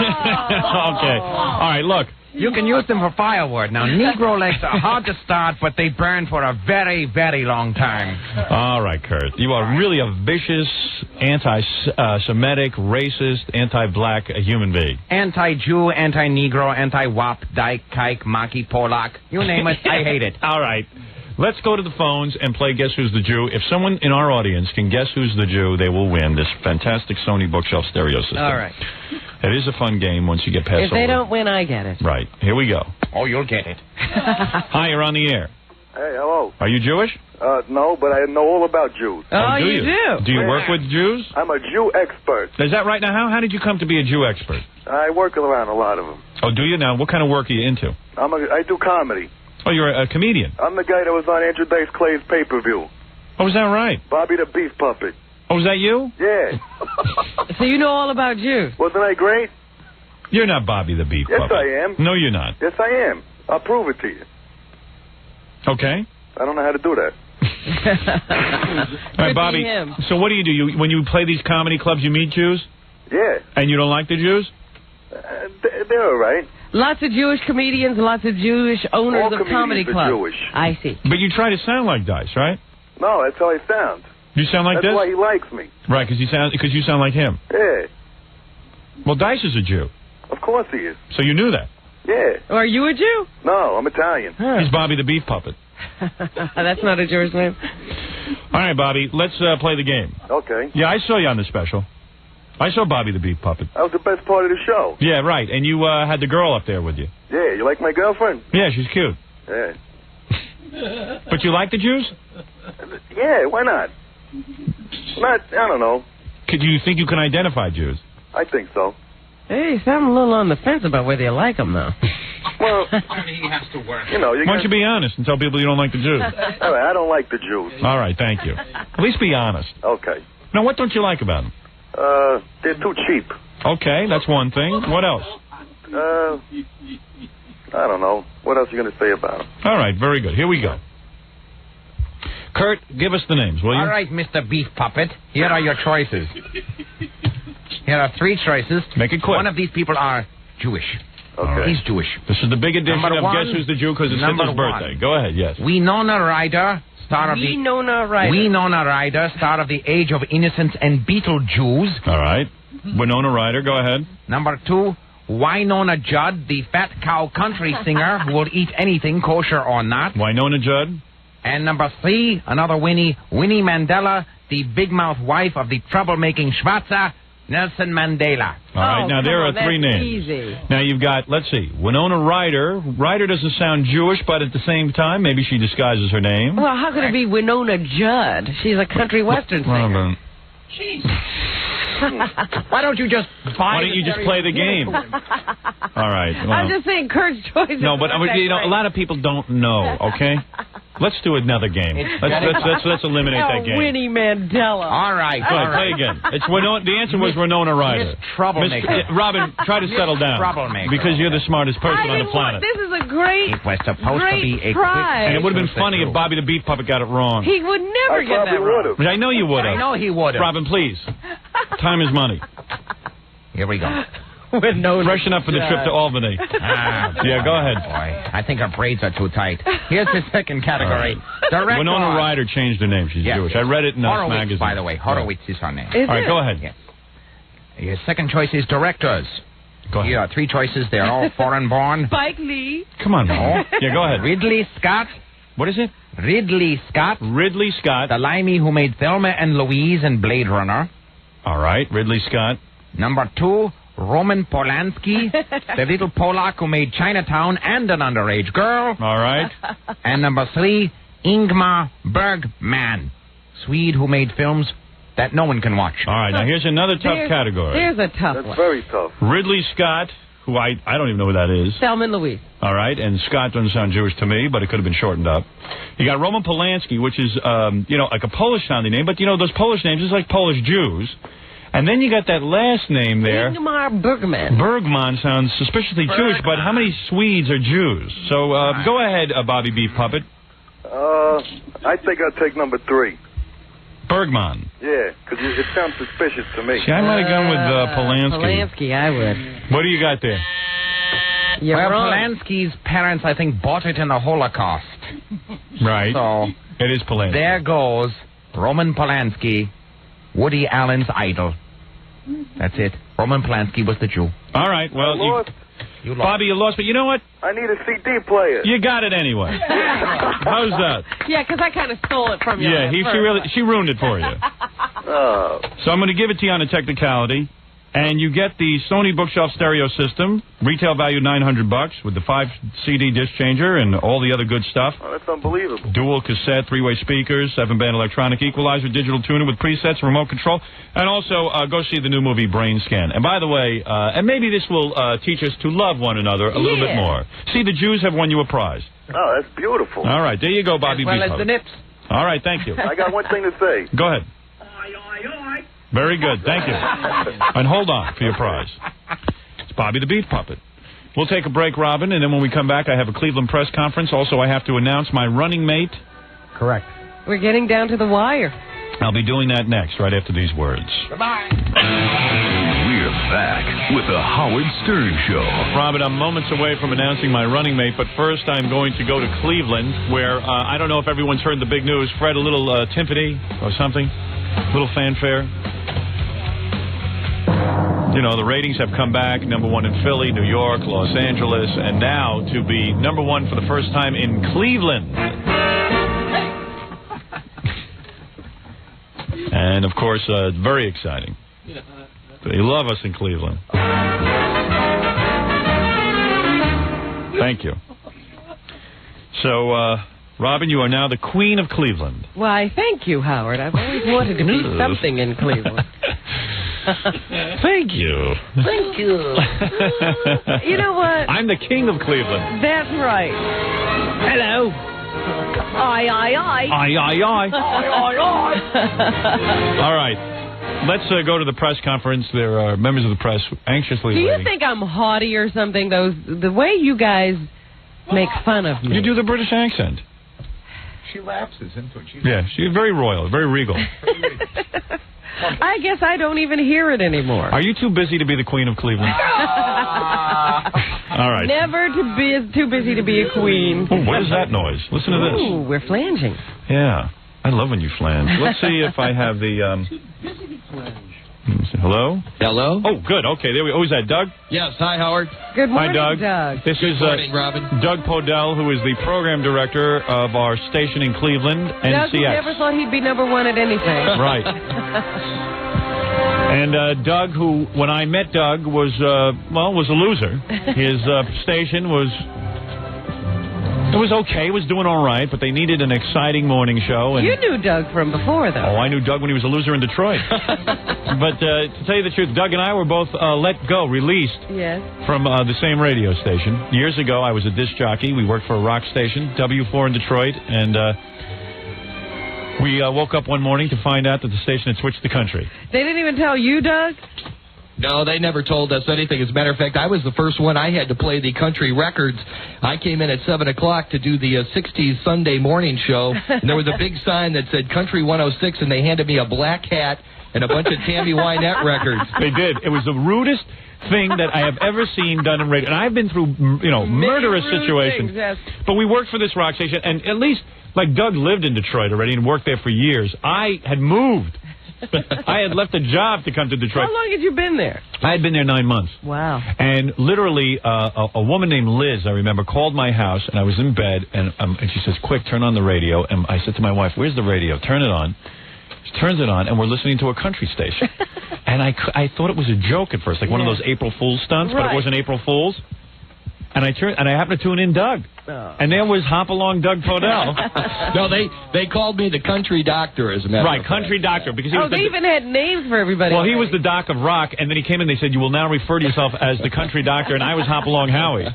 Okay. All right, look. You can use them for firewood. Now, Negro legs are hard to start, but they burn for a very, very long time. All right, Kurt. You are really a vicious, anti-Semitic, racist, anti-black human being. Anti-Jew, anti-Negro, anti-Wop, Dyke, Kike, Maki, Polak. You name it, I hate it. All right. Let's go to the phones and play Guess Who's the Jew. If someone in our audience can guess who's the Jew, they will win this fantastic Sony bookshelf stereo system. All right. It is a fun game once you get past If they don't win, I get it. Right. Here we go. Oh, you'll get it. Hi, you're on the air. Hey, hello. Are you Jewish? No, but I know all about Jews. Oh, you do? Do you work with Jews? I'm a Jew expert. Is that right? Now, how did you come to be a Jew expert? I work around a lot of them. Oh, do you now? What kind of work are you into? I do comedy. Oh, you're a comedian? I'm the guy that was on Andrew Dice Clay's pay-per-view. Oh, is that right? Bobby the Beef Puppet. Oh, is that you? Yeah. So you know all about Jews? Wasn't I great? You're not Bobby the Beef Puppet. Yes, I am. No, you're not. Yes, I am. I'll prove it to you. Okay. I don't know how to do that. All right, Bobby. So what do? When you play these comedy clubs, you meet Jews? Yeah. And you don't like the Jews? They're all right. Lots of Jewish comedians, lots of Jewish owners All of comedy comedians are clubs. Jewish. I see. But you try to sound like Dice, right? No, that's how I sound. You sound like that's this? That's why he likes me. Right, because you sound like him. Yeah. Well, Dice is a Jew. Of course he is. So you knew that? Yeah. Are you a Jew? No, I'm Italian. He's Bobby the Beef Puppet. That's not a Jewish name. All right, Bobby, let's play the game. Okay. Yeah, I saw you on the special. I saw Bobby the Beef Puppet. That was the best part of the show. Yeah, right. And you had the girl up there with you. Yeah, you like my girlfriend? Yeah, she's cute. Yeah. But you like the Jews? Yeah, why not? I don't know. Do you think you can identify Jews? I think so. Hey, you sound a little on the fence about whether you like them, though. Well, he has to work. You know, why don't you be honest and tell people you don't like the Jews? All right, I don't like the Jews. All right, thank you. At least be honest. Okay. Now, what don't you like about them? They're too cheap. Okay, that's one thing. What else? I don't know. What else are you going to say about them? All right, very good. Here we go. Kurt, give us the names, will you? All right, Mr. Beef Puppet. Here are your choices. Here are 3 choices. Make it quick. One of these people are Jewish. Okay. He's Jewish. This is the big edition Number of one, Guess Who's the Jew because it's Hitler's birthday. Go ahead, yes. Winona Ryder, star of Winona Ryder, star of The Age of Innocence and Beetlejuice. All right. Winona Ryder, go ahead. Number 2, Wynonna Judd, the fat cow country singer who will eat anything, kosher or not. Wynonna Judd. And number 3, another Winnie Mandela, the big mouth wife of the troublemaking Schwarzer, Nelson Mandela. All right, now there are 3 names. Easy. Now you've got, let's see, Winona Ryder. Ryder doesn't sound Jewish, but at the same time, maybe she disguises her name. Well, how could it be Winona Judd? She's a country western singer. Why don't you just Why don't you just play the game? All right. Well, I'm just saying Kurt's choice. No, but a lot of people don't know, okay? Let's do another game. Let's eliminate that game. Winnie Mandela. All right. Go ahead, play again. It's Winona, the answer was Winona Ryder. Troublemaker. Robin, try to settle down. Troublemaker. Because you're the smartest person on the planet. This is a great It was supposed to be a prize. And it would have been funny if Bobby the Beef Puppet got it wrong. He would never get that wrong. I know you would have. I know he would have. Robin, please. Time is money. Here we go. With no Freshen up for the trip to Albany. Yeah, go ahead. Boy, I think our braids are too tight. Here's the second category. Right. Winona Ryder changed her name. She's Jewish. I read it in Horowitz, magazine. by the way. Horowitz is her name. All right, go ahead. Yes. Your second choice is directors. Go ahead. Here are 3 choices. They're all foreign-born. Spike Lee. Come on, Mo. Yeah, go ahead. Ridley Scott. What is it? Ridley Scott. Ridley Scott. The limey who made Thelma and Louise and Blade Runner. All right, Ridley Scott. Number 2, Roman Polanski, the little Polak who made Chinatown and an underage girl. All right. And number 3, Ingmar Bergman, Swede who made films that no one can watch. All right, now here's another tough category. There's a tough one. That's very tough. Ridley Scott, who I don't even know who that is. Thelma and Louise. All right, and Scott doesn't sound Jewish to me, but it could have been shortened up. You got Roman Polanski, which is, like a Polish-sounding name, but, those Polish names is like Polish Jews. And then you got that last name there. Ingmar Bergman. Bergman sounds suspiciously Jewish, but how many Swedes are Jews? So go ahead, Bobby Beef Puppet. I think I'd take number 3. Bergman. Yeah, because it sounds suspicious to me. See, I might have gone with Polanski. Polanski, I would. What do you got there? Polanski's parents, I think, bought it in the Holocaust. Right. So it is Polanski. There goes Roman Polanski, Woody Allen's idol. That's it. Roman Polanski was the Jew. All right, well, you lost. Bobby, you lost, but you know what? I need a CD player. You got it anyway. How's that? Yeah, because I kind of stole it from you. Yeah, she ruined it for you. So I'm going to give it to you on a technicality. And you get the Sony Bookshelf stereo system, retail value $900 with the 5-CD disc changer and all the other good stuff. Oh, that's unbelievable. Dual cassette, 3-way speakers, 7-band electronic equalizer, digital tuner with presets, remote control, and also go see the new movie Brain Scan. And by the way, and maybe this will teach us to love one another a little bit more. See, the Jews have won you a prize. Oh, that's beautiful. All right, there you go, Bobby. As well as the nips. All right, thank you. I got one thing to say. Go ahead. Very good, thank you. And hold on for your prize. It's Bobby the Beef Puppet. We'll take a break, Robin, and then when we come back, I have a Cleveland press conference. Also, I have to announce my running mate. Correct. We're getting down to the wire. I'll be doing that next, right after these words. Goodbye. We're back with the Howard Stern Show. Robin, I'm moments away from announcing my running mate, but first I'm going to go to Cleveland, where I don't know if everyone's heard the big news. Fred, a little timpani or something, a little fanfare. The ratings have come back, #1 in Philly, New York, Los Angeles, and now to be #1 for the first time in Cleveland. And, of course, very exciting. They love us in Cleveland. Thank you. So, Robin, you are now the Queen of Cleveland. Why, thank you, Howard. I've always wanted to be something in Cleveland. Thank you. Thank you. You know what? I'm the king of Cleveland. That's right. Hello. Aye, aye, aye. Aye, aye, aye. Aye, aye, aye. All right. Let's go to the press conference. There are members of the press anxiously waiting. Do you think I'm haughty or something? The way you guys make fun of me. You do the British accent. She lapses into it. She's very royal, very regal. I guess I don't even hear it anymore. Are you too busy to be the Queen of Cleveland? All right. Never too busy to be a queen. Ooh, what is that noise? Listen to this. Ooh, we're flanging. Yeah. I love when you flange. Let's see if I have the... Hello? Hello? Oh, good. Okay, there we go. Oh, is that Doug? Yes. Hi, Howard. Good morning, Hi, Doug. This is morning, Robin. Doug Podell, who is the program director of our station in Cleveland, NCX. Doug, who never thought he'd be #1 at anything. Right. And Doug, who, when I met Doug, was a loser. His station was... It was okay. It was doing all right, but they needed an exciting morning show. And you knew Doug from before, though. Oh, I knew Doug when he was a loser in Detroit. But to tell you the truth, Doug and I were both released from the same radio station. Years ago, I was a disc jockey. We worked for a rock station, W4 in Detroit, and we woke up one morning to find out that the station had switched the country. They didn't even tell you, Doug? No, they never told us anything. As a matter of fact, I was the first one. I had to play the country records. I came in at 7 o'clock to do the 60s Sunday morning show, and there was a big sign that said Country 106, and they handed me a black hat and a bunch of Tammy Wynette records. They did. It was the rudest thing that I have ever seen done in radio. And I've been through, murderous situations. Things, yes. But we worked for this rock station, and at least, like, Doug lived in Detroit already and worked there for years. I had moved I had left a job to come to Detroit. How long had you been there? I had been there 9 months. Wow. And literally, a woman named Liz, I remember, called my house, and I was in bed, and she says, quick, turn on the radio. And I said to my wife, where's the radio? Turn it on. She turns it on, and we're listening to a country station. And I thought it was a joke at first, like one of those April Fool's stunts, but it wasn't April Fool's. And I happened to tune in Doug. Oh. And there was Hop-Along Doug Podell. No, they called me the country doctor, as a matter of fact. Right, country doctor. Because they even had names for everybody. Well, he was the doc of rock, and then he came in and they said, you will now refer to yourself as the country doctor, and I was Hop-Along Howie.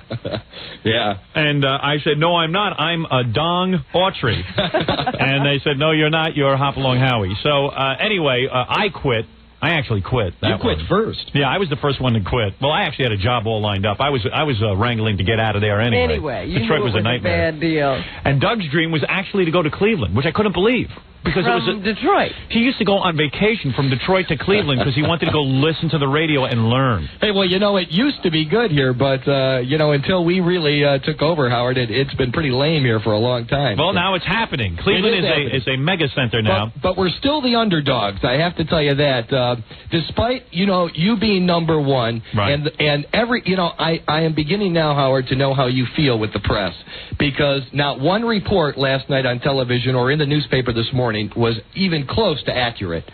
Yeah. And I said, no, I'm not. I'm a Dong Autry. And they said, no, you're not. You're Hop-Along Howie. So, anyway, I quit. I actually quit. You quit first. Yeah, I was the first one to quit. Well, I actually had a job all lined up. I was wrangling to get out of there anyway. Detroit was a nightmare. Bad deal. And Doug's dream was actually to go to Cleveland, which I couldn't believe. Because from it was Detroit. He used to go on vacation from Detroit to Cleveland because he wanted to go listen to the radio and learn. Hey, well, it used to be good here, but, until we really took over, Howard, it's been pretty lame here for a long time. Well, now it's happening. Cleveland is a mega center now. But we're still the underdogs, I have to tell you that. Despite, you being number one, right. and every, I am beginning now, Howard, to know how you feel with the press. Because not one report last night on television or in the newspaper this morning was even close to accurate.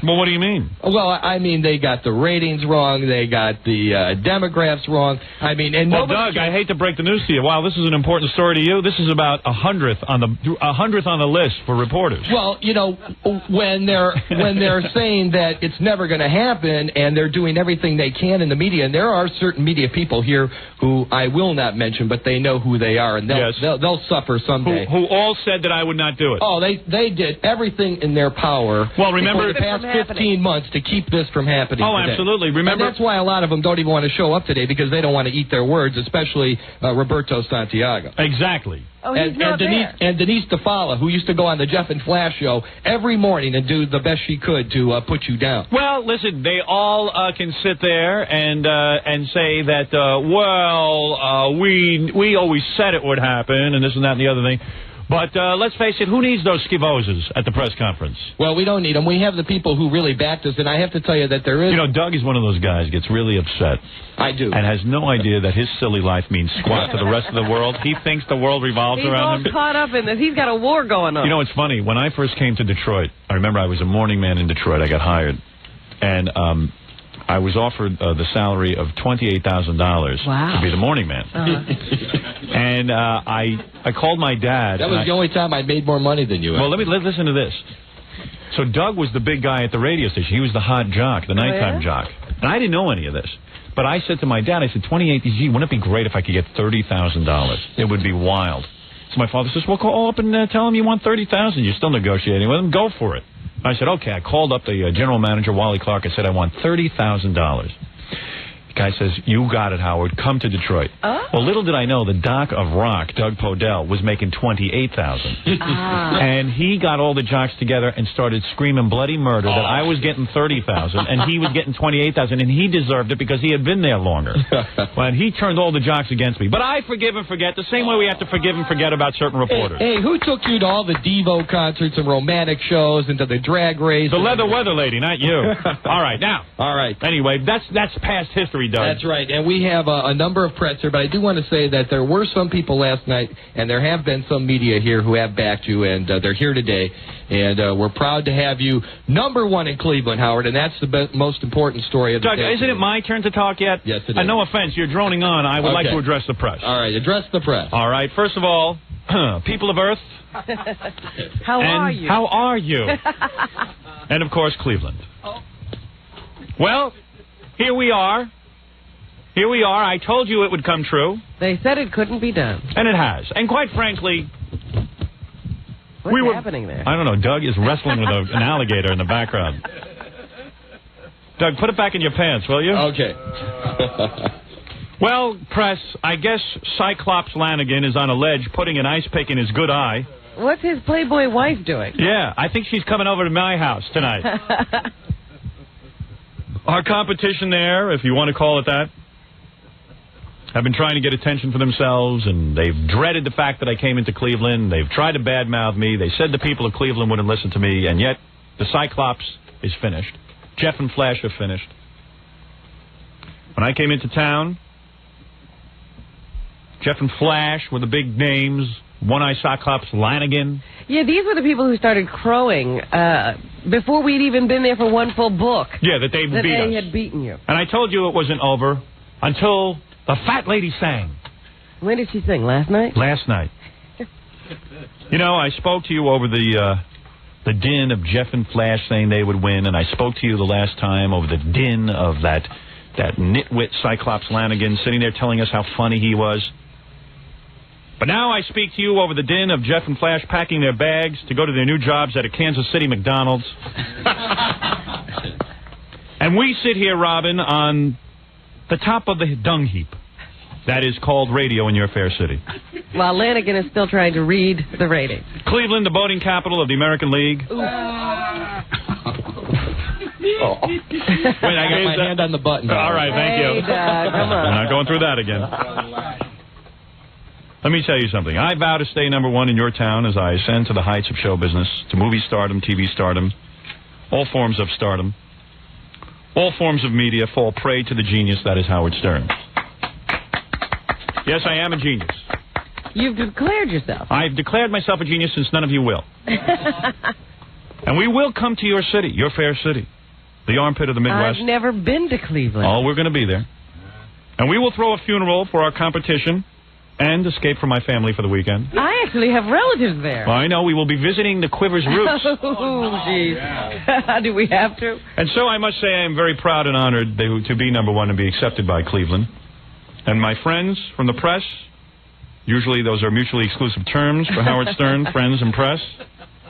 Well, what do you mean? Well, I mean, they got the ratings wrong. They got the demographics wrong. I mean, and well, Doug, I hate to break the news to you. Wow, this is an important story to you. This is about 100th on the list for reporters. Well, when they're saying that it's never going to happen, and they're doing everything they can in the media, and there are certain media people here who I will not mention, but they know who they are, and they'll suffer someday. Who all said that I would not do it? Oh, they did everything in their power. Well, remember for the past 15 months to keep this from happening. Oh, today. Absolutely. Remember, and that's why a lot of them don't even want to show up today because they don't want to eat their words, especially Roberto Santiago. Exactly. Oh, he's not there. And Denise DeFala, who used to go on the Jeff and Flash show every morning and do the best she could to put you down. Well, listen, they all can sit there and say that, we always said it would happen, and this and that and the other thing. But let's face it, who needs those skivozes at the press conference? Well, we don't need them. We have the people who really backed us, and I have to tell you that there is... Doug is one of those guys gets really upset. I do. And has no idea that his silly life means squat to the rest of the world. He thinks the world revolves around him. He's all caught up in this. He's got a war going on. It's funny. When I first came to Detroit, I remember I was a morning man in Detroit. I got hired. And I was offered the salary of $28,000 to be the morning man. And I called my dad. That was the only time I made more money than you. Well, let's listen to this. So Doug was the big guy at the radio station. He was the hot jock, the nighttime jock. And I didn't know any of this. But I said to my dad, I said, 28, wouldn't it be great if I could get $30,000? It would be wild. So my father says, well, call up and tell him you want $30,000. You're still negotiating with him. Go for it. I said, okay. I called up the general manager, Wally Clark. I said, I want $30,000. The guy says, you got it, Howard. Come to Detroit. Oh. Well, little did I know, the doc of rock, Doug Podell, was making $28,000. And he got all the jocks together and started screaming bloody murder that I was getting $30,000 and he was getting $28,000, and he deserved it because he had been there longer. And he turned all the jocks against me. But I forgive and forget the same way we have to forgive and forget about certain reporters. Hey, who took you to all the Devo concerts and romantic shows and to the drag race? The leather weather lady, not you. All right, now. All right. Anyway, that's past history, Doug. That's right, and we have a number of press here, but I do want to say that there were some people last night, and there have been some media here who have backed you, and they're here today, and we're proud to have you number one in Cleveland, Howard, and that's the most important story of the day. Doug, isn't it my turn to talk yet? Yes, it is. No offense, you're droning on. I would like to address the press. All right, address the press. All right, first of all, people of Earth. How are you? How are you? And, of course, Cleveland. Well, here we are. Here we are. I told you it would come true. They said it couldn't be done. And it has. And quite frankly... What's happening there? I don't know. Doug is wrestling with an alligator in the background. Doug, put it back in your pants, will you? Okay. Well, press, I guess Cyclops Lanigan is on a ledge putting an ice pick in his good eye. What's his Playboy wife doing? Yeah, I think she's coming over to my house tonight. Our competition there, if you want to call it that, have been trying to get attention for themselves, and they've dreaded the fact that I came into Cleveland. They've tried to badmouth me. They said the people of Cleveland wouldn't listen to me, and yet the Cyclops is finished. Jeff and Flash are finished. When I came into town, Jeff and Flash were the big names. One-Eye Cyclops Lanigan. Yeah, these were the people who started crowing before we'd even been there for one full book. Yeah, that they had beaten you. And I told you it wasn't over until the fat lady sang. When did she sing? Last night? Last night. You know, I spoke to you over the din of Jeff and Flash saying they would win, and I spoke to you the last time over the din of that nitwit Cyclops Lanigan sitting there telling us how funny he was. But now I speak to you over the din of Jeff and Flash packing their bags to go to their new jobs at a Kansas City McDonald's. And we sit here, Robin, on the top of the dung heap that is called radio in your fair city. While Lanigan is still trying to read the ratings. Cleveland, the boating capital of the American League. Wait, I got my hand on the button. All right, thank you. Come on. I'm not going through that again. Let me tell you something. I vow to stay number one in your town as I ascend to the heights of show business, to movie stardom, TV stardom, all forms of stardom. All forms of media fall prey to the genius that is Howard Stern. Yes, I am a genius. You've declared yourself. I've declared myself a genius since none of you will. And we will come to your city, your fair city, the armpit of the Midwest. I've never been to Cleveland. Oh, we're going to be there. And we will throw a funeral for our competition and escape from my family for the weekend. I actually have relatives there. I know. We will be visiting the Quivers roots. Oh, jeez. Do we have to? And so I must say I am very proud and honored to be number one and be accepted by Cleveland. And my friends from the press, usually those are mutually exclusive terms for Howard Stern, friends and press.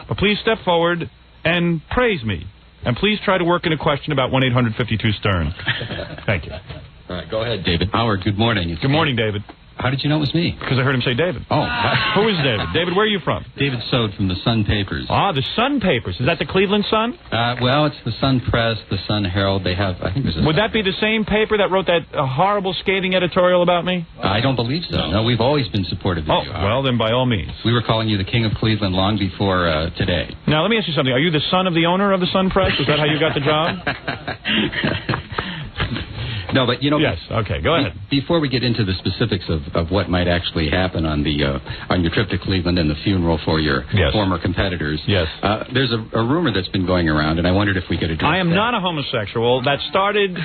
But please step forward and praise me. And please try to work in a question about 1-800-52-STERN. Thank you. All right, go ahead, David. Howard, good morning. Good morning, David. How did you know it was me? Because I heard him say David. Oh. Who is David? David, where are you from? David Sode from the Sun Papers. Ah, the Sun Papers. Is that the Cleveland Sun? Well, it's the Sun Press, the Sun Herald. They have, I think there's a... Would that be the same paper that wrote that horrible, scathing editorial about me? I don't believe so. No, we've always been supportive of you. Oh, well, then by all means. We were calling you the King of Cleveland long before today. Now, let me ask you something. Are you the son of the owner of the Sun Press? Is that how you got the job? No, but, you know... Yes, okay, go ahead. Before we get into the specifics of what might actually happen on your trip to Cleveland and the funeral for your former competitors, there's a rumor that's been going around, and I wondered if we could address I am not a homosexual. That started...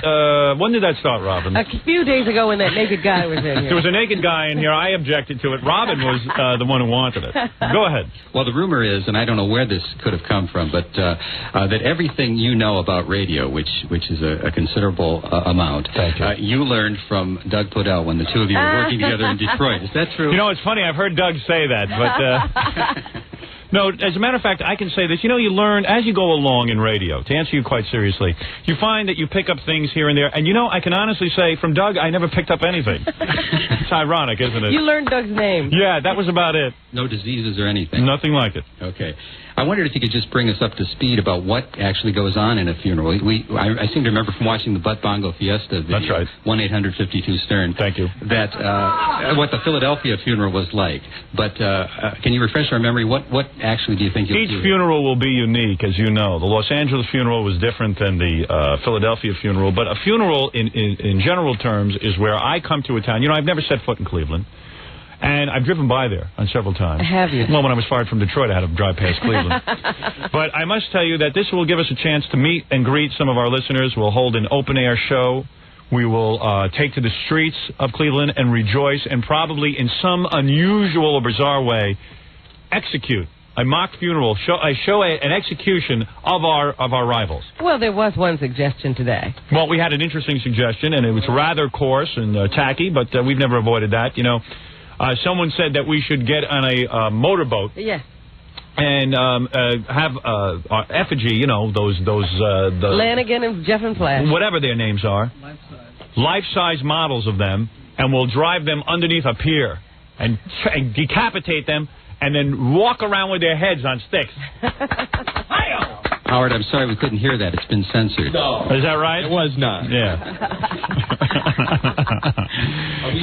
when did that start, Robin? A few days ago when that naked guy was in here. There was a naked guy in here. I objected to it. Robin was the one who wanted it. Go ahead. Well, the rumor is, and I don't know where this could have come from, but that everything you know about radio, which is a considerable amount... Thank you. You learned from Doug Podell when the two of you were working together in Detroit. Is that true? You know, it's funny. I've heard Doug say that, but... No, as a matter of fact, I can say this. You know, you learn as you go along in radio, to answer you quite seriously, you find that you pick up things here and there. And, you know, I can honestly say, from Doug, I never picked up anything. It's ironic, isn't it? You learned Doug's name. Yeah, that was about it. No diseases or anything? Nothing like it. Okay. I wondered if you could just bring us up to speed about what actually goes on in a funeral. I seem to remember from watching the Butt Bongo Fiesta video, that's right. 1-800-52-STERN. Thank you. That what the Philadelphia funeral was like. But can you refresh our memory? What actually do you think you'll do? Each funeral will be unique, as you know. The Los Angeles funeral was different than the Philadelphia funeral. But a funeral, in general terms, is where I come to a town. You know, I've never set foot in Cleveland. And I've driven by there on several times. Have you? Well, when I was fired from Detroit, I had to drive past Cleveland. But I must tell you that this will give us a chance to meet and greet some of our listeners. We'll hold an open-air show. We will take to the streets of Cleveland and rejoice and probably in some unusual or bizarre way execute a mock funeral, an execution of our rivals. Well, there was one suggestion today. Well, we had an interesting suggestion, and it was rather coarse and tacky, but we've never avoided that, you know. Someone said that we should get on a motorboat. Yes. And have our effigy, you know, those Lanigan and Jeff and Flash. Whatever their names are. Life-size models of them, and we'll drive them underneath a pier and decapitate them and then walk around with their heads on sticks. Howard, I'm sorry we couldn't hear that. It's been censored. No. Is that right? It was not. Yeah.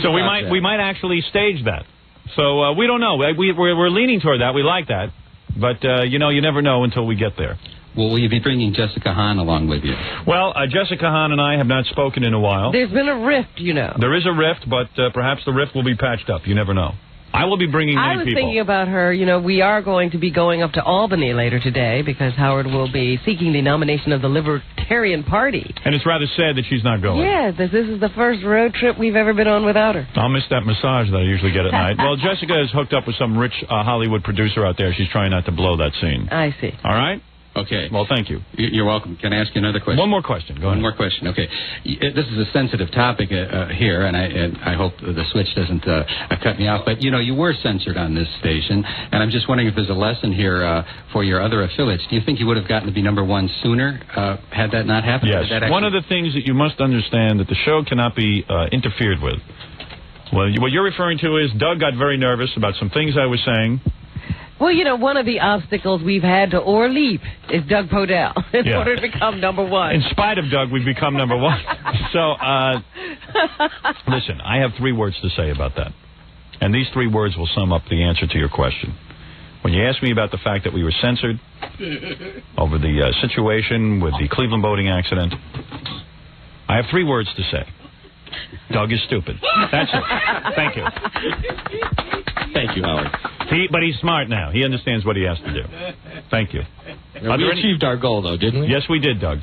So we might actually stage that. So we don't know. We're leaning toward that. We like that. But, you know, you never know until we get there. will you be bringing Jessica Hahn along with you? Well, Jessica Hahn and I have not spoken in a while. There's been a rift, you know. There is a rift, but perhaps the rift will be patched up. You never know. I will be bringing many people. I was thinking about her. You know, we are going to be going up to Albany later today because Howard will be seeking the nomination of the Libertarian Party. And it's rather sad that she's not going. Yeah, this is the first road trip we've ever been on without her. I'll miss that massage that I usually get at night. Well, Jessica is hooked up with some rich Hollywood producer out there. She's trying not to blow that scene. I see. All right? Okay. Well, thank you. You're welcome. Can I ask you another question? One more question. Go ahead. One more question. Okay. This is a sensitive topic here, and I hope the switch doesn't cut me off. But, you know, you were censored on this station, and I'm just wondering if there's a lesson here for your other affiliates. Do you think you would have gotten to be #1 sooner had that not happened? Yes. One of the things that you must understand that the show cannot be interfered with. Well, what you're referring to is Doug got very nervous about some things I was saying. Well, you know, one of the obstacles we've had to leap is Doug Podell in order to become #1. In spite of Doug, we've become #1. So, listen, I have 3 words to say about that. And these 3 words will sum up the answer to your question. When you asked me about the fact that we were censored over the situation with the Cleveland boating accident, I have 3 words to say. Doug is stupid. That's it. Thank you. Thank you, Howard. But he's smart now. He understands what he has to do. Thank you. We achieved our goal, though, didn't we? Yes, we did, Doug.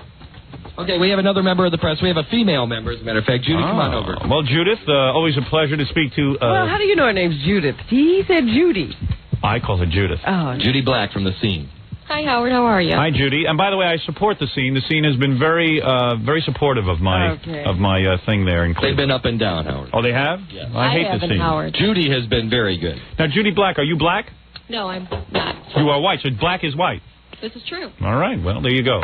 Okay, we have another member of the press. We have a female member, as a matter of fact. Judy, come on over. Well, Judith, always a pleasure to speak to. Well, how do you know her name's Judith? He said Judy. I call her Judith. Oh, Judy Black from The Scene. Hi, Howard. How are you? Hi, Judy. And by the way, I support The Scene. The Scene has been very supportive of my thing there in Cleveland. They've been up and down, Howard. Oh, they have? Yes. I hate The Scene. Howard. Judy has been very good. Now, Judy Black, are you black? No, I'm not. You are white, so black is white. This is true. All right. Well, there you go.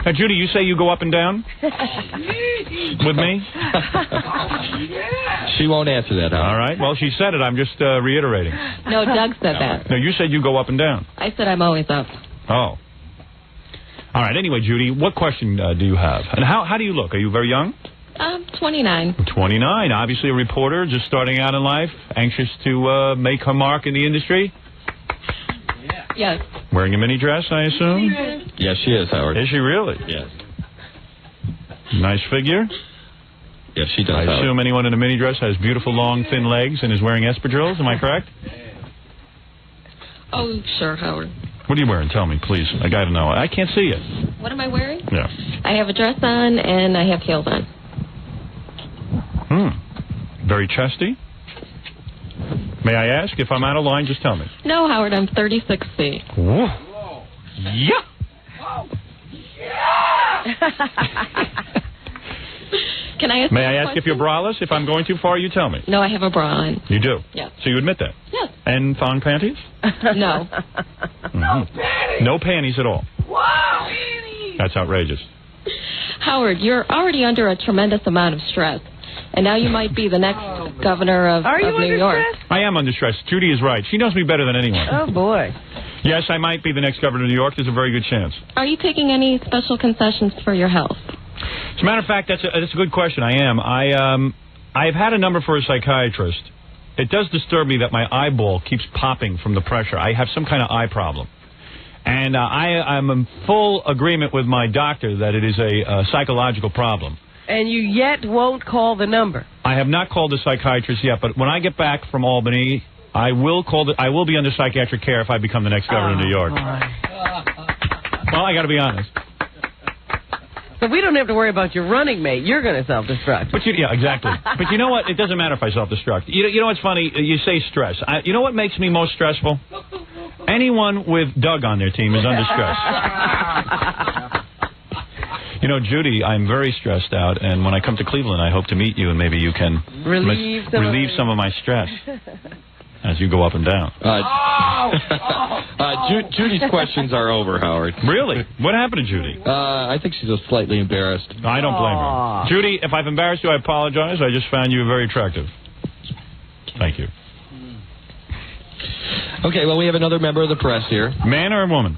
Now, Judy, you say you go up and down? With me? She won't answer that, Howard. All right. Well, she said it. I'm just reiterating. No, Doug said that. No, you said you go up and down. I said I'm always up. Oh. All right. Anyway, Judy, what question do you have? And how do you look? Are you very young? 29. 29. Obviously a reporter, just starting out in life, anxious to make her mark in the industry. Yes. Wearing a mini dress, I assume? Yes, she is, Howard. Is she really? Yes. Nice figure? Yes, she does, I assume anyone in a mini dress has beautiful, long, thin legs and is wearing espadrilles. Am I correct? Oh, sure, Howard. What are you wearing? Tell me, please. I got to know. I can't see it. What am I wearing? Yeah. I have a dress on and I have heels on. Very chesty? May I ask? If I'm out of line, just tell me. No, Howard, I'm 36C. Whoa. Yeah. Can I ask May I ask if you're braless? If I'm going too far, you tell me. No, I have a bra on. You do? Yes. So you admit that? Yes. And thong panties? No. No panties. No panties at all. Wow. That's outrageous. Howard, you're already under a tremendous amount of stress. And now you might be the next governor of New York. Stress? I am under stress. Judy is right. She knows me better than anyone. Oh, boy. Yes, I might be the next governor of New York. There's a very good chance. Are you taking any special concessions for your health? As a matter of fact, that's a good question. I am. I've had a number for a psychiatrist. It does disturb me that my eyeball keeps popping from the pressure. I have some kind of eye problem. And I'm in full agreement with my doctor that it is a psychological problem. And you yet won't call the number. I have not called the psychiatrist yet, but when I get back from Albany, I will be under psychiatric care if I become the next governor of New York. Well, I got to be honest. So we don't have to worry about your running mate. You're going to self-destruct. But yeah, exactly. But you know what? It doesn't matter if I self-destruct. You know what's funny? You say stress. You know what makes me most stressful? Anyone with Doug on their team is under stress. You know, Judy, I'm very stressed out, and when I come to Cleveland, I hope to meet you, and maybe you can relieve some of my stress as you go up and down. Judy's questions are over, Howard. Really? What happened to Judy? I think she's just slightly embarrassed. I don't blame her. Judy, if I've embarrassed you, I apologize. I just found you very attractive. Thank you. Okay, well, we have another member of the press here. Man or woman?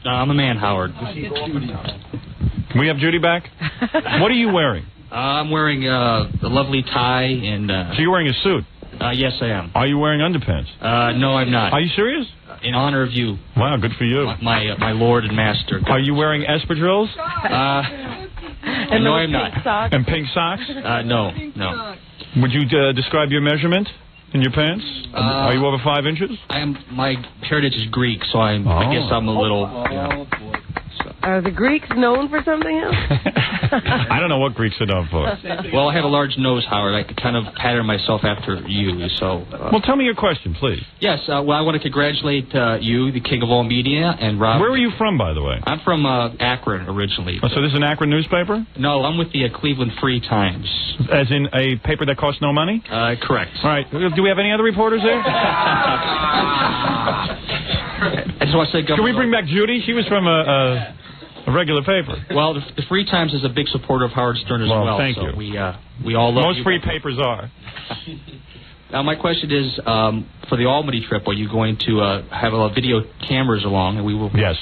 I'm a man, Howard. Can we have Judy back? What are you wearing? I'm wearing a lovely tie and... So you're wearing a suit? Yes, I am. Are you wearing underpants? No, I'm not. Are you serious? in honor of you. Wow, good for you. My lord and master. Are you wearing espadrilles? No, I'm not. Socks? And pink socks? No. Would you describe your measurement in your pants? Are you over 5 inches? My heritage is Greek, so I guess I'm a little... Are the Greeks known for something else? I don't know what Greeks are known for. Well, I have a large nose, Howard. I kind of pattern myself after you, so... Well, tell me your question, please. Yes, well, I want to congratulate you, the king of all media, and Rob... Where are you from, by the way? I'm from Akron, originally. Oh, so this is an Akron newspaper? No, I'm with the Cleveland Free Times. As in a paper that costs no money? Correct. All right. Do we have any other reporters there? I just want to say... Can we bring back Judy? She was from a regular paper. Well, the Free Times is a big supporter of Howard Stern as well. Thank you. We all love Most free papers are. Now, my question is, for the Albany trip, are you going to have video cameras along? And we will. Yes.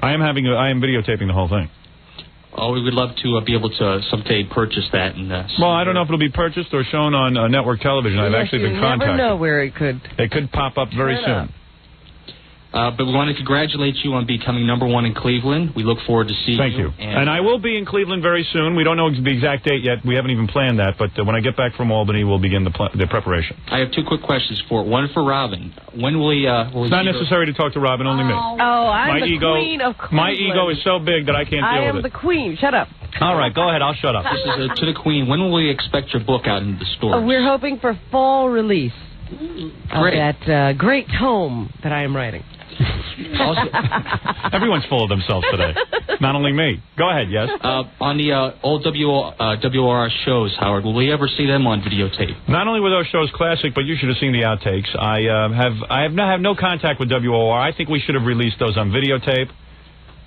I am videotaping the whole thing. Oh, we would love to be able to someday purchase that. And well, I don't know if it'll be purchased or shown on network television. I've actually been contacted. You never know where it could. It could pop up very soon. But we want to congratulate you on becoming #1 in Cleveland. We look forward to seeing you. Thank you. And I will be in Cleveland very soon. We don't know the exact date yet. We haven't even planned that. But when I get back from Albany, we'll begin the preparation. I have 2 quick questions one for Robin. When will we... it's not necessary to talk to Robin, only me. Oh, I'm the queen of Cleveland. My ego is so big that I can't deal with it. I am the queen. Shut up. All right, go ahead. I'll shut up. This is to the queen. When will we expect your book out into the stores? We're hoping for fall release Great. of that great tome that I am writing. Everyone's full of themselves today. Not only me. Go ahead, yes? On the old WOR shows, Howard, will we ever see them on videotape? Not only were those shows classic, but you should have seen the outtakes. I have no contact with WOR. I think we should have released those on videotape.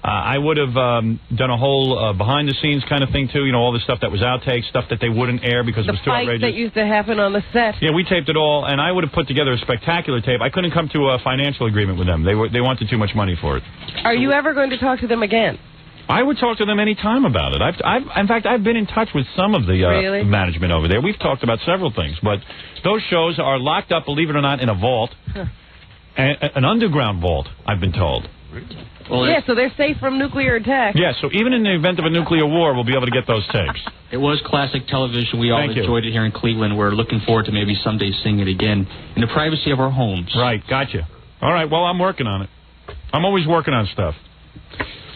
I would have done a whole behind-the-scenes kind of thing, too. You know, all the stuff that was outtakes, stuff that they wouldn't air because it was too outrageous. The fight that used to happen on the set. Yeah, we taped it all, and I would have put together a spectacular tape. I couldn't come to a financial agreement with them. They wanted too much money for it. Are you ever going to talk to them again? I would talk to them any time about it. In fact, I've been in touch with some of the management over there. We've talked about several things, but those shows are locked up, believe it or not, in a vault, an underground vault, I've been told. Well, yeah, so they're safe from nuclear attack. Yeah, so even in the event of a nuclear war, we'll be able to get those tapes. It was classic television. We all enjoyed it here in Cleveland. We're looking forward to maybe someday seeing it again in the privacy of our homes. Right, gotcha. All right, well, I'm working on it. I'm always working on stuff.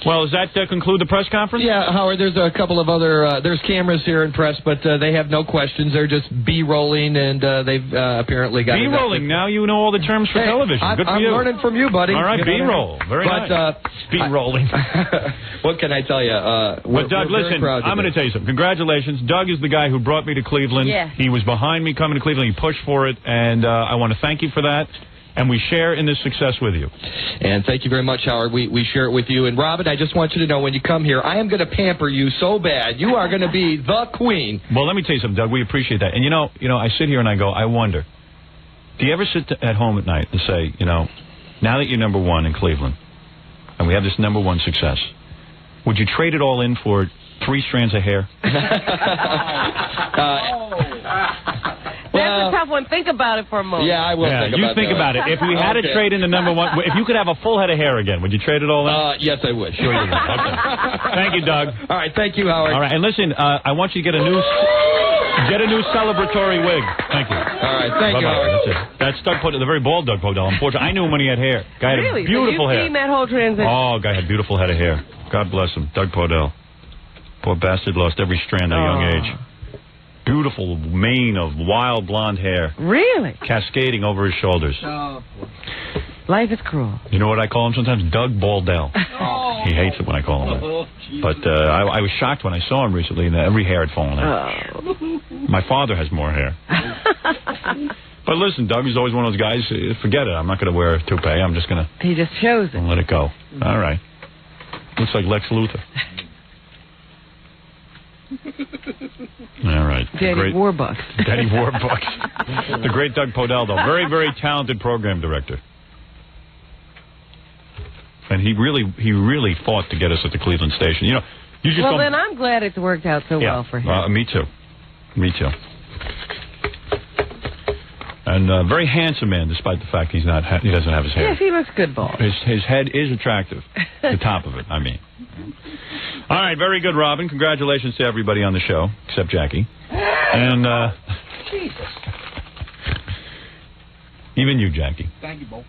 Well, does that conclude the press conference? Yeah, Howard, there's a couple of other, there's cameras here in press, but they have no questions. They're just B-rolling, and they've apparently got... B-rolling, now you know all the terms for television. Good for you. I'm learning from you, buddy. All right, B-roll. Very nice. B-rolling. What can I tell you? But, Doug, listen, I'm going to tell you something. Congratulations. Doug is the guy who brought me to Cleveland. Yeah. He was behind me coming to Cleveland. He pushed for it, and I want to thank you for that. And we share in this success with you. And thank you very much, Howard. We share it with you. And, Robin, I just want you to know, when you come here, I am going to pamper you so bad. You are going to be the queen. Well, let me tell you something, Doug. We appreciate that. And, you know, I sit here and I go, I wonder, do you ever sit at home at night and say, you know, now that you're #1 in Cleveland, and we have this #1 success, would you trade it all in for 3 strands of hair? That's a tough one. Think about it for a moment. Yeah, I will think about it. If we had to trade in the #1, if you could have a full head of hair again, would you trade it all in? Yes, I would. Sure you would. Okay. Thank you, Doug. All right, thank you, Howard. All right, and listen, I want you to get a new celebratory wig. Thank you. All right, thank you, Howard. That's it. That's Doug Podell, the very bald Doug Podell. Unfortunately, I knew him when he had hair. Guy had really? a beautiful so you've hair. Seen that whole transition? Oh, guy had beautiful head of hair. God bless him, Doug Podell. Poor bastard lost every strand at a young age. Beautiful mane of wild blonde hair. Really? Cascading over his shoulders. Oh. Life is cruel. You know what I call him sometimes? Doug Baldell. Oh. He hates it when I call him that. But I was shocked when I saw him recently and every hair had fallen out. Oh. My father has more hair. But listen, Doug is always one of those guys, forget it. I'm not going to wear a toupee. I'm just going to... He just shows it. Let it go. All right. Looks like Lex Luthor. All right. Daddy Warbucks. Daddy Warbucks. The great Doug Podell, though. Very, very talented program director. And he really fought to get us at the Cleveland station. You know, you just then I'm glad it's worked out so well for him. Me too. Me too. And very handsome man, despite the fact he doesn't have his hair. Yes, he looks good, bald. His head is attractive. The top of it, I mean. All right, very good, Robin. Congratulations to everybody on the show, except Jackie. And Jesus. Even you, Jackie. Thank you, Bo.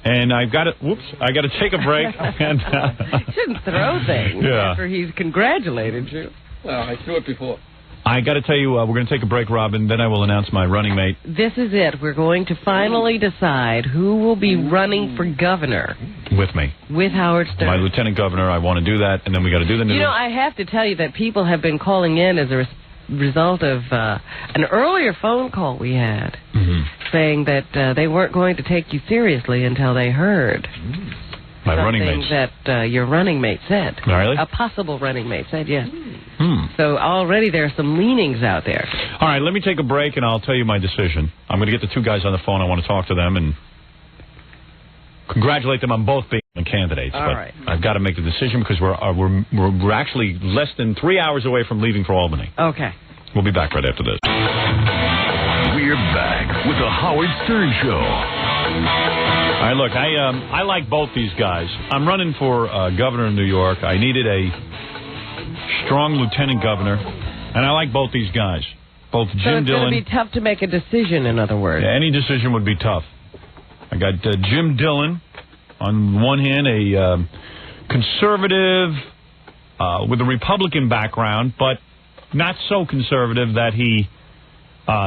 And I got to take a break. And, you shouldn't throw things after he's congratulated you. Well, I threw it before. I got to tell you, we're going to take a break, Robin. Then I will announce my running mate. This is it. We're going to finally decide who will be running for governor. With me. With Howard Stern. My lieutenant governor. I want to do that, and then we got to do the news. You know, I have to tell you that people have been calling in as a result of an earlier phone call we had, saying that they weren't going to take you seriously until they heard. My running mate. That your running mate said. Really? A possible running mate said, yes. So already there are some leanings out there. All right, let me take a break, and I'll tell you my decision. I'm going to get the two guys on the phone. I want to talk to them and congratulate them on both being candidates. All right. I've got to make the decision because we're actually less than 3 hours away from leaving for Albany. Okay. We'll be back right after this. We're back with the Howard Stern Show. All right, look, I like both these guys. I'm running for governor of New York. I needed a strong lieutenant governor, and I like both these guys. Both Jim Dillon. So it's going to be tough to make a decision, in other words. Yeah, any decision would be tough. I got Jim Dillon, on one hand, a conservative with a Republican background, but not so conservative that he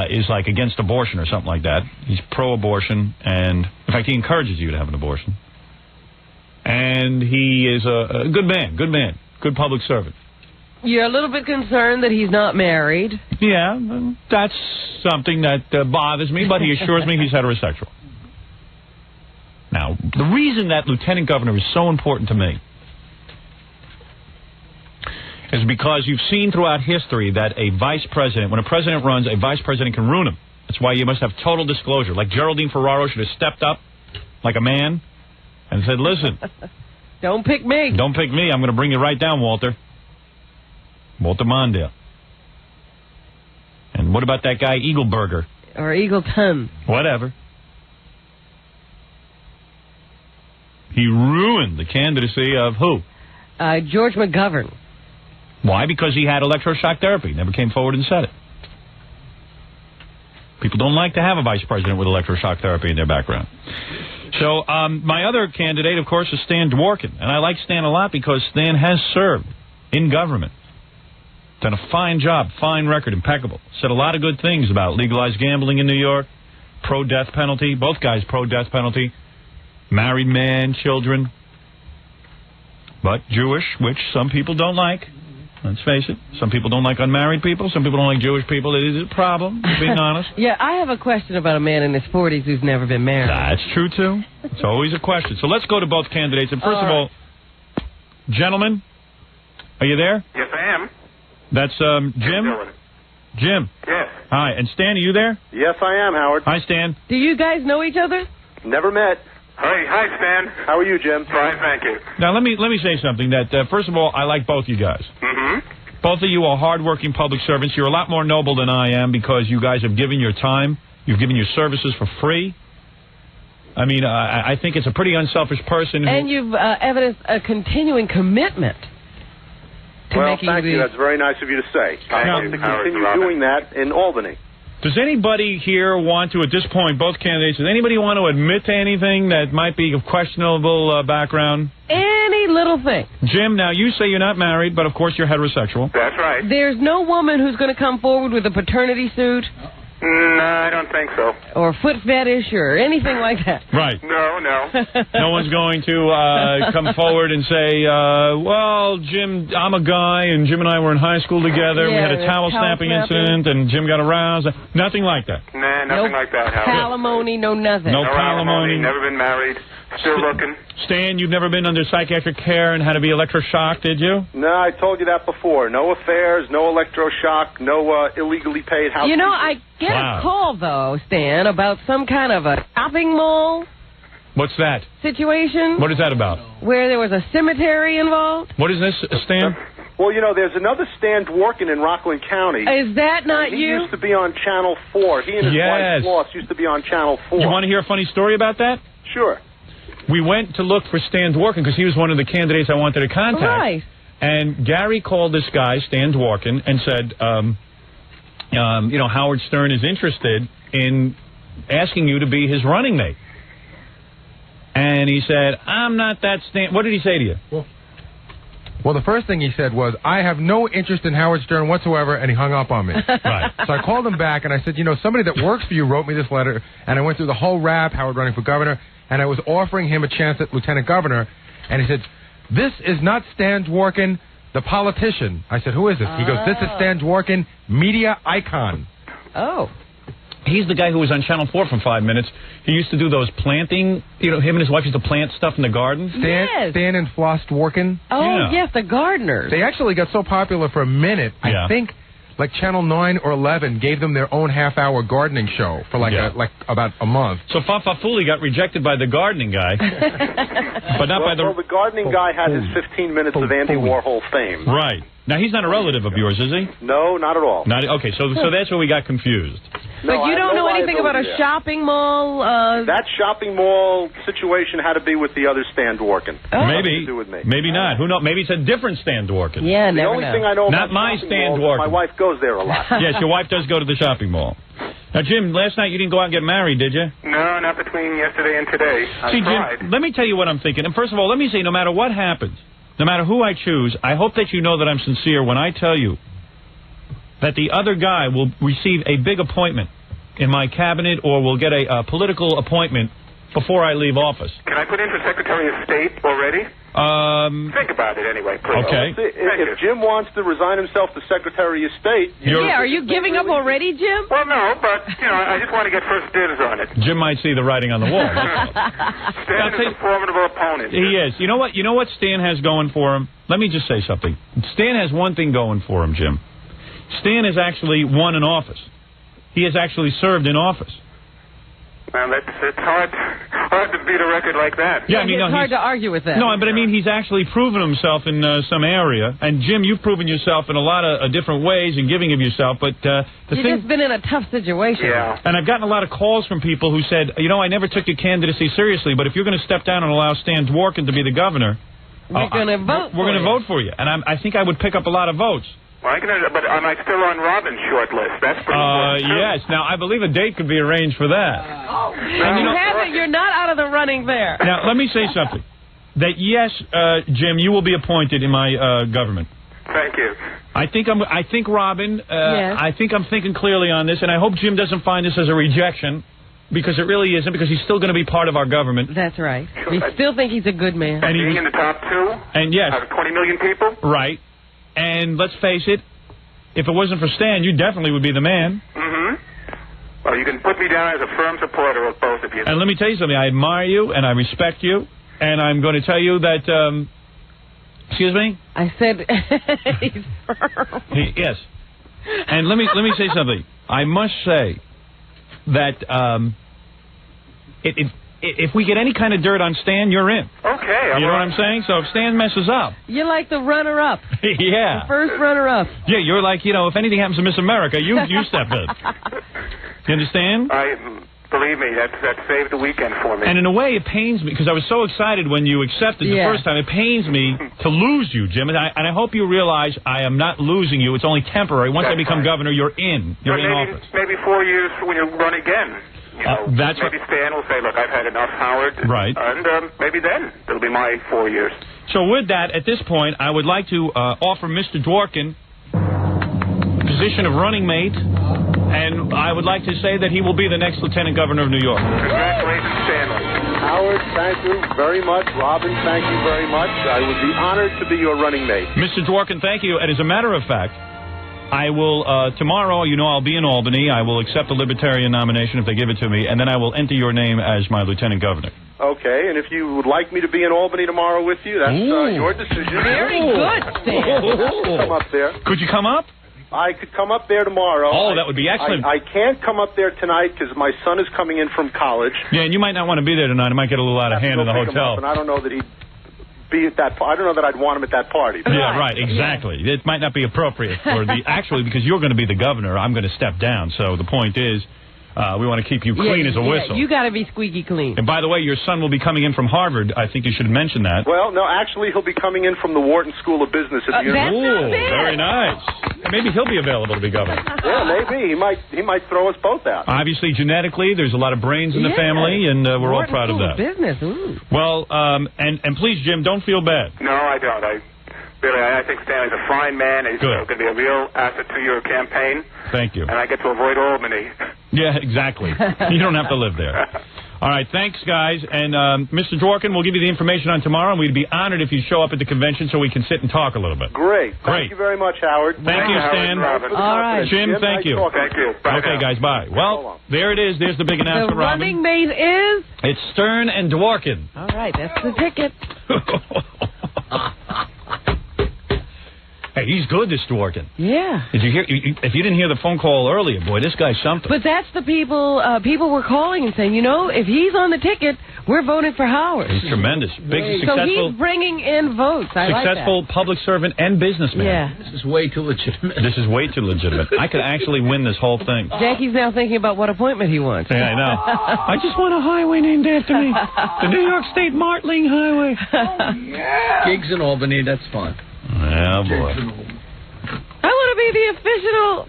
is like against abortion or something like that. He's pro-abortion, and in fact, he encourages you to have an abortion. And he is a good man, good public servant. You're a little bit concerned that he's not married. Yeah, that's something that bothers me, but he assures me he's heterosexual. Now, the reason that lieutenant governor is so important to me is because you've seen throughout history that a vice president, when a president runs, a vice president can ruin him. That's why you must have total disclosure. Like Geraldine Ferraro should have stepped up like a man and said, listen. Don't pick me. Don't pick me. I'm going to bring you right down, Walter. Walter Mondale. And what about that guy, Eagleburger? Or Eagleton. Whatever. He ruined the candidacy of who? George McGovern. Why? Because he had electroshock therapy. Never came forward and said it. People don't like to have a vice president with electroshock therapy in their background. So my other candidate, of course, is Stan Dworin. And I like Stan a lot because Stan has served in government. Done a fine job, fine record, impeccable. Said a lot of good things about legalized gambling in New York, pro-death penalty, both guys pro-death penalty, married man, children, but Jewish, which some people don't like. Let's face it. Some people don't like unmarried people. Some people don't like Jewish people. It is a problem, being honest. Yeah, I have a question about a man in his 40s who's never been married. That's true, too. It's always a question. So let's go to both candidates. And first of all, gentlemen, are you there? Yes, I am. That's Jim? Jim? Yes. Hi. And Stan, are you there? Yes, I am, Howard. Hi, Stan. Do you guys know each other? Never met. Hi, Stan. How are you, Jim? Fine, thank you. Now, let me say something. That first of all, I like both you guys. Mm-hmm. Both of you are hardworking public servants. You're a lot more noble than I am because you guys have given your time. You've given your services for free. I mean, I think it's a pretty unselfish person. And you've evidenced a continuing commitment to making thank you. That's very nice of you to say. I hope to continue doing that in Albany. Does anybody here want to, at this point, both candidates, does anybody want to admit to anything that might be of questionable background? Any little thing. Jim, now you say you're not married, but of course you're heterosexual. That's right. There's no woman who's going to come forward with a paternity suit? No, I don't think so. Or foot fetish or anything like that. Right. No. No one's going to come forward and say, well, Jim, I'm a guy, and Jim and I were in high school together. Yeah, we had a towel snapping incident, and Jim got aroused. Nothing like that. Nah, nothing like that, Howard. Palimony, no nothing. No palimony. Never been married. Still looking. Stan, you've never been under psychiatric care and had to be electroshocked, did you? No, I told you that before. No affairs, no electroshock, no illegally paid house. You know, I get a call, though, Stan, about some kind of a shopping mall. What's that? Situation. What is that about? Where there was a cemetery involved. What is this, Stan? Well, you know, there's another Stan Dworin in Rockland County. Is that not he you? He used to be on Channel 4. He and his wife, Loaf, used to be on Channel 4. You want to hear a funny story about that? Sure. We went to look for Stan Dworin because he was one of the candidates I wanted to contact. Right. And Gary called this guy, Stan Dworin, and said, you know, Howard Stern is interested in asking you to be his running mate. And he said, I'm not that Stan. What did he say to you? Well, the first thing he said was, I have no interest in Howard Stern whatsoever, and he hung up on me. Right. So I called him back, and I said, you know, somebody that works for you wrote me this letter, and I went through the whole rap, Howard running for governor, and I was offering him a chance at lieutenant governor, and he said, this is not Stan Dworin, the politician. I said, who is this? He goes, this is Stan Dworin, media icon. Oh. He's the guy who was on Channel 4 for 5 minutes. He used to do those planting, you know, him and his wife used to plant stuff in the garden. Stan and Floss Dworin. Oh, yes, the gardeners. They actually got so popular for a minute, I think, like Channel 9 or 11 gave them their own half-hour gardening show for like about a month. So Fafafuli got rejected by the gardening guy, but not by the... Well, the gardening guy had his 15 minutes of Andy Warhol fame. Right. Now, he's not a relative of yours, is he? No, not at all. Not okay, so that's where we got confused. But you don't know anything about a shopping mall? That shopping mall situation had to be with the other Stan Dworin. Oh. Maybe not. Who knows? Maybe it's a different Stan Dworin. Yeah, the only thing I know not about my Stan Dworin. My Dworin. wife goes there a lot. Yes, your wife does go to the shopping mall. Now, Jim, last night you didn't go out and get married, did you? No, not between yesterday and today. See, Jim, let me tell you what I'm thinking. And first of all, let me say, no matter what happens, no matter who I choose, I hope that you know that I'm sincere when I tell you that the other guy will receive a big appointment in my cabinet or will get a political appointment before I leave office. Can I put in for Secretary of State already? Think about it anyway, please. Okay. If Jim wants to resign himself to Secretary of State... are you giving up already, Jim? Well, no, but, you know, I just want to get first dibs on it. Jim might see the writing on the wall. Stan is a formidable opponent. He is. You know what Stan has going for him? Let me just say something. Stan has one thing going for him, Jim. Stan has actually won an office. He has actually served in office. Well, it's hard to beat a record like that. Yeah, I mean, it's hard to argue with that. No, but I mean, he's actually proven himself in some area. And, Jim, you've proven yourself in a lot of different ways in giving of yourself. But you've just been in a tough situation. Yeah. And I've gotten a lot of calls from people who said, you know, I never took your candidacy seriously, but if you're going to step down and allow Stan Dworin to be the governor, we're going to vote We're going to vote for you. And I think I would pick up a lot of votes. Well, but am I still on Robin's short list? That's pretty important, too. Yes. Now, I believe a date could be arranged for that. And you're not out of the running there. Now, let me say something. That, yes, Jim, you will be appointed in my government. Thank you. I think Robin, I think I'm thinking clearly on this, and I hope Jim doesn't find this as a rejection, because it really isn't, because he's still going to be part of our government. That's right. We still think he's a good man. And being in the top two? And yes. Out of 20 million people? Right. And let's face it, if it wasn't for Stan, you definitely would be the man. Mm-hmm. Well, you can put me down as a firm supporter of both of you. And let me tell you something. I admire you, and I respect you, and I'm going to tell you that... excuse me? I said he's firm. Yes. And let me say something. I must say that if we get any kind of dirt on Stan, you're in. Okay. You know what I'm saying? So if Stan messes up... You're like the runner-up. Yeah. The first runner-up. Yeah, you're like, you know, if anything happens to Miss America, you step in. You understand? Believe me, that saved the weekend for me. And in a way, it pains me, because I was so excited when you accepted the first time. It pains me to lose you, Jim. And I hope you realize I am not losing you. It's only temporary. Once I become governor, you're in. You're in office. Maybe 4 years when you run again. You know, maybe Stan will say, look, I've had enough, Howard. Right. And maybe then it'll be my 4 years. So with that, at this point, I would like to offer Mr. Dworin the position of running mate, and I would like to say that he will be the next Lieutenant Governor of New York. Congratulations, Stanley. Howard, thank you very much. Robin, thank you very much. I would be honored to be your running mate. Mr. Dworin, thank you. And as a matter of fact, I will, tomorrow, you know, I'll be in Albany. I will accept the Libertarian nomination if they give it to me, and then I will enter your name as my Lieutenant Governor. Okay, and if you would like me to be in Albany tomorrow with you, that's your decision. Very good, Stan. Come up there. Could you come up? I could come up there tomorrow. Oh, that would be excellent. I can't come up there tonight because my son is coming in from college. Yeah, and you might not want to be there tonight. It might get a little out of hand in the hotel. And I don't know that he'd be at that. I don't know that I'd want him at that party. Yeah, right. Exactly. Yeah. It might not be appropriate for actually because you're going to be the governor. I'm going to step down. So the point is. We want to keep you clean as a whistle. You got to be squeaky clean. And by the way, your son will be coming in from Harvard. I think you should mention that. Well, no, actually, he'll be coming in from the Wharton School of Business at the University. Ooh, very nice. And maybe he'll be available to be governor. Yeah, maybe. He might throw us both out. Obviously, genetically, there's a lot of brains in the family, and we're all proud of that. Business. Ooh. Well, and please, Jim, don't feel bad. No, I don't. I think Stanley's a fine man. He's going to be a real asset to your campaign. Thank you. And I get to avoid Albany. Yeah, exactly. You don't have to live there. All right, thanks, guys. And Mr. Dworin, we'll give you the information on tomorrow, and we'd be honored if you show up at the convention so we can sit and talk a little bit. Great. Thank you very much, Howard. Thank you, Stan. All right. Jim, thank you. Thank you. Bye okay, guys, bye. Well, there it is. There's the big announcement, The running mate is? It's Stern and Dworin. All right, that's the ticket. Hey, he's good, this Dworin. Yeah. Did you hear? If you didn't hear the phone call earlier, boy, this guy's something. But that's the people were calling and saying, if he's on the ticket, we're voting for Howard. He's tremendous. Big, so successful. He's bringing in votes. I successful like that. public servant and businessman. Yeah. This is way too legitimate. This is way too legitimate. I could actually win this whole thing. Jackie's now thinking about what appointment he wants. Yeah, I know. I just want a highway named after me. The New York State Martling Highway. Oh, yeah. Gigs in Albany, that's fun. Yeah, boy. I want to be the official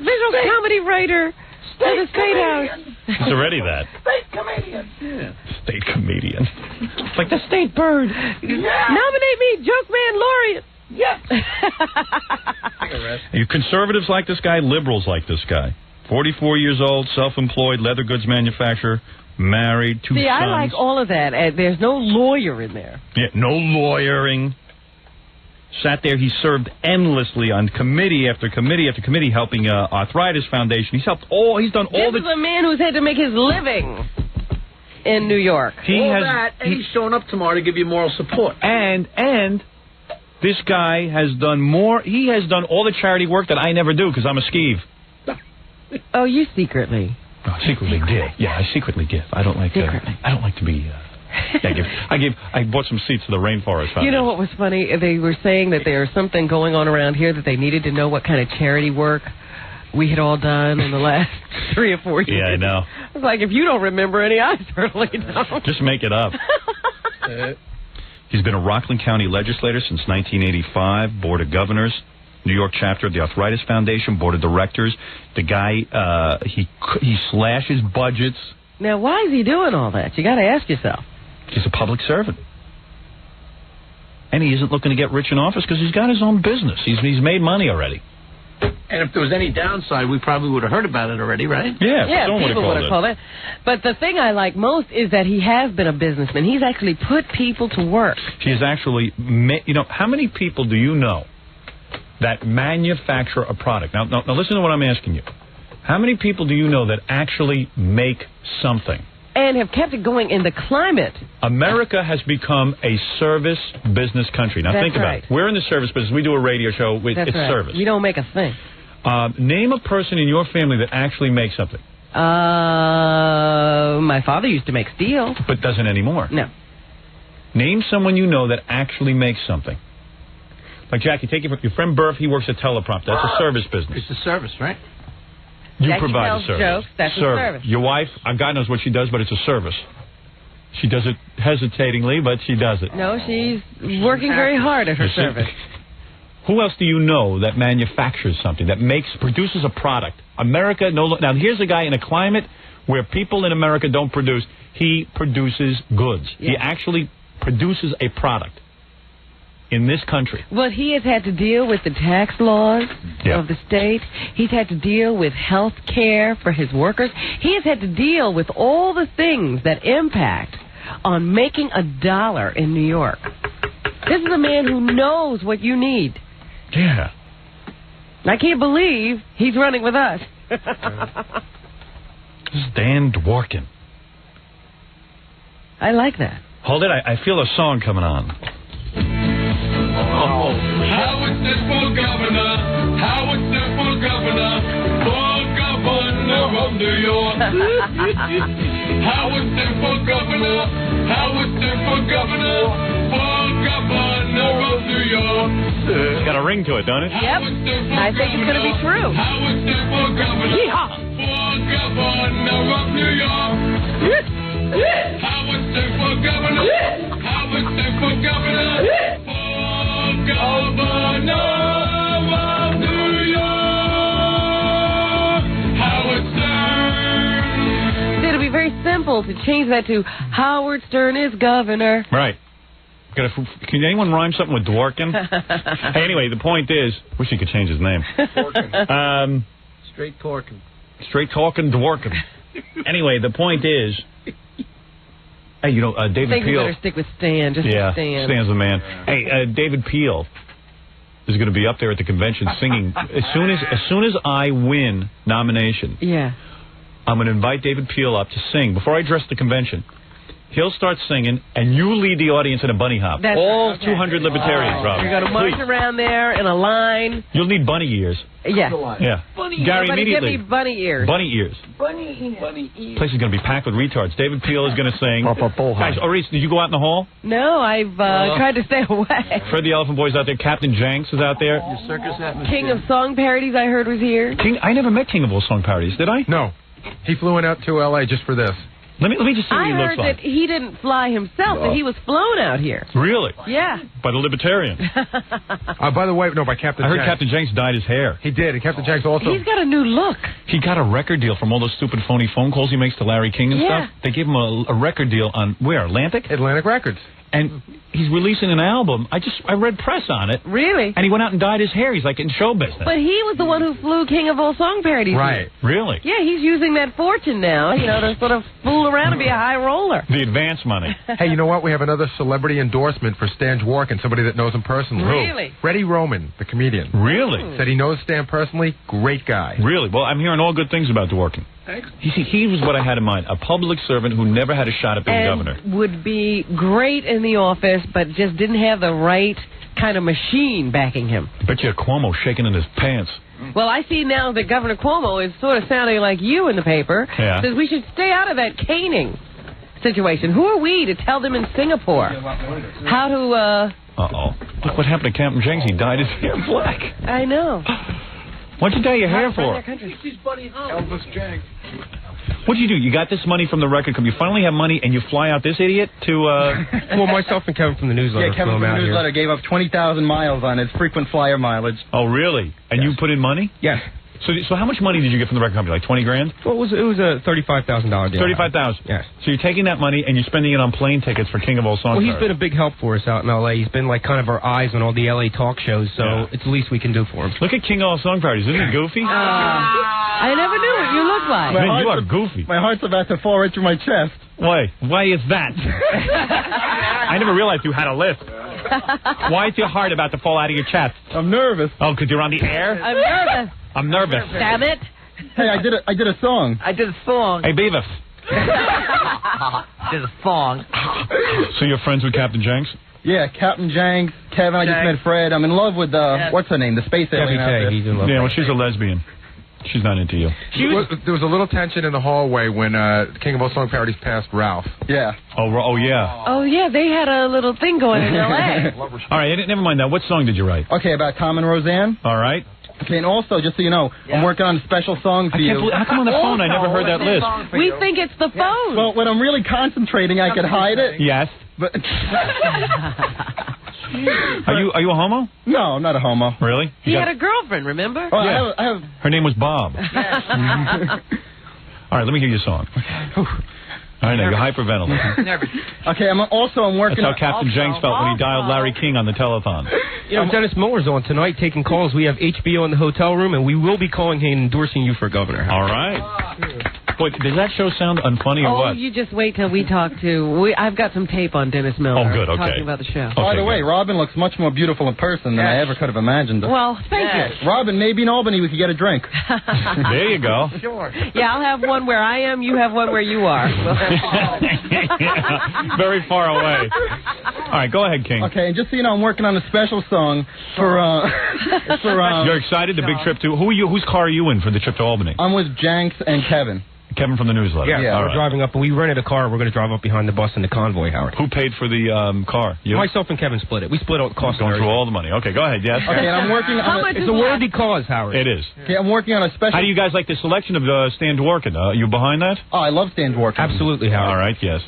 comedy writer for the State House. It's already that. State comedian. Yeah. State comedian. Like the state bird. Yeah. Nominate me, Joke Man Laureate. Yes. You conservatives like this guy, liberals like this guy. 44 years old, self-employed, leather goods manufacturer, married, 2 sons. See, I like all of that. There's no lawyer in there. Yeah, no lawyering. Sat there, he served endlessly on committee after committee after committee, helping Arthritis Foundation. He's done all This is a man who's had to make his living in New York. And he's showing up tomorrow to give you moral support. And this guy has done more. He has done all the charity work that I never do because I'm a skeeve. Oh, you secretly? Oh, secretly give. Yeah, I secretly give. I don't like. I don't like to be. I bought some seats to the Rainforest Foundation. You know what was funny? They were saying that there was something going on around here that they needed to know what kind of charity work we had all done in the last 3 or 4 years. Yeah, I know. I was like, if you don't remember any, I certainly don't. Just make it up. He's been a Rockland County legislator since 1985, Board of Governors, New York chapter of the Arthritis Foundation, Board of Directors. The guy, he slashes budgets. Now, why is he doing all that? You got to ask yourself. He's a public servant. And he isn't looking to get rich in office because he's got his own business. He's made money already. And if there was any downside, we probably would have heard about it already, right? Yeah, people would have called it. But the thing I like most is that he has been a businessman. He's actually put people to work. He has actually, how many people do you know that manufacture a product? Now, listen to what I'm asking you. How many people do you know that actually make something? And have kept it going in the climate. America has become a service business country. Now, think about it. We're in the service business. We do a radio show. It's service. We don't make a thing. Name a person in your family that actually makes something. My father used to make steel. But doesn't anymore. No. Name someone you know that actually makes something. Like, Jackie, take your friend Burf. He works at teleprompter. That's a service business. It's a service, right? You provide the service. Jokes, that's a service. Your wife, God knows what she does, but it's a service. She does it hesitatingly, but she does it. No, she's working very hard at her service. Who else do you know that manufactures something, that produces a product? America, now here's a guy in a climate where people in America don't produce. He produces goods. Yeah. He actually produces a product in this country. Well, he has had to deal with the tax laws of the state. He's had to deal with health care for his workers. He has had to deal with all the things that impact on making a dollar in New York. This is a man who knows what you need. Yeah. I can't believe he's running with us. This is Dan Dworin. I like that. Hold it. I feel a song coming on. Howard stood for governor. Howard stood for governor. For governor of New York. Howard stood for governor. Howard stood for governor. It's got a ring to it, don't it? Yep. I think it's going to be true. Yeehaw! It'll be very simple to change that to Howard Stern is governor. Right. Can anyone rhyme something with Dworkin? Hey, anyway, the point is, wish he could change his name. Straight talking. Straight talking Dworkin. Anyway, the point is, hey, you know, David I think Peel. We better stick with Stan. Just yeah, Stan. Stan's the man. Hey, David Peel is going to be up there at the convention singing. As soon as I win nomination, I'm going to invite David Peel up to sing before I address the convention. He'll start singing, and you lead the audience in a bunny hop. All 200 libertarians, Rob. You're going to march around there in a line. You'll need bunny ears. Yeah. Yeah. Gary, immediately. Give me bunny ears. Bunny ears. Bunny ears. Place is going to be packed with retards. David Peel is going to sing. Guys, Maurice, did you go out in the hall? No, I've tried to stay away. Fred the Elephant Boy's out there. Captain Jenks is out there. Your circus atmosphere. King of Song Parodies, I heard, was here. I never met King of All Song Parodies, did I? No. He flew in out to L.A. just for this. Let me just see what he looks like. I heard that he didn't fly himself, that he was flown out here. Really? Yeah. By the Libertarian. By the way, no, by Captain I heard Jenks. Captain Jenks dyed his hair. He did, and Captain Jenks also. He's got a new look. He got a record deal from all those stupid phony phone calls he makes to Larry King and stuff. They gave him a record deal on, where, Atlantic? Atlantic Records. And he's releasing an album. I read press on it. Really? And he went out and dyed his hair. He's like in show business. But he was the one who flew King of All Song Parodies. Right. Really? Yeah, he's using that fortune now, to sort of fool around and be a high roller. The advance money. Hey, you know what? We have another celebrity endorsement for Stan Dworkin, somebody that knows him personally. Really? Freddie Roman, the comedian. Really? Said he knows Stan personally. Great guy. Really? Well, I'm hearing all good things about Dworkin. Thanks. You see, he was what I had in mind. A public servant who never had a shot at being governor. Would be great in the office, but just didn't have the right kind of machine backing him. I bet you Cuomo shaking in his pants. Well, I see now that Governor Cuomo is sort of sounding like you in the paper. Yeah. Says we should stay out of that caning situation. Who are we to tell them in Singapore how to... Uh-oh. Look what happened to Captain Jenks. He dyed his hair black. I know. What'd you dye your hair for? Elvis Jenks. What'd you do? You got this money from the record company. You finally have money, and you fly out this idiot to... Well, myself and Kevin from the newsletter. Yeah, Kevin from the newsletter gave up 20,000 miles on his frequent flyer mileage. Oh, really? And you put in money? Yes. So how much money did you get from the record company? Like 20 grand? Well, it was a $35,000 deal. 35,000. Yes. So you're taking that money and you're spending it on plane tickets for King of All Song. Well, he's been a big help for us out in L.A. He's been like kind of our eyes on all the L.A. talk shows, so it's the least we can do for him. Look at King of All Song Parodies. Isn't he goofy? I never knew what you looked like. Man, you are goofy. My heart's about to fall right through my chest. Why? Why is that? I never realized you had a list. Why is your heart about to fall out of your chest? I'm nervous. Oh, because you're on the air? I'm nervous. I'm nervous. Damn it. Hey, I did a song. I did a song. Hey, Beavis. Did a song. So you're friends with Captain Jenks? Yeah, Captain Jenks, Kevin, I just met Fred. I'm in love with, what's her name, the space alien out there. He's in love. Yeah, well, she's a lesbian. She's not into you. There was a little tension in the hallway when King of All Song Parodies passed Ralph. Yeah. Oh, yeah. Oh, yeah, they had a little thing going in L.A. All right, never mind that. What song did you write? Okay, about Tom and Roseanne. All right. Okay, and also, just so you know, I'm working on a special song for you. How come on the phone I never heard that list? We think it's the phone. Well, when I'm really concentrating, I could hide it. Yes. But Are you a homo? No, I'm not a homo. Really? He had a girlfriend, remember? Oh, yeah. I have... Her name was Bob. All right, let me hear your song. I know, you're hyperventilating. Okay, I'm working... That's how Captain Jenks felt when he dialed Larry King on the telethon. You know, Dennis Miller's on tonight taking calls. We have HBO in the hotel room, and we will be calling him and endorsing you for governor. All right. Boy, does that show sound unfunny or what? Oh, you just wait till we talk to... I've got some tape on Dennis Miller. Oh, good, okay. Talking about the show. By the way, Robin looks much more beautiful in person than I ever could have imagined. Well, thank you. Robin, maybe in Albany we could get a drink. There you go. Sure. Yeah, I'll have one where I am, you have one where you are. Very far away. All right, go ahead, King. Okay, and just so you know, I'm working on a special song for You're excited? The big trip to... Whose car are you in for the trip to Albany? I'm with Jenks and Kevin. Kevin from the newsletter. Yeah, we're driving up, and we rented a car. We're going to drive up behind the bus in the convoy, Howard. Who paid for the car? You? Myself and Kevin split it. We split out the cost. Going through all the money. Okay, go ahead. Yes. Okay, and I'm working on it's a worthy cause, Howard. It is. Okay, I'm working on a special... How do you guys like the selection of Stan Dworin? Are you behind that? Oh, I love Stan Dworin. Absolutely, Howard. All right, yes.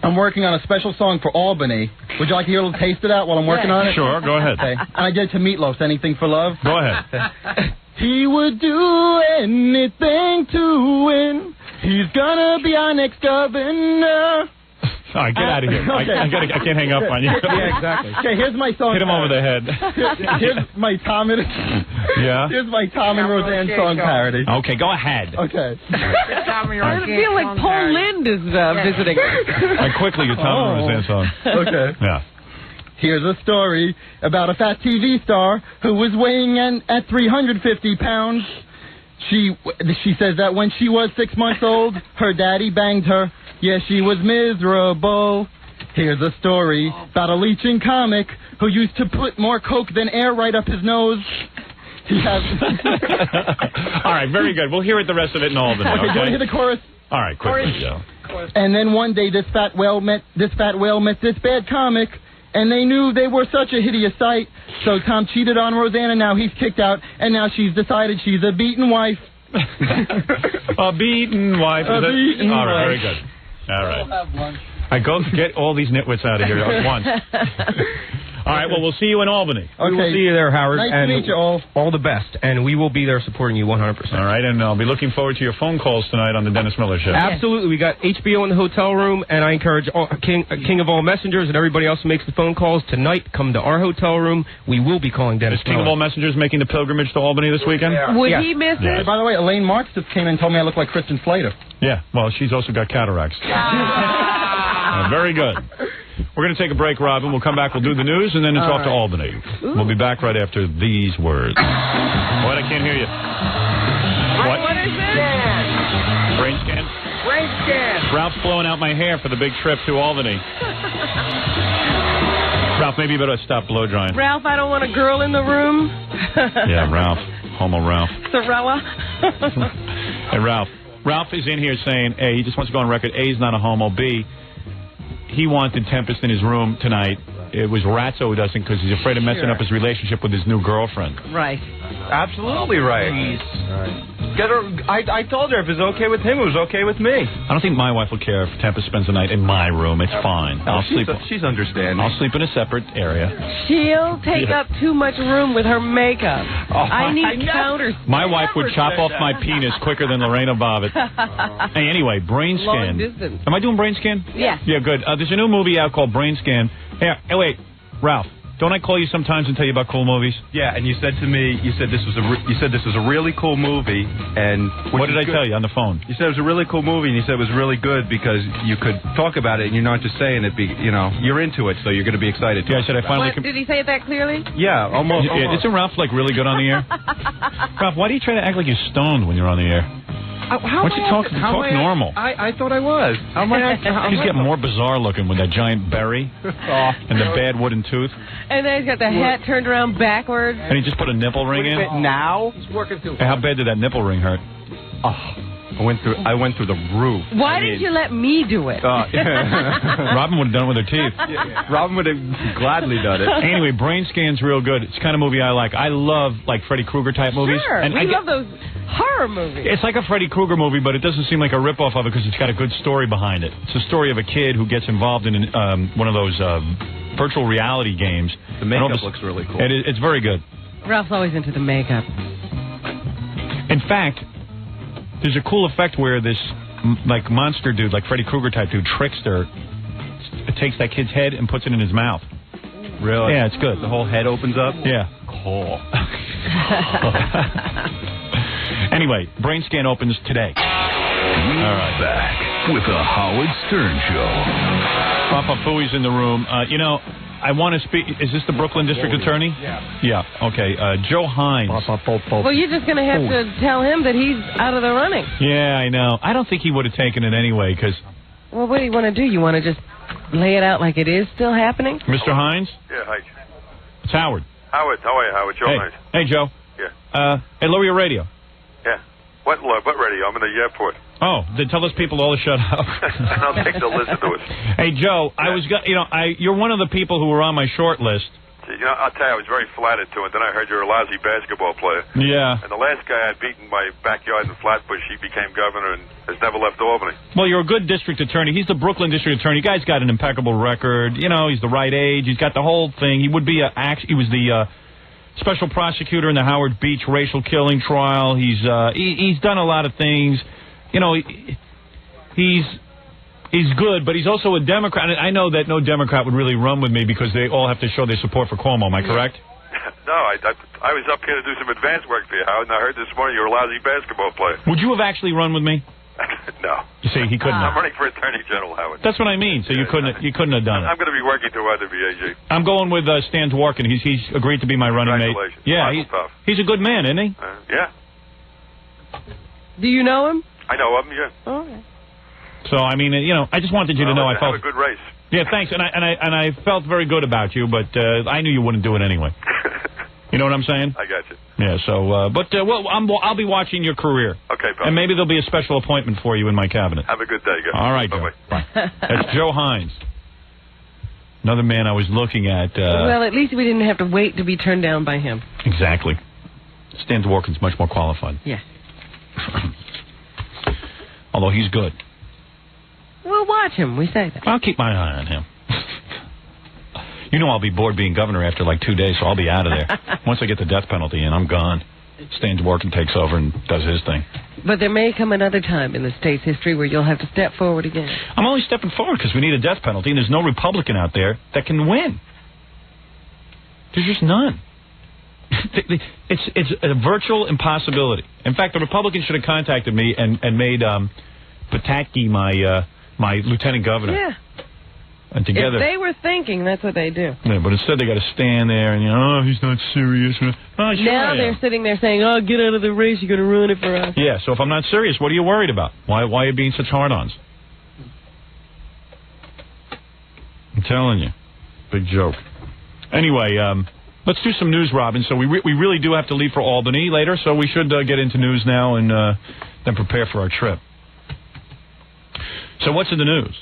I'm working on a special song for Albany. Would you like to hear a little taste of that while I'm working on it? Sure, go ahead. Okay. And I did it to Meatloaf's Anything for Love. Go ahead. He would do anything to win. He's gonna be our next governor. All right, get out of here. Okay. I can't hang up on you. Yeah, exactly. Okay, here's my song. Hit him over the head. Here's my Tom and Here's my Tom and Roseanne song parody. Okay, go ahead. Okay. I feel like Paul Lind is visiting. Like quickly, your Tom and Roseanne song. Okay. Yeah. Here's a story about a fat TV star who was weighing in at 350 pounds. She says that when she was 6 months old, her daddy banged her. Yeah, she was miserable. Here's a story about a leeching comic who used to put more coke than air right up his nose. He has... All right, very good. We'll hear it the rest of it in Albany. Okay, do you want to hear the chorus? All right, quickly, Joe. And then one day this fat whale met this bad comic. And they knew they were such a hideous sight. So Tom cheated on Roseanne, and now he's kicked out. And now she's decided she's a beaten wife. A beaten wife. All right, very good. All right. We'll have lunch. I go get all these nitwits out of here at once. All right, well, we'll see you in Albany. Okay. We will see you there, Howard. Nice and to meet you all. All the best. And we will be there supporting you 100%. All right, and I'll be looking forward to your phone calls tonight on the Dennis Miller Show. Absolutely. We got HBO in the hotel room, and I encourage King of all messengers and everybody else who makes the phone calls tonight, come to our hotel room. We will be calling Dennis Is King of all messengers making the pilgrimage to Albany this weekend? Yeah. Would he miss it? By the way, Elaine Marks just came in and told me I look like Kristen Slater. Yeah, well, she's also got cataracts. Very good. We're going to take a break, Robin. We'll come back. We'll do the news, and then it's off to Albany. Ooh. We'll be back right after these words. What? I can't hear you. What is it? Brain scan? Brain scan. Ralph's blowing out my hair for the big trip to Albany. Ralph, maybe you better stop blow drying. Ralph, I don't want a girl in the room. Yeah, Ralph. Homo Ralph. Sorella. Hey, Ralph. Ralph is in here saying, A, he just wants to go on record, A, he's not a homo, B, he wanted Tempest in his room tonight. It was Ratso who doesn't because he's afraid of messing up his relationship with his new girlfriend. Right. Absolutely right. Get her. I told her if it's okay with him, it was okay with me. I don't think my wife will care if Tempest spends the night in my room. It's fine. She's understanding. I'll sleep in a separate area. She'll take up too much room with her makeup. I need counters. My wife would chop off my penis quicker than Lorena Bobbitt. Hey, anyway, Brain Scan. Long distance. Am I doing Brain Scan? Yeah. Yeah, good. There's a new movie out called Brain Scan. Hey, wait, Ralph. Don't I call you sometimes and tell you about cool movies? Yeah, and you said to me, you said this was a really cool movie, and what did I tell you on the phone? You said it was a really cool movie, and you said it was really good because you could talk about it, and you're not just saying it. You're into it, so you're going to be excited. Yeah, I said I finally. Did he say it that clearly? Yeah, almost. Yeah, isn't Ralph like really good on the air? Ralph, why do you try to act like you're stoned when you're on the air? Why don't you talk normal? I thought I was. How am I? He's getting more bizarre looking with that giant berry and the bad wooden tooth. And then he's got the hat turned around backwards. And he just put a nipple ring in. Now? He's working too. Hey, how bad did that nipple ring hurt? I went through the roof. Why didn't you let me do it? Robin would have done it with her teeth. Robin would have gladly done it. Anyway, Brain Scan's real good. It's the kind of movie I like. I love like Freddy Krueger type movies. Sure, and we love those horror movies. It's like a Freddy Krueger movie, but it doesn't seem like a ripoff of it because it's got a good story behind it. It's a story of a kid who gets involved in one of those virtual reality games. The makeup looks really cool. It's very good. Ralph's always into the makeup. In fact, there's a cool effect where this like monster dude, like Freddy Krueger type dude, Trickster, takes that kid's head and puts it in his mouth. Really? Yeah, it's good. The whole head opens up? Yeah. Cool. Anyway, Brain Scan opens today. We're back with the Howard Stern Show. Papa Fooey's in the room. I want to speak. Is this the Brooklyn District Attorney? Yeah. Yeah. Okay. Joe Hines. Well, you're just going to have to tell him that he's out of the running. Yeah, I know. I don't think he would have taken it anyway, because... Well, what do you want to do? You want to just lay it out like it is still happening? Mr. Hines? Yeah, hi. It's Howard. Howard, how are you, Howard? Joe Hines. Hey, Joe. Yeah. Hey, lower your radio. Yeah. What radio? I'm in the airport. Oh, then tell those people all to shut up. I don't think they'll listen to it. Hey, Joe, you're one of the people who were on my short list. I'll tell you, I was very flattered to it. Then I heard you're a lousy basketball player. Yeah. And the last guy I'd beaten my backyard in Flatbush, he became governor and has never left Albany. Well, you're a good district attorney. He's the Brooklyn district attorney. Guy's got an impeccable record. He's the right age. He's got the whole thing. He was the special prosecutor in the Howard Beach racial killing trial. He's done a lot of things. He's good, but he's also a Democrat. And I know that no Democrat would really run with me because they all have to show their support for Cuomo. Am I correct? No, I was up here to do some advance work for you, Howard, and I heard this morning you're a lousy basketball player. Would you have actually run with me? No. You see, he couldn't have. I'm running for Attorney General, Howard. That's what I mean. So you couldn't have done it. I'm going to be working toward the VAG. I'm going with Stan Dworin. He's agreed to be my running mate. Congratulations. Yeah, he's a good man, isn't he? Yeah. Do you know him? I know of him, yeah. Oh, okay. So, I mean, I just wanted you to know I felt... Have a good race. Yeah, thanks. And I felt very good about you, but I knew you wouldn't do it anyway. You know what I'm saying? I got you. Yeah, so... I'll be watching your career. Okay, pal. And maybe there'll be a special appointment for you in my cabinet. Have a good day, guys. All right, Joe. Bye. That's Joe Hines. Another man I was looking at... well, at least we didn't have to wait to be turned down by him. Exactly. Stan Dworkin's much more qualified. Yeah. Although he's good. We'll watch him. We say that. I'll keep my eye on him. I'll be bored being governor after like 2 days, so I'll be out of there. Once I get the death penalty in, I'm gone. Stan Dworkin takes over and does his thing. But there may come another time in the state's history where you'll have to step forward again. I'm only stepping forward because we need a death penalty, and there's no Republican out there that can win. There's just none. It's a virtual impossibility. In fact, the Republicans should have contacted me and made Pataki my lieutenant governor. Yeah. And together, if they were thinking, that's what they do. Yeah, but instead they got to stand there and he's not serious. Oh, sure now they're sitting there saying, "Oh, get out of the race! You're going to ruin it for us." Yeah. So if I'm not serious, what are you worried about? Why are you being such hard-ons? I'm telling you, big joke. Anyway, let's do some news, Robin. So we really do have to leave for Albany later, so we should get into news now and then prepare for our trip. So what's in the news?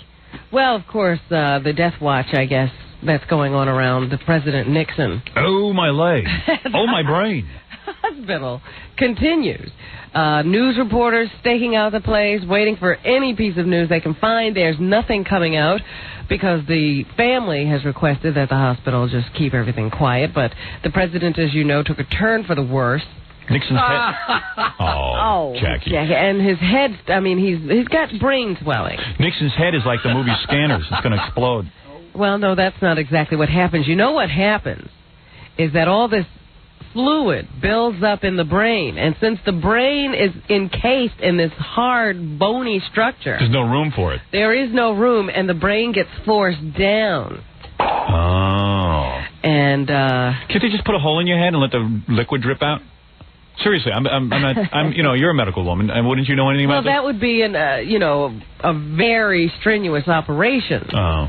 Well, of course, the death watch, I guess, that's going on around the President Nixon. Oh, my leg. Oh, my brain. Hospital continues. News reporters staking out the place, waiting for any piece of news they can find. There's nothing coming out because the family has requested that the hospital just keep everything quiet. But the president, as you know, took a turn for the worse. Nixon's head. Oh, Jackie. Yeah, and his head, he's got brain swelling. Nixon's head is like the movie Scanners. It's going to explode. Well, no, that's not exactly what happens. You know what happens is that all this fluid builds up in the brain. And since the brain is encased in this hard, bony structure... There's no room for it. There is no room, and the brain gets forced down. Oh. And, can't they just put a hole in your head and let the liquid drip out? Seriously, I'm not, you're a medical woman, and wouldn't you know anything about that? Well, that would be a very strenuous operation. Oh.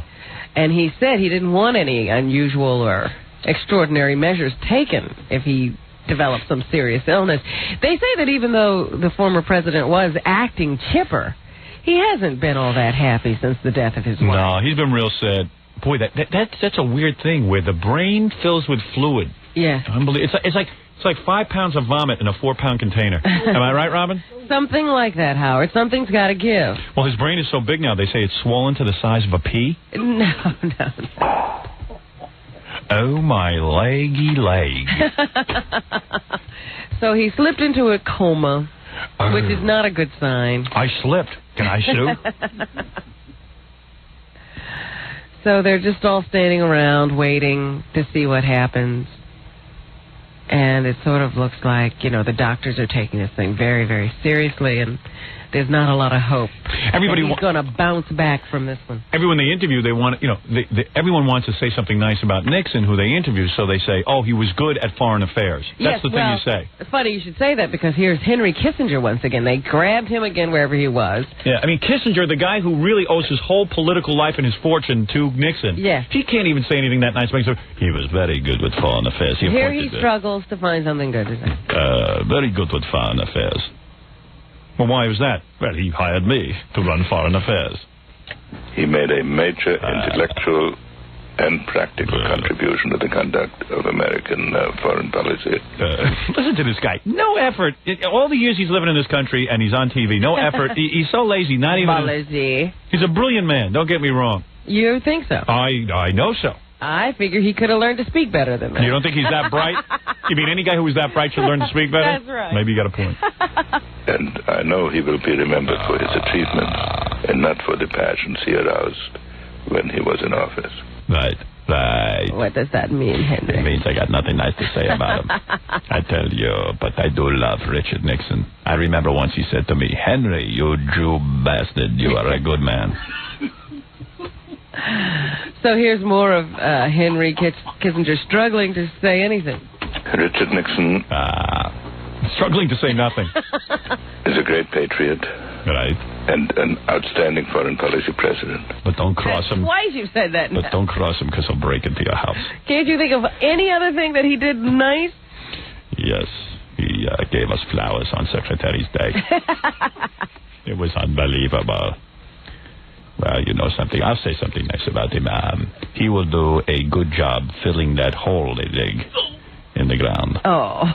And he said he didn't want any unusual or extraordinary measures taken if he developed some serious illness. They say that even though the former president was acting chipper, he hasn't been all that happy since the death of his wife. No, he's been real sad. Boy, that's a weird thing where the brain fills with fluid. Yeah. Unbelievable. It's like 5 pounds of vomit in a 4-pound container. Am I right, Robin? Something like that, Howard. Something's got to give. Well, his brain is so big now, they say it's swollen to the size of a pea. No. Oh, my leggy leg. So he slipped into a coma, which is not a good sign. I slipped. Can I sue? So they're just all standing around waiting to see what happens. And it sort of looks like, the doctors are taking this thing very, very seriously, and there's not a lot of hope. He's going to bounce back from this one. Everyone they interview, they want, everyone wants to say something nice about Nixon, who they interview, so they say, oh, he was good at foreign affairs. That's the thing you say. It's funny you should say that, because here's Henry Kissinger once again. They grabbed him again wherever he was. Yeah, Kissinger, the guy who really owes his whole political life and his fortune to Nixon. Yeah. He can't even say anything that nice. So he was very good with foreign affairs. Here he struggles to find something good to say. Very good with foreign affairs. Well, why was that? Well, he hired me to run foreign affairs. He made a major intellectual and practical contribution to the conduct of American foreign policy. Listen to this guy. No effort. All the years he's living in this country and he's on TV, no effort. He's so lazy, not even... Lazy. He's a brilliant man, don't get me wrong. You think so? I know so. I figure he could have learned to speak better than that. You don't think he's that bright? You mean any guy who was that bright should learn to speak better? That's right. Maybe you got a point. And I know he will be remembered for his achievements and not for the passions he aroused when he was in office. Right. What does that mean, Henry? It means I got nothing nice to say about him. I tell you, but I do love Richard Nixon. I remember once he said to me, Henry, you Jew bastard, you are a good man. So here's more of Henry Kissinger struggling to say anything. Richard Nixon... struggling to say nothing. ...is a great patriot. Right. And an outstanding foreign policy president. But don't cross him. Twice you've said that now. But don't cross him because he'll break into your house. Can't you think of any other thing that he did nice? Yes. He gave us flowers on Secretary's Day. It was unbelievable. Well, you know something. I'll say something nice about him. He will do a good job filling that hole they dig in the ground. Oh.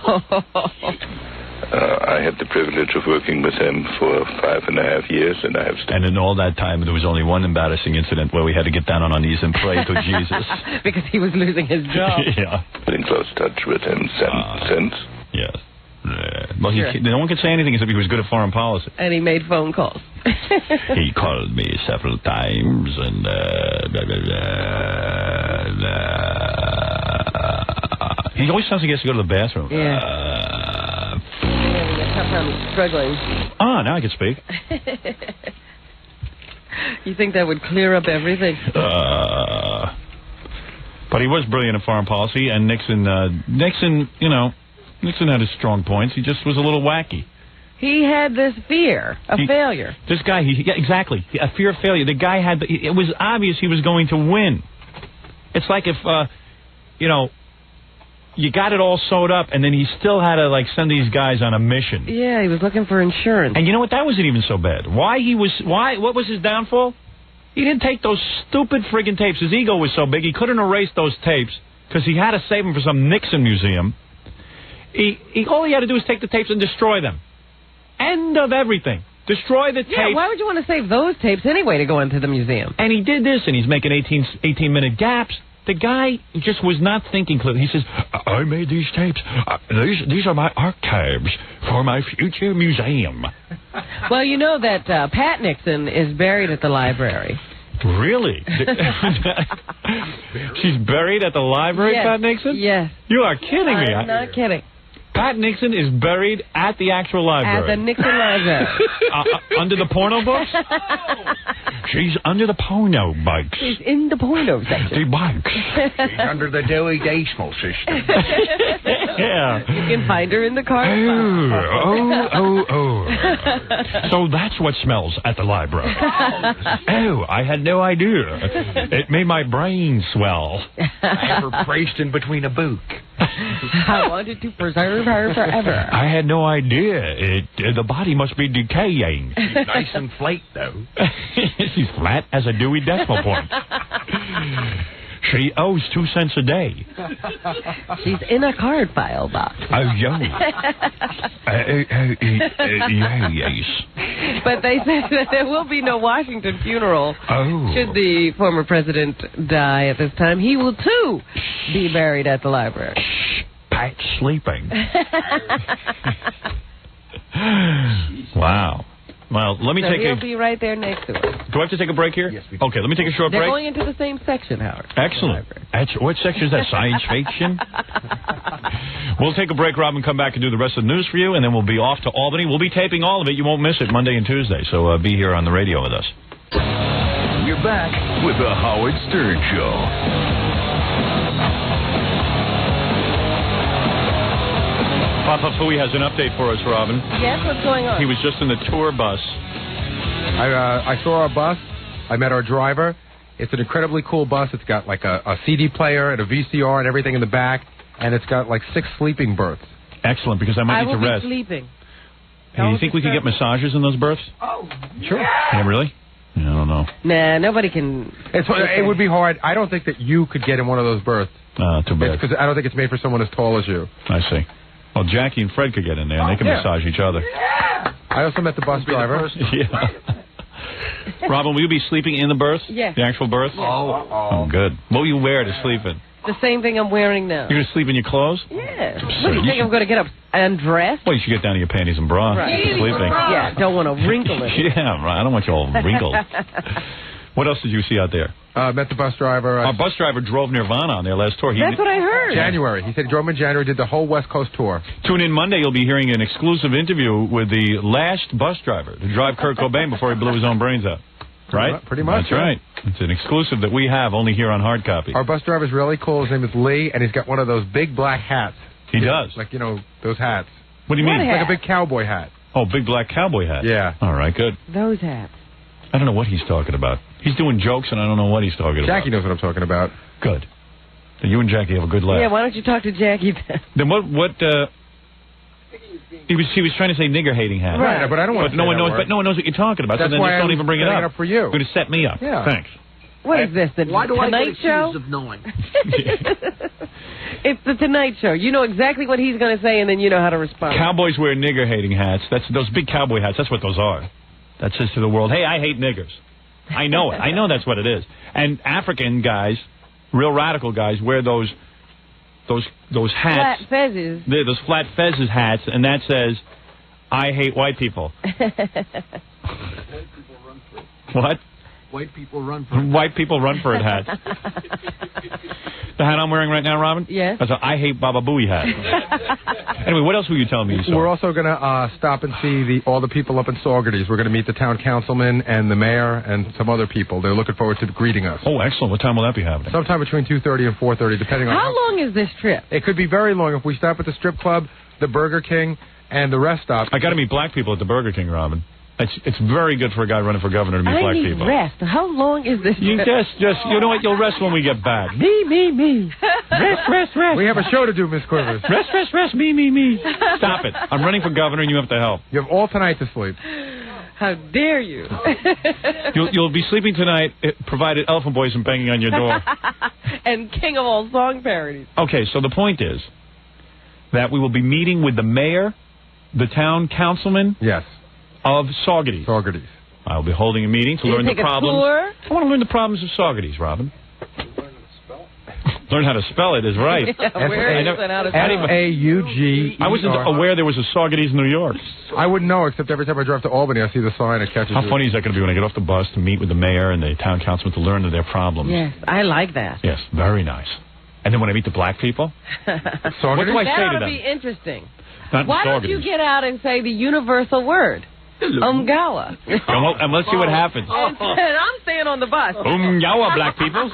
I had the privilege of working with him for 5.5 years, and I have... And in all that time, there was only one embarrassing incident where we had to get down on our knees and pray to Jesus. Because he was losing his job. Yeah. Been in close touch with him since. Yes. Well, sure. No one could say anything except he was good at foreign policy. And he made phone calls. He called me several times, and he always sounds like he has to go to the bathroom. Yeah. I'm struggling. Now I can speak. You think that would clear up everything? But he was brilliant in foreign policy, and Nixon, Nixon had his strong points. He just was a little wacky. He had this fear of failure. This guy, exactly, a fear of failure. The guy had, it was obvious he was going to win. It's like if, you got it all sewed up, and then he still had to, send these guys on a mission. Yeah, he was looking for insurance. And you know what? That wasn't even so bad. What was his downfall? He didn't take those stupid friggin' tapes. His ego was so big, he couldn't erase those tapes, because he had to save them for some Nixon museum. All he had to do was take the tapes and destroy them. End of everything. Destroy the tapes. Yeah, why would you want to save those tapes anyway to go into the museum? And he did this, and he's making 18-minute gaps. The guy just was not thinking clearly. He says, I made these tapes. These are my archives for my future museum. Well, you know that Pat Nixon is buried at the library. Really? She's buried at the library, yes. Pat Nixon? Yes. You are kidding me. I'm not kidding. Pat Nixon is buried at the actual library. At the Nixon Library. Under the porno books? She's under the porno books. She's in the porno section. The books. She's under the Dewey Decimal System. Yeah. You can find her in the car. Oh. So that's what smells at the library. Oh, I had no idea. It made my brain swell. I have her placed in between a book. I wanted to preserve her forever. I had no idea. The body must be decaying. She's nice and flat, though. She's flat as a Dewey Decimal Point. She owes 2 cents a day. She's in a card file box. Oh, yo. Yes. But they said that there will be no Washington funeral. Oh. Should the former president die at this time, he will, too, be buried at the library. Shh. Pat's sleeping. Wow. Well, let me take he'll be right there next to us. Do I have to take a break here? Yes, we do. Okay, let me take a short break. They're going into the same section, Howard. Excellent. What section is that? Science fiction? We'll take a break, Rob, and come back and do the rest of the news for you, and then we'll be off to Albany. We'll be taping all of it. You won't miss it Monday and Tuesday, so be here on the radio with us. We're back with the Howard Stern Show. Papa Fooey has an update for us, Robin. Yes, what's going on? He was just in the tour bus. I saw our bus. I met our driver. It's an incredibly cool bus. It's got a CD player and a VCR and everything in the back, and it's got 6 sleeping berths. Excellent, because I might need to rest. I will be sleeping. Hey, do you think we could get massages in those berths? Oh, sure. Yeah, really? I don't know. Nah, nobody can. It would be hard. I don't think that you could get in one of those berths. Too bad. Because I don't think it's made for someone as tall as you. I see. Well, Jackie and Fred could get in there, and they can massage each other. I also met the bus driver. Yeah. Robin, will you be sleeping in the berth? Yeah. The actual berth? Oh, good. What will you wear to sleep in? The same thing I'm wearing now. You're going to sleep in your clothes? Yeah. What do you think I'm going to get up and dress? Well, you should get down to your panties and bra. Right. Sleeping. Yeah, don't want to wrinkle it. Yeah, right. I don't want you all wrinkled. What else did you see out there? Met the bus driver. Our bus driver drove Nirvana on their last tour. That's what I heard. January. He said he drove in January, did the whole West Coast tour. Tune in Monday. You'll be hearing an exclusive interview with the last bus driver to drive Kurt Cobain before he blew his own brains out. Right? Pretty much. That's right. It's an exclusive that we have only here on hard copy. Our bus driver's really cool. His name is Lee, and he's got one of those big black hats. He does. Like, you know, those hats. What do you mean? It's like a big cowboy hat. Oh, big black cowboy hat. Yeah. All right, good. Those hats. I don't know what he's talking about. He's doing jokes, and I don't know what he's talking about. Jackie knows what I'm talking about. Good. So you and Jackie have a good laugh. Yeah, why don't you talk to Jackie then? Then he was trying to say nigger-hating hat. Right, but I don't want to no one knows. But no one knows what you're talking about. That's so then why just don't even bring it up. For you. You're going to set me up. Yeah. Thanks. What is this, the Why do I Tonight get Show? accused of knowing? It's the Tonight Show. You know exactly what he's going to say, and then you know how to respond. Cowboys wear nigger-hating hats. That's those big cowboy hats. That's what those are. That says to the world, hey, I hate niggers. I know it. I know that's what it is. And African guys, real radical guys, wear those hats. Flat fezzes. Those flat fezzes hats, and that says, I hate white people. What? White people run for it. White people run for it hat. The hat I'm wearing right now, Robin? Yes. That's an I hate Baba Booey hat. Anyway, what else were you telling me you saw? We're also going to stop and see all the people up in Saugerties. We're going to meet the town councilman and the mayor and some other people. They're looking forward to greeting us. Oh, excellent. What time will that be happening? Sometime between 2:30 and 4:30, depending on how long is this trip? It could be very long. If we stop at the strip club, the Burger King, and the rest stop. I got to meet black people at the Burger King, Robin. It's very good for a guy running for governor to meet black people. I need rest. How long is this You trip? just you know what? You'll rest when we get back. Me. Rest. We have a show to do, Miss Quivers. Rest. Me. Stop it. I'm running for governor, and you have to help. You have all tonight to sleep. How dare you? You'll be sleeping tonight, provided Elephant Boy isn't banging on your door. And king of all song parodies. Okay, so the point is that we will be meeting with the mayor, the town councilman. Yes. Of Saugerties. I'll be holding a meeting to learn the problems. Tour? I want to learn the problems of Saugerties, Robin. Learn how to spell it is right. Sauge. I wasn't aware there was a Saugerties in New York. I wouldn't know, except every time I drive to Albany, I see the sign. It catches. How funny is that going to be when I get off the bus to meet with the mayor and the town councilman to learn their problems? Yes, I like that. Yes, very nice. And then when I meet the black people, what do I say to them? That'll be interesting. Not Why don't you get out and say the universal word? Umgawa. And let's see what happens. And I'm staying on the bus. Umgawa, black people.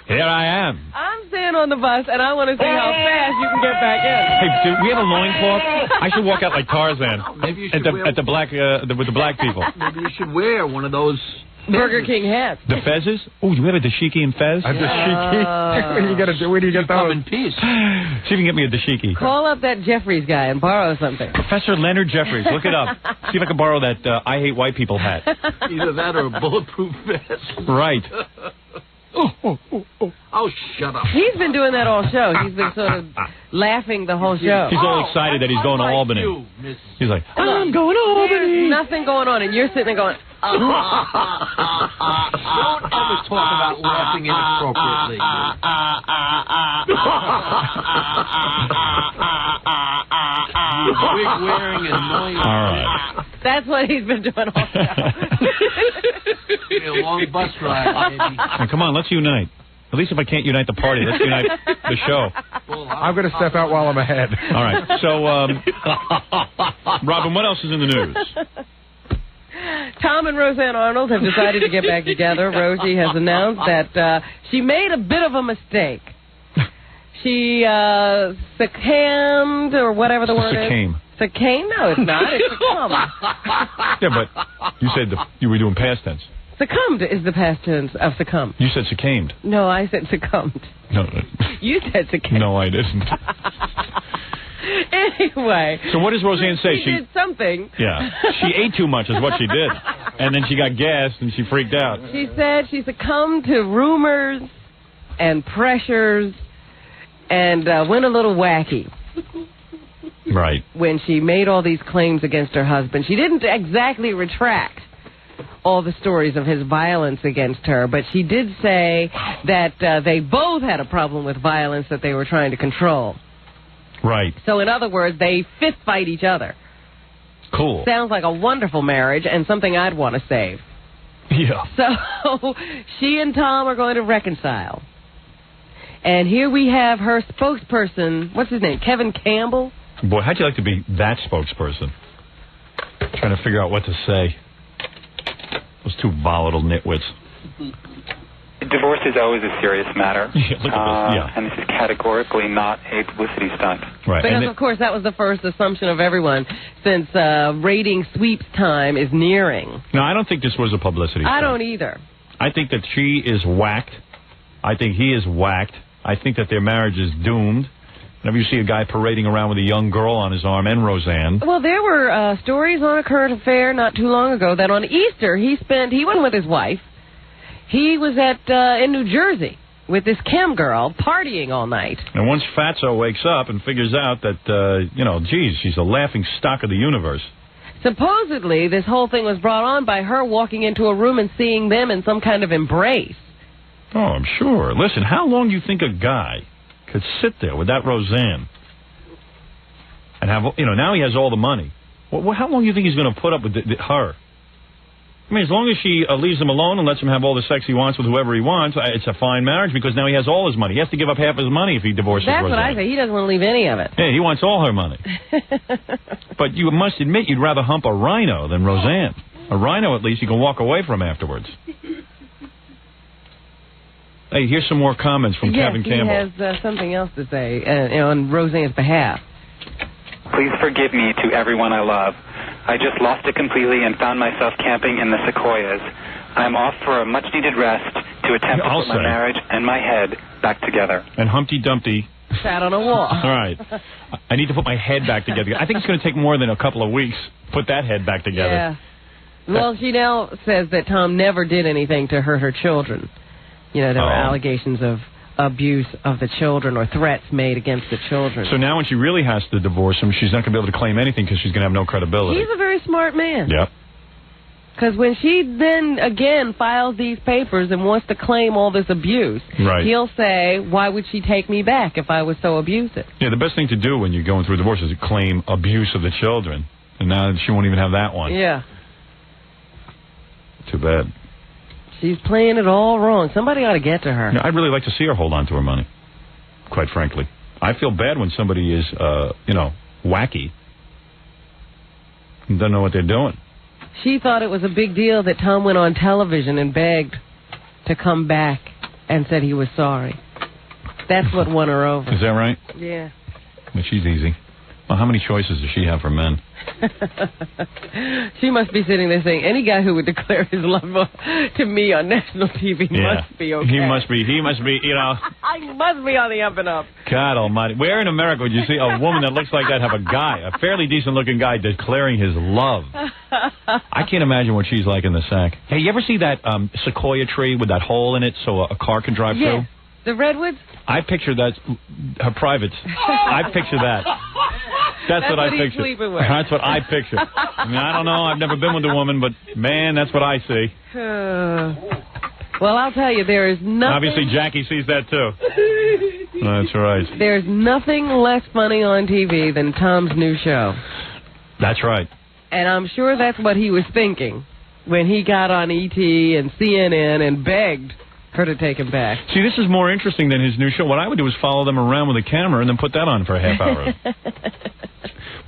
Here I am. I'm staying on the bus, and I want to see how fast you can get back in. Hey, do we have a loincloth? I should walk out like Tarzan. Maybe you should at the black with the black people. Maybe you should wear one of those Burger King hats. The fezzes? Oh, you have a dashiki and fez? A dashiki? Where do you get those? in peace. See if you can get me a dashiki. Call up that Jeffries guy and borrow something. Professor Leonard Jeffries. Look it up. See if I can borrow that I hate white people hat. Either that or a bulletproof vest. Right. Oh, shut up. He's been doing that all show. He's been sort of laughing the whole show. He's all excited that he's going to Albany. He's like, I'm going to Albany. There's nothing going on, and you're sitting there going, Don't ever talk about laughing inappropriately. Wig wearing and annoying. All right. That's what he's been doing all show. A long bus ride, maybe. Now, come on, let's unite. At least if I can't unite the party, let's unite the show. I'm going to step out while I'm ahead. All right. So, Robin, what else is in the news? Tom and Roseanne Arnold have decided to get back together. Rosie has announced that she made a bit of a mistake. She succumbed, or whatever the word is. Succumbed? No, it's not. It's succumb. Yeah, but you said you were doing past tense. Succumbed is the past tense of succumb. You said succumbed. No, I said succumbed. No. You said succumbed. No, I didn't. Anyway. So what does Roseanne say? She did something. Yeah. She ate too much is what she did. And then she got gassed and she freaked out. She said she succumbed to rumors and pressures and went a little wacky. Right. When she made all these claims against her husband. She didn't exactly retract all the stories of his violence against her, but she did say that they both had a problem with violence that they were trying to control. Right. So in other words, they fist fight each other. Cool. Sounds like a wonderful marriage and something I'd want to save. Yeah. So she and Tom are going to reconcile. And here we have her spokesperson, what's his name, Kevin Campbell? Boy, how'd you like to be that spokesperson? Trying to figure out what to say. Those two volatile nitwits. Divorce is always a serious matter. Yeah, look at this. Yeah. And this is categorically not a publicity stunt. Right. Because, of course, that was the first assumption of everyone since rating sweeps time is nearing. No, I don't think this was a publicity stunt. I don't either. I think that she is whacked. I think he is whacked. I think that their marriage is doomed. Whenever you see a guy parading around with a young girl on his arm and Roseanne. Well, there were stories on A Current Affair not too long ago that on Easter he wasn't with his wife. He was in New Jersey with this chem girl partying all night. And once Fatso wakes up and figures out that, geez, she's a laughing stock of the universe. Supposedly, this whole thing was brought on by her walking into a room and seeing them in some kind of embrace. Oh, I'm sure. Listen, how long do you think a guy could sit there with that Roseanne and have, now he has all the money. How long do you think he's going to put up with her? I mean, as long as she leaves him alone and lets him have all the sex he wants with whoever he wants, it's a fine marriage because now he has all his money. He has to give up half his money if he divorces Roseanne. That's what I say. He doesn't want to leave any of it. Yeah, he wants all her money. But you must admit you'd rather hump a rhino than Roseanne. A rhino, at least, you can walk away from afterwards. Hey, here's some more comments from Kevin Campbell. He has something else to say on Roseanne's behalf. Please forgive me to everyone I love. I just lost it completely and found myself camping in the sequoias. I'm off for a much-needed rest to attempt to put my marriage and my head back together. And Humpty Dumpty sat on a wall. All right. I need to put my head back together. I think it's going to take more than a couple of weeks to put that head back together. Yeah. Well, she now says that Tom never did anything to hurt her children. There were allegations of abuse of the children or threats made against the children. So now when she really has to divorce him, she's not going to be able to claim anything because she's going to have no credibility. He's a very smart man. Yep. Because when she then, again, files these papers and wants to claim all this abuse, he'll say, why would she take me back if I was so abusive? Yeah, the best thing to do when you're going through a divorce is to claim abuse of the children. And now she won't even have that one. Yeah. Too bad. She's playing it all wrong. Somebody ought to get to her. I'd really like to see her hold on to her money, quite frankly. I feel bad when somebody is, wacky and doesn't know what they're doing. She thought it was a big deal that Tom went on television and begged to come back and said he was sorry. That's what won her over. Is that right? Yeah. But she's easy. Well, how many choices does she have for men? She must be sitting there saying, any guy who would declare his love to me on national TV must be okay. He must be, I must be on the up and up. God almighty. Where in America would you see a woman that looks like that have a guy, a fairly decent-looking guy, declaring his love? I can't imagine what she's like in the sack. Hey, you ever see that sequoia tree with that hole in it so a car can drive through? The redwoods? I picture that, her privates. I picture that. That's what I picture. That's what I picture. I mean, I don't know. I've never been with a woman, but, man, that's what I see. Well, I'll tell you, there is nothing... Obviously, Jackie sees that, too. That's right. There's nothing less funny on TV than Tom's new show. That's right. And I'm sure that's what he was thinking when he got on E.T. and CNN and begged her to take him back. See, this is more interesting than his new show. What I would do is follow them around with a camera and then put that on for a half hour.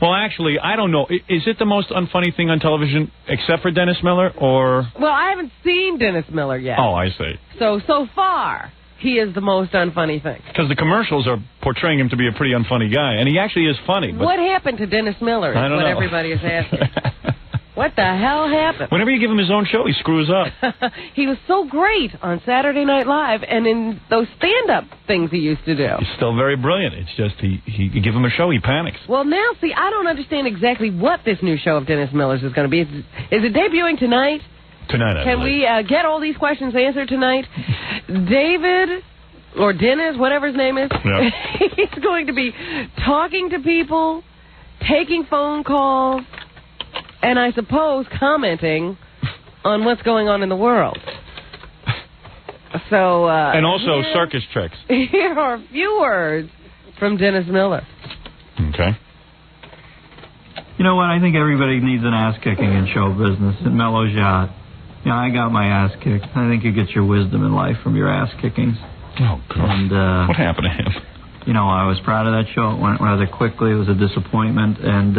Well, actually, I don't know. Is it the most unfunny thing on television except for Dennis Miller, or... Well, I haven't seen Dennis Miller yet. Oh, I see. So far, he is the most unfunny thing. Because the commercials are portraying him to be a pretty unfunny guy, and he actually is funny. But what happened to Dennis Miller is what everybody is asking. What the hell happened? Whenever you give him his own show, he screws up. He was so great on Saturday Night Live and in those stand-up things he used to do. He's still very brilliant. It's just you give him a show, he panics. Well, now, see, I don't understand exactly what this new show of Dennis Miller's is going to be. Is it debuting tonight? Tonight, I Can believe. we get all these questions answered tonight? David, or Dennis, whatever his name is, Yep. he's going to be talking to people, taking phone calls, and I suppose commenting on what's going on in the world. So, and also circus tricks. Here are a few words from Dennis Miller. Okay. You know what? I think everybody needs an ass kicking in show business. It mellows you out. Yeah, I got my ass kicked. I think you get your wisdom in life from your ass kickings. Oh, God. And, what happened to him? You know, I was proud of that show. It went rather quickly. It was a disappointment. And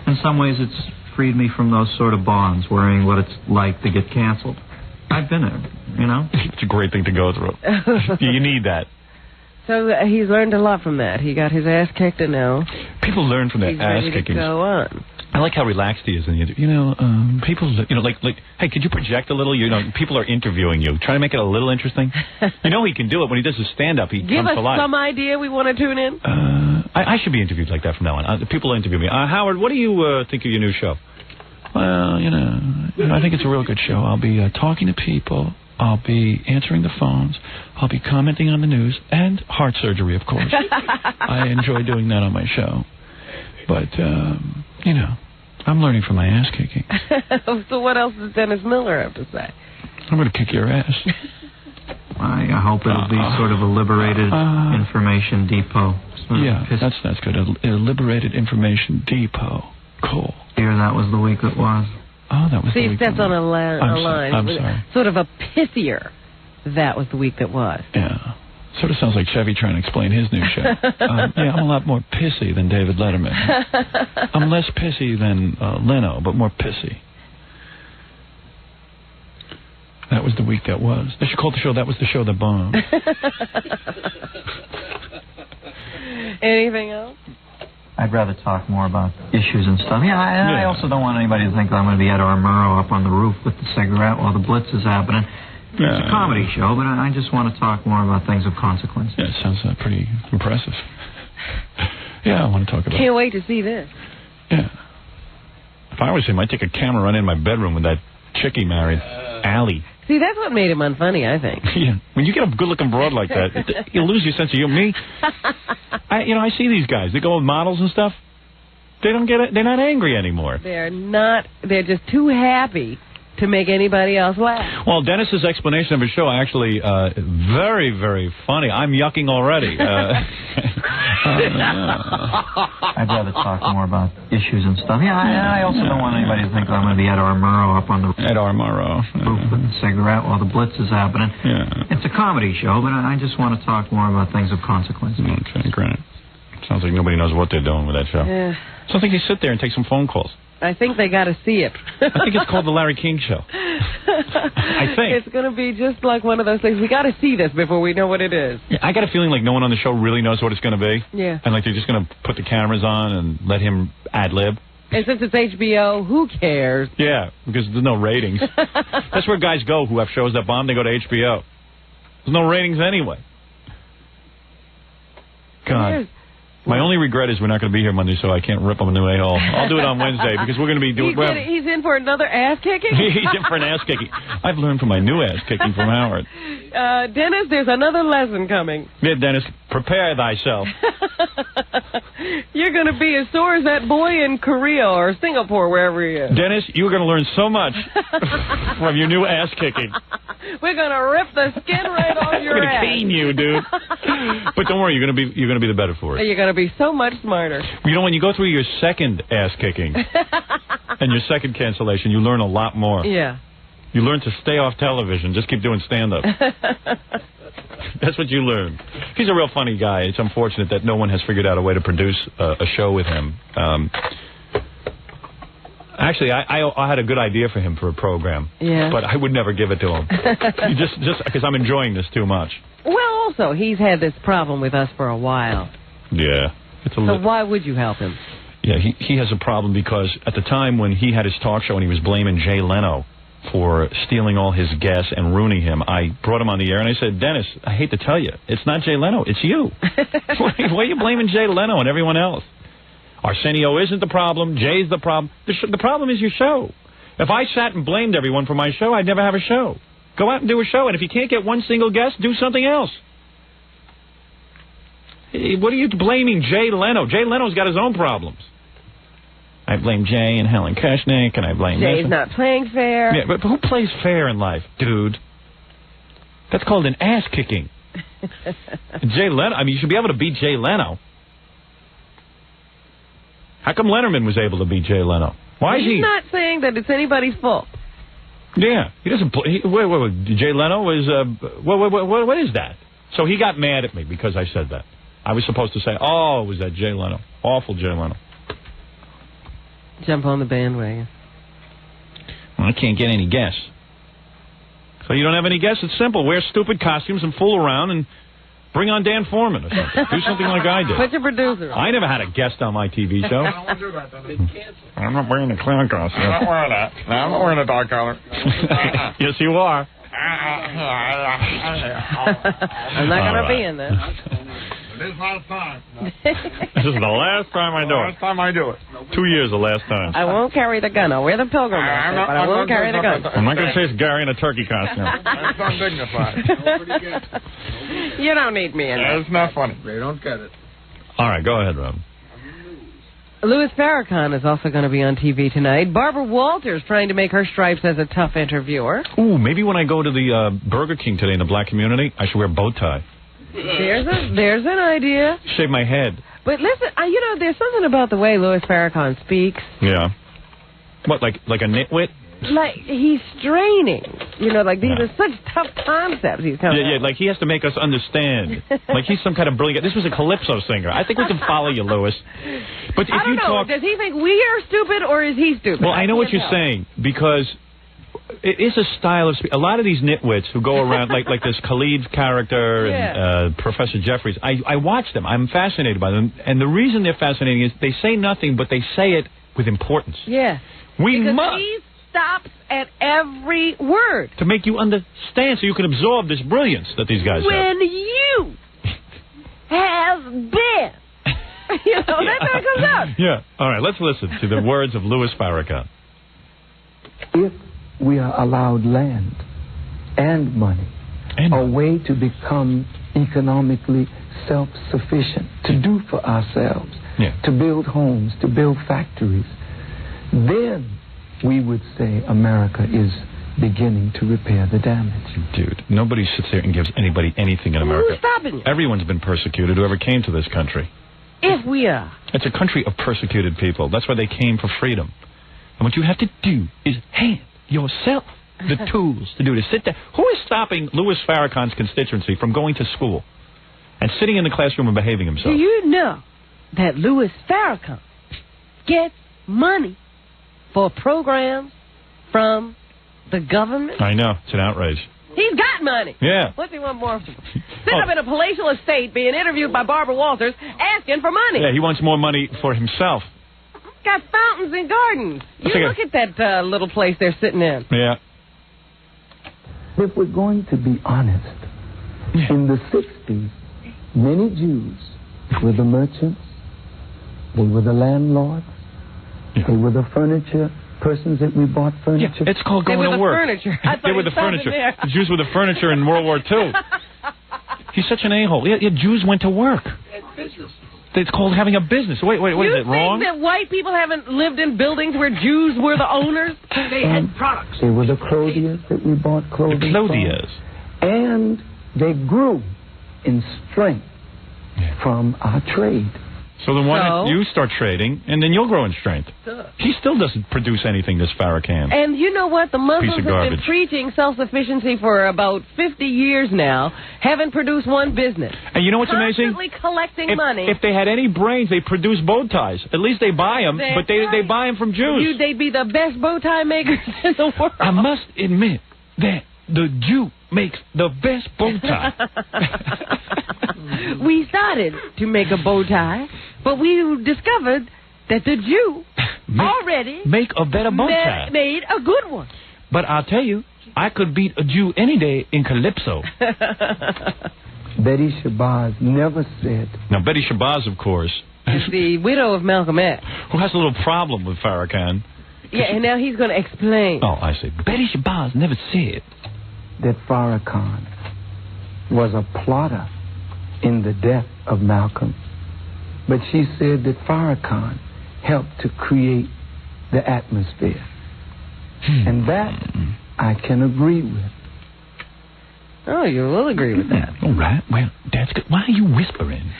in some ways, it's freed me from those sort of bonds, worrying what it's like to get canceled. I've been there, you know? It's a great thing to go through. You need that. So he's learned a lot from that. He got his ass kicked, and now people learn from that ass kicking. He's ready to go on. I like how relaxed he is in the interview. You know, people, you know, like, hey, could you project a little? You know, people are interviewing you. Try to make it a little interesting. You know he can do it. When he does his stand-up, he Give comes us to life. some idea we want to tune in. I should be interviewed like that from now on. People interview me. Howard, what do you think of your new show? Well, you know, I think it's a real good show. I'll be talking to people. I'll be answering the phones. I'll be commenting on the news and heart surgery, of course. I enjoy doing that on my show. But, you know, I'm learning from my ass kicking. So what else does Dennis Miller have to say? I'm going to kick your ass. I hope it'll be sort of a liberated information depot. Yeah, that's good. A liberated information depot. Cool. Here, that was the week it was. Oh, that was See, the week. that's on a line. I'm sorry. Sort of a pissier. That was the week that was. Yeah. Sort of sounds like Chevy trying to explain his new show. Yeah, I'm a lot more pissy than David Letterman. I'm less pissy than Leno, but more pissy. That was the week that was. They should call the show That Was the Show That Bombed. Anything else? I'd rather talk more about issues and stuff. Yeah, I also don't want anybody to think I'm going to be Ed Armuro up on the roof with the cigarette while the blitz is happening. It's a comedy show, but I just want to talk more about things of consequence. Yeah, it sounds pretty impressive. Yeah, I want to talk about it. Can't wait to see this. Yeah. If I was him, I'd take a camera, run in my bedroom with that chick he married, Allie. See, that's what made him unfunny, I think. Yeah. When you get a good-looking broad like that, you lose your sense of humor. Me, I see these guys. They go with models and stuff. They don't get it. They're not angry anymore. They're not. They're just too happy to make anybody else laugh. Well, Dennis's explanation of his show actually very, very funny. I'm yucking already. I'd rather talk more about issues and stuff. Yeah, I also don't want anybody to think I'm going to be Ed Armuro up on the Ed Armuro roof with the cigarette while the blitz is happening. Yeah. It's a comedy show, but I just want to talk more about things of consequence. Okay, great. Sounds like nobody knows what they're doing with that show. Yeah. So I think you sit there and take some phone calls. I think they got to see it. I think it's called the Larry King Show. I think. It's going to be just like one of those things. We got to see this before we know what it is. Yeah, I got a feeling like no one on the show really knows what it's going to be. Yeah. And like they're just going to put the cameras on and let him ad-lib. And since it's HBO, who cares? Yeah, because there's no ratings. That's where guys go who have shows that bomb. They go to HBO. There's no ratings anyway. God. My only regret is we're not going to be here Monday, so I can't rip him a new a-hole. I'll do it on Wednesday, because we're going to be doing... He's in for another ass-kicking? He's in for an ass-kicking. I've learned from my new ass-kicking from Howard. Dennis, there's another lesson coming. Yeah, Dennis, prepare thyself. You're going to be as sore as that boy in Korea or Singapore, wherever he is. Dennis, you're going to learn so much from your new ass-kicking. We're going to rip the skin right off your ass. We're going to cane you, dude. But don't worry, you're going to be the better for it. You're going to be so much smarter. You know, when you go through your second ass-kicking and your second cancellation, you learn a lot more. Yeah. You learn to stay off television. Just keep doing stand-up. That's what you learn. He's a real funny guy. It's unfortunate that no one has figured out a way to produce a show with him. Actually, I had a good idea for him for a program. Yeah. But I would never give it to him. just because I'm enjoying this too much. Well, also, he's had this problem with us for a while. Yeah. So why would you help him? Yeah, he has a problem because at the time when he had his talk show and he was blaming Jay Leno for stealing all his guests and ruining him, I brought him on the air and I said, Dennis, I hate to tell you, it's not Jay Leno, it's you. Why are you blaming Jay Leno and everyone else? Arsenio isn't the problem, Jay's the problem. The problem is your show. If I sat and blamed everyone for my show, I'd never have a show. Go out and do a show, and if you can't get one single guest, do something else. What are you blaming Jay Leno? Jay Leno's got his own problems. I blame Jay and Helen Kushnick, and I blame Jay's not playing fair. Yeah, but who plays fair in life, dude? That's called an ass-kicking. Jay Leno, I mean, you should be able to beat Jay Leno. How come Letterman was able to beat Jay Leno? Why is he... He's not saying that it's anybody's fault. Yeah, he doesn't play... Wait, Jay Leno was... What is that? So he got mad at me because I said that. I was supposed to say, oh, it was that Jay Leno. Awful Jay Leno. Jump on the bandwagon. Well, I can't get any guests. So you don't have any guests? It's simple. Wear stupid costumes and fool around and bring on Dan Foreman or something. Do something like I did. Put your producer on. I never had a guest on my TV show. I don't want to do that. I'm not wearing a clown costume. I'm not wearing that. No, I'm not wearing a dog collar. Yes, you are. I'm not going to be in this. This is last time. This is the last time I do it. Last time I do it. 2 years the last time. I won't carry the gun. I'll wear the pilgrim outfit, but I won't carry the gun. I'm not going to chase Gary in a turkey costume. That's undignified. You don't need me in that. It's not funny. They don't get it. All right, go ahead, Rob. Louis Farrakhan is also going to be on TV tonight. Barbara Walters trying to make her stripes as a tough interviewer. Ooh, maybe when I go to the Burger King today in the black community, I should wear a bow tie. There's an idea. Shave my head. But listen, there's something about the way Louis Farrakhan speaks. Yeah. What, like a nitwit? Like, he's straining. These are such tough concepts he's coming Yeah, like he has to make us understand. Like he's some kind of brilliant... This was a calypso singer. I think we can follow you, Louis. But if I don't know. Does he think we are stupid, or is he stupid? Well, I know what you're saying, because... It is a style of speech. A lot of these nitwits who go around, like this Khalid character and Professor Jeffries, I watch them. I'm fascinated by them. And the reason they're fascinating is they say nothing, but they say it with importance. Yeah. Because he stops at every word. To make you understand, so you can absorb this brilliance that these guys have. When you have been. That's how it comes out. Yeah. All right, let's listen to the words of Louis Farrakhan. If we are allowed land and money, a way to become economically self-sufficient, to do for ourselves, to build homes, to build factories, then we would say America is beginning to repair the damage. Dude, nobody sits there and gives anybody anything in America. Who's stopping you? Everyone's been persecuted, whoever came to this country. If we are. It's a country of persecuted people. That's why they came for freedom. And what you have to do is hand yourself the tools to do this. Sit there. Who is stopping Louis Farrakhan's constituency from going to school and sitting in the classroom and behaving himself? Do you know that Louis Farrakhan gets money for programs from the government? I know. It's an outrage. He's got money. Yeah. What's he want more from? Sitting up in a palatial estate being interviewed by Barbara Walters asking for money. Yeah, he wants more money for himself. Got fountains and gardens. Look at that little place they're sitting in. Yeah. If we're going to be honest, in the 60s, many Jews were the merchants, they were the landlords, they were the furniture persons that we bought furniture. Yeah, it's called going to work. They were the furniture. The Jews were the furniture in World War II. He's such an a-hole. Yeah, Jews went to work. It's called having a business. Wait, is it wrong? You think that white people haven't lived in buildings where Jews were the owners? They had products. They were the clothiers that we bought clothing from. The clothiers. And they grew in strength from our trade. So then why don't you start trading, and then you'll grow in strength? He still doesn't produce anything, this Farrakhan. And you know what? The Muslims have been preaching self-sufficiency for about 50 years now, haven't produced one business. And you know what's amazing? Constantly collecting money. If they had any brains, they'd produce bow ties. At least they buy them, but they buy them from Jews. They'd be the best bow tie makers in the world. I must admit that the Jew makes the best bow tie. We started to make a bow tie, but we discovered that the Jew already make a better bow tie. Made a good one. But I'll tell you, I could beat a Jew any day in Calypso. Betty Shabazz never said. Now, Betty Shabazz, of course, is the widow of Malcolm X, who has a little problem with Farrakhan. Yeah, and now he's going to explain. Oh, I see. Betty Shabazz never said that Farrakhan was a plotter in the death of Malcolm. But she said that Farrakhan helped to create the atmosphere. And that I can agree with. Oh, you will agree with that. All right. Well, that's good. Why are you whispering?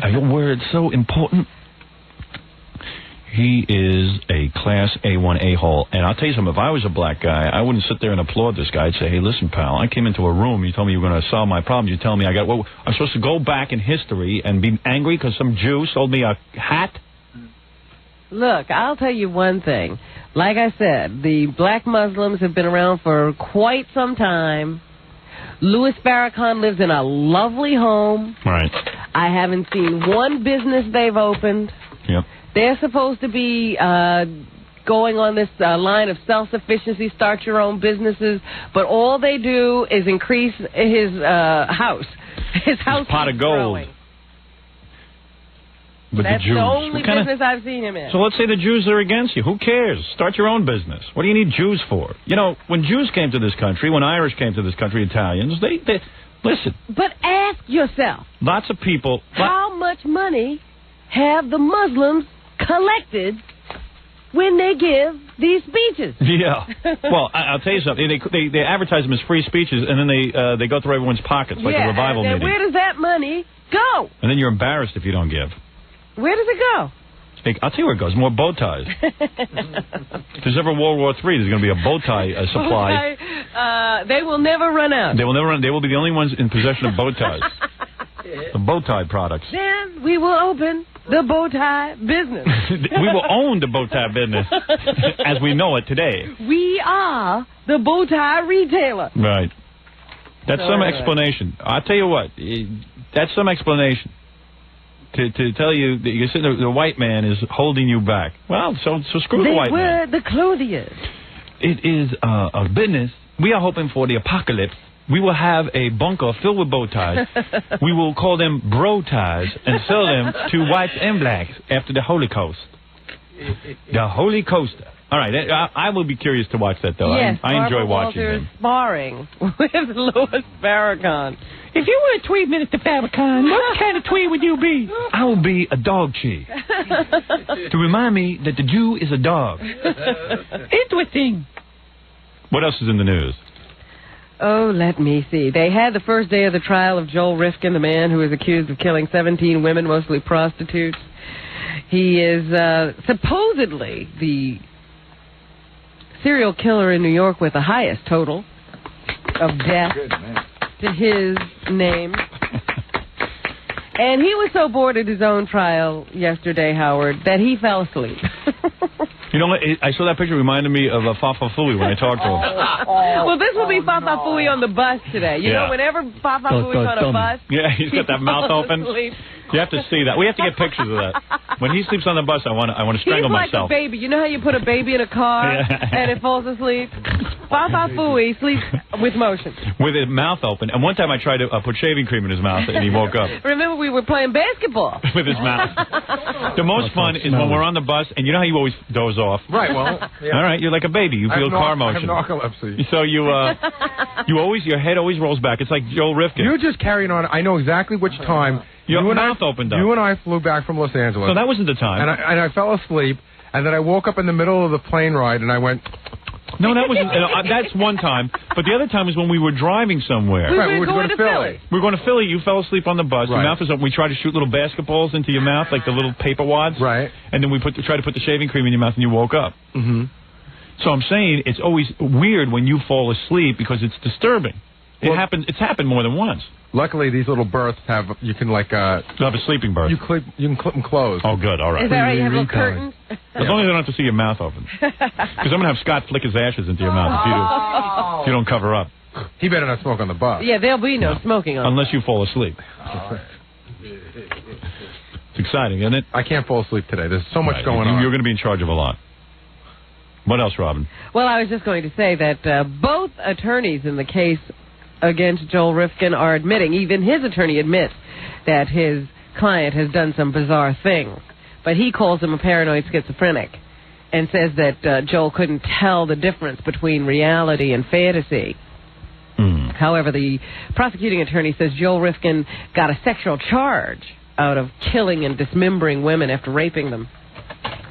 Are your words so important? He is a class A1 a-hole. And I'll tell you something, if I was a black guy, I wouldn't sit there and applaud this guy. I'd say, hey, listen, pal, I came into a room, you told me you were going to solve my problem. You're telling me I'm supposed to go back in history and be angry because some Jew sold me a hat? Look, I'll tell you one thing. Like I said, the black Muslims have been around for quite some time. Louis Farrakhan lives in a lovely home. Right. I haven't seen one business they've opened. Yep. They're supposed to be going on this line of self-sufficiency, start your own businesses, but all they do is increase his house. His house pot of gold. Growing. But that's the Jews. The only business I've seen him in. So let's say the Jews are against you. Who cares? Start your own business. What do you need Jews for? You know, when Jews came to this country, when Irish came to this country, Italians, they listen. But ask yourself. Lots of people. How much money have the Muslims collected when they give these speeches? Yeah. Well, I'll tell you something. They advertise them as free speeches, and then they go through everyone's pockets like a revival meeting. Where does that money go? And then you're embarrassed if you don't give. Where does it go? I'll tell you where it goes. More bow ties. If there's ever World War III, there's going to be a bow tie supply. They will never run out. They will never run. They will be the only ones in possession of bow ties. The bow tie products. Then we will open the bow tie business. We will own the bow tie business as we know it today. We are the bow tie retailer. Right. That's some explanation. I'll tell you what. That's some explanation. To tell you that you're sitting there, the white man is holding you back. Well, so screw the white man. They were the clothiers. It is a business. We are hoping for the apocalypse. We will have a bunker filled with bow ties. We will call them bro ties and sell them to whites and blacks after the Holocaust. The Holy Coaster. All right, I will be curious to watch that, though. Yes, I enjoy watching him. Sparring with Louis Farrakhan. If you were a tweed minister, Farrakhan, what kind of tweed would you be? I will be a dog cheek. To remind me that the Jew is a dog. Interesting. What else is in the news? Oh, let me see. They had the first day of the trial of Joel Rifkin, the man who is accused of killing 17 women, mostly prostitutes. He is supposedly the serial killer in New York with the highest total of deaths to his name. And he was so bored at his own trial yesterday, Howard, that he fell asleep. You know what? I saw that picture. Reminded me of Fafa Fui when I talked to him. Well, this will be Fafa Fui on the bus today. You know, whenever Fafa Fui's on a bus... Yeah, he's got that mouth open. Asleep. You have to see that. We have to get pictures of that. When he sleeps on the bus, I want to strangle myself. He's like a baby. You know how you put a baby in a car and it falls asleep? Fafa Fui sleeps with motion. With his mouth open. And one time I tried to put shaving cream in his mouth and he woke up. Remember, we were playing basketball. With his mouth. The most fun is when we're on the bus, and you know how you always doze off? Right, well... Yeah. All right, you're like a baby. You feel car motion. I have narcolepsy. So your head always rolls back. It's like Joel Rifkin. You're just carrying on. I know exactly which time... Your mouth opened up. You and I flew back from Los Angeles. So that wasn't the time. And I fell asleep, and then I woke up in the middle of the plane ride, and I went... No, that wasn't... that's one time. But the other time was when we were driving somewhere. We were going to Philly. We were going to Philly. You fell asleep on the bus. Your mouth was open. We tried to shoot little basketballs into your mouth, like the little paper wads. Right. And then we tried to put the shaving cream in your mouth, and you woke up. Mm-hmm. So I'm saying it's always weird when you fall asleep because it's disturbing. It's happened more than once. Luckily, these little berths you can like... You have a sleeping berth. You can clip them closed. Oh, good. All right. Is that right? You have little curtains? As long as I don't have to see your mouth open. Because I'm going to have Scott flick his ashes into your mouth if you don't cover up. He better not smoke on the bus. Yeah, there'll be no smoking on unless you fall asleep. It's exciting, isn't it? I can't fall asleep today. There's so much going on. You're going to be in charge of a lot. What else, Robin? Well, I was just going to say that both attorneys in the case against Joel Rifkin are admitting, even his attorney admits, that his client has done some bizarre things. But he calls him a paranoid schizophrenic and says that Joel couldn't tell the difference between reality and fantasy. However, the prosecuting attorney says Joel Rifkin got a sexual charge out of killing and dismembering women after raping them.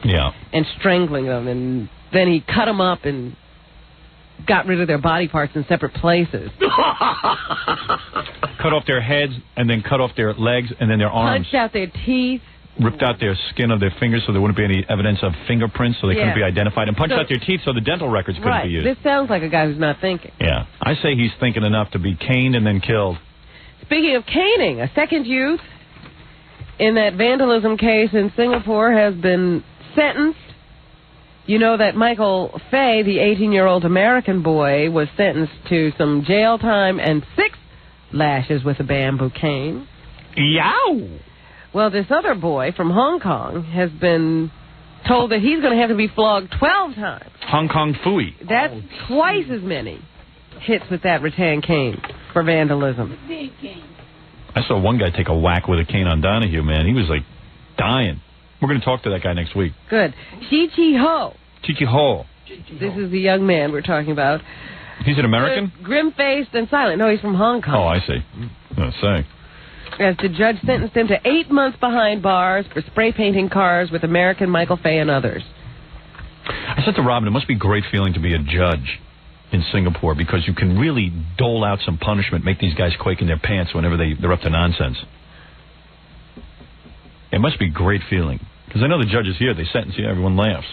Yeah. And strangling them, and then he cut them up and got rid of their body parts in separate places. Cut off their heads, and then cut off their legs, and then their arms. Punched out their teeth. Ripped out their skin of their fingers so there wouldn't be any evidence of fingerprints, so they couldn't be identified. And punched out their teeth so the dental records couldn't be used. This sounds like a guy who's not thinking. Yeah. I say he's thinking enough to be caned and then killed. Speaking of caning, a second youth in that vandalism case in Singapore has been sentenced. You know that Michael Fay, the 18-year-old American boy, was sentenced to some jail time and 6 lashes with a bamboo cane. Yow! Well, this other boy from Hong Kong has been told that he's going to have to be flogged 12 times. Hong Kong Phooey. That's twice as many hits with that rattan cane for vandalism. I saw one guy take a whack with a cane on Donahue, man. He was, like, dying. We're going to talk to that guy next week. Good. Chi Ho. Chi Ho. This is the young man we're talking about. He's an American? Grim-faced and silent. No, he's from Hong Kong. Oh, I see. Let's say. As the judge sentenced him to 8 months behind bars for spray painting cars with American Michael Fay and others. I said to Robin, it must be a great feeling to be a judge in Singapore because you can really dole out some punishment, make these guys quake in their pants whenever they're up to nonsense. It must be a great feeling. Because I know the judges here, they sentence you, everyone laughs.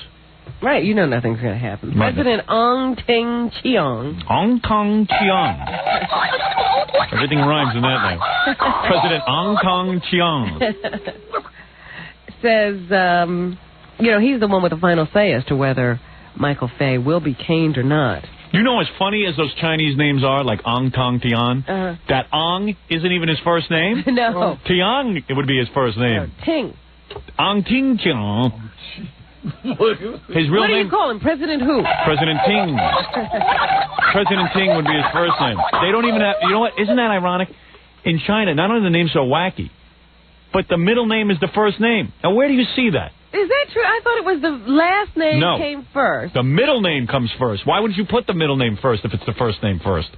Right, you know nothing's going to happen. Right. President Ong Ting Cheong. Ong Tong Cheong. Everything rhymes in that name. President Ong Tong Cheong. Says, he's the one with the final say as to whether Michael Fay will be caned or not. You know, as funny as those Chinese names are, like Ong Tong Tian, that Ong isn't even his first name? No. Tian, it would be his first name. Ting. Ong Ting Tian. His real name? What do you call him? President who? President Ting. President Ting would be his first name. They don't even have... You know what? Isn't that ironic? In China, not only are the names so wacky, but the middle name is the first name. Now, where do you see that? Is that true? I thought it was the last name came first. The middle name comes first. Why wouldn't you put the middle name first if it's the first name first?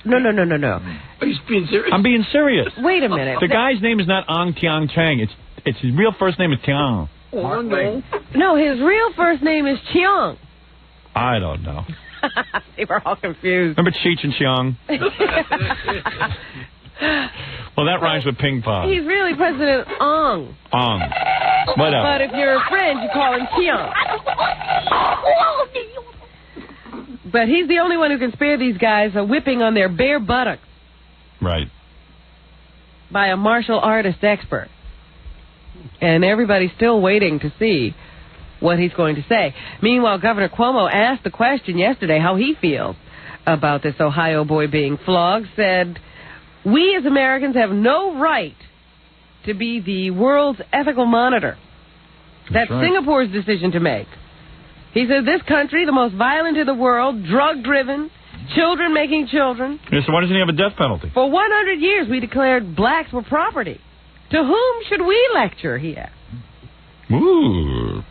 No. Are you being serious? I'm being serious. Wait a minute. The guy's name is not Ong Tiang Chang. It's his real first name is Tiang. Oh, no. No, his real first name is Cheong. I don't know. They were all confused. Remember Cheech and Cheong? Well, that rhymes with ping pong. He's really President Ong. Ong. Whatever. But if you're a friend, you call him Cheong. But he's the only one who can spare these guys a whipping on their bare buttocks. Right. By a martial artist expert. And everybody's still waiting to see what he's going to say. Meanwhile, Governor Cuomo asked the question yesterday how he feels about this Ohio boy being flogged, said, "We as Americans have no right to be the world's ethical monitor. That's right. Singapore's decision to make." He said, "This country, the most violent in the world, drug-driven, children making children." Yeah, so why doesn't he have a death penalty? For 100 years, we declared blacks were property. To whom should we lecture, he asked. Ooh.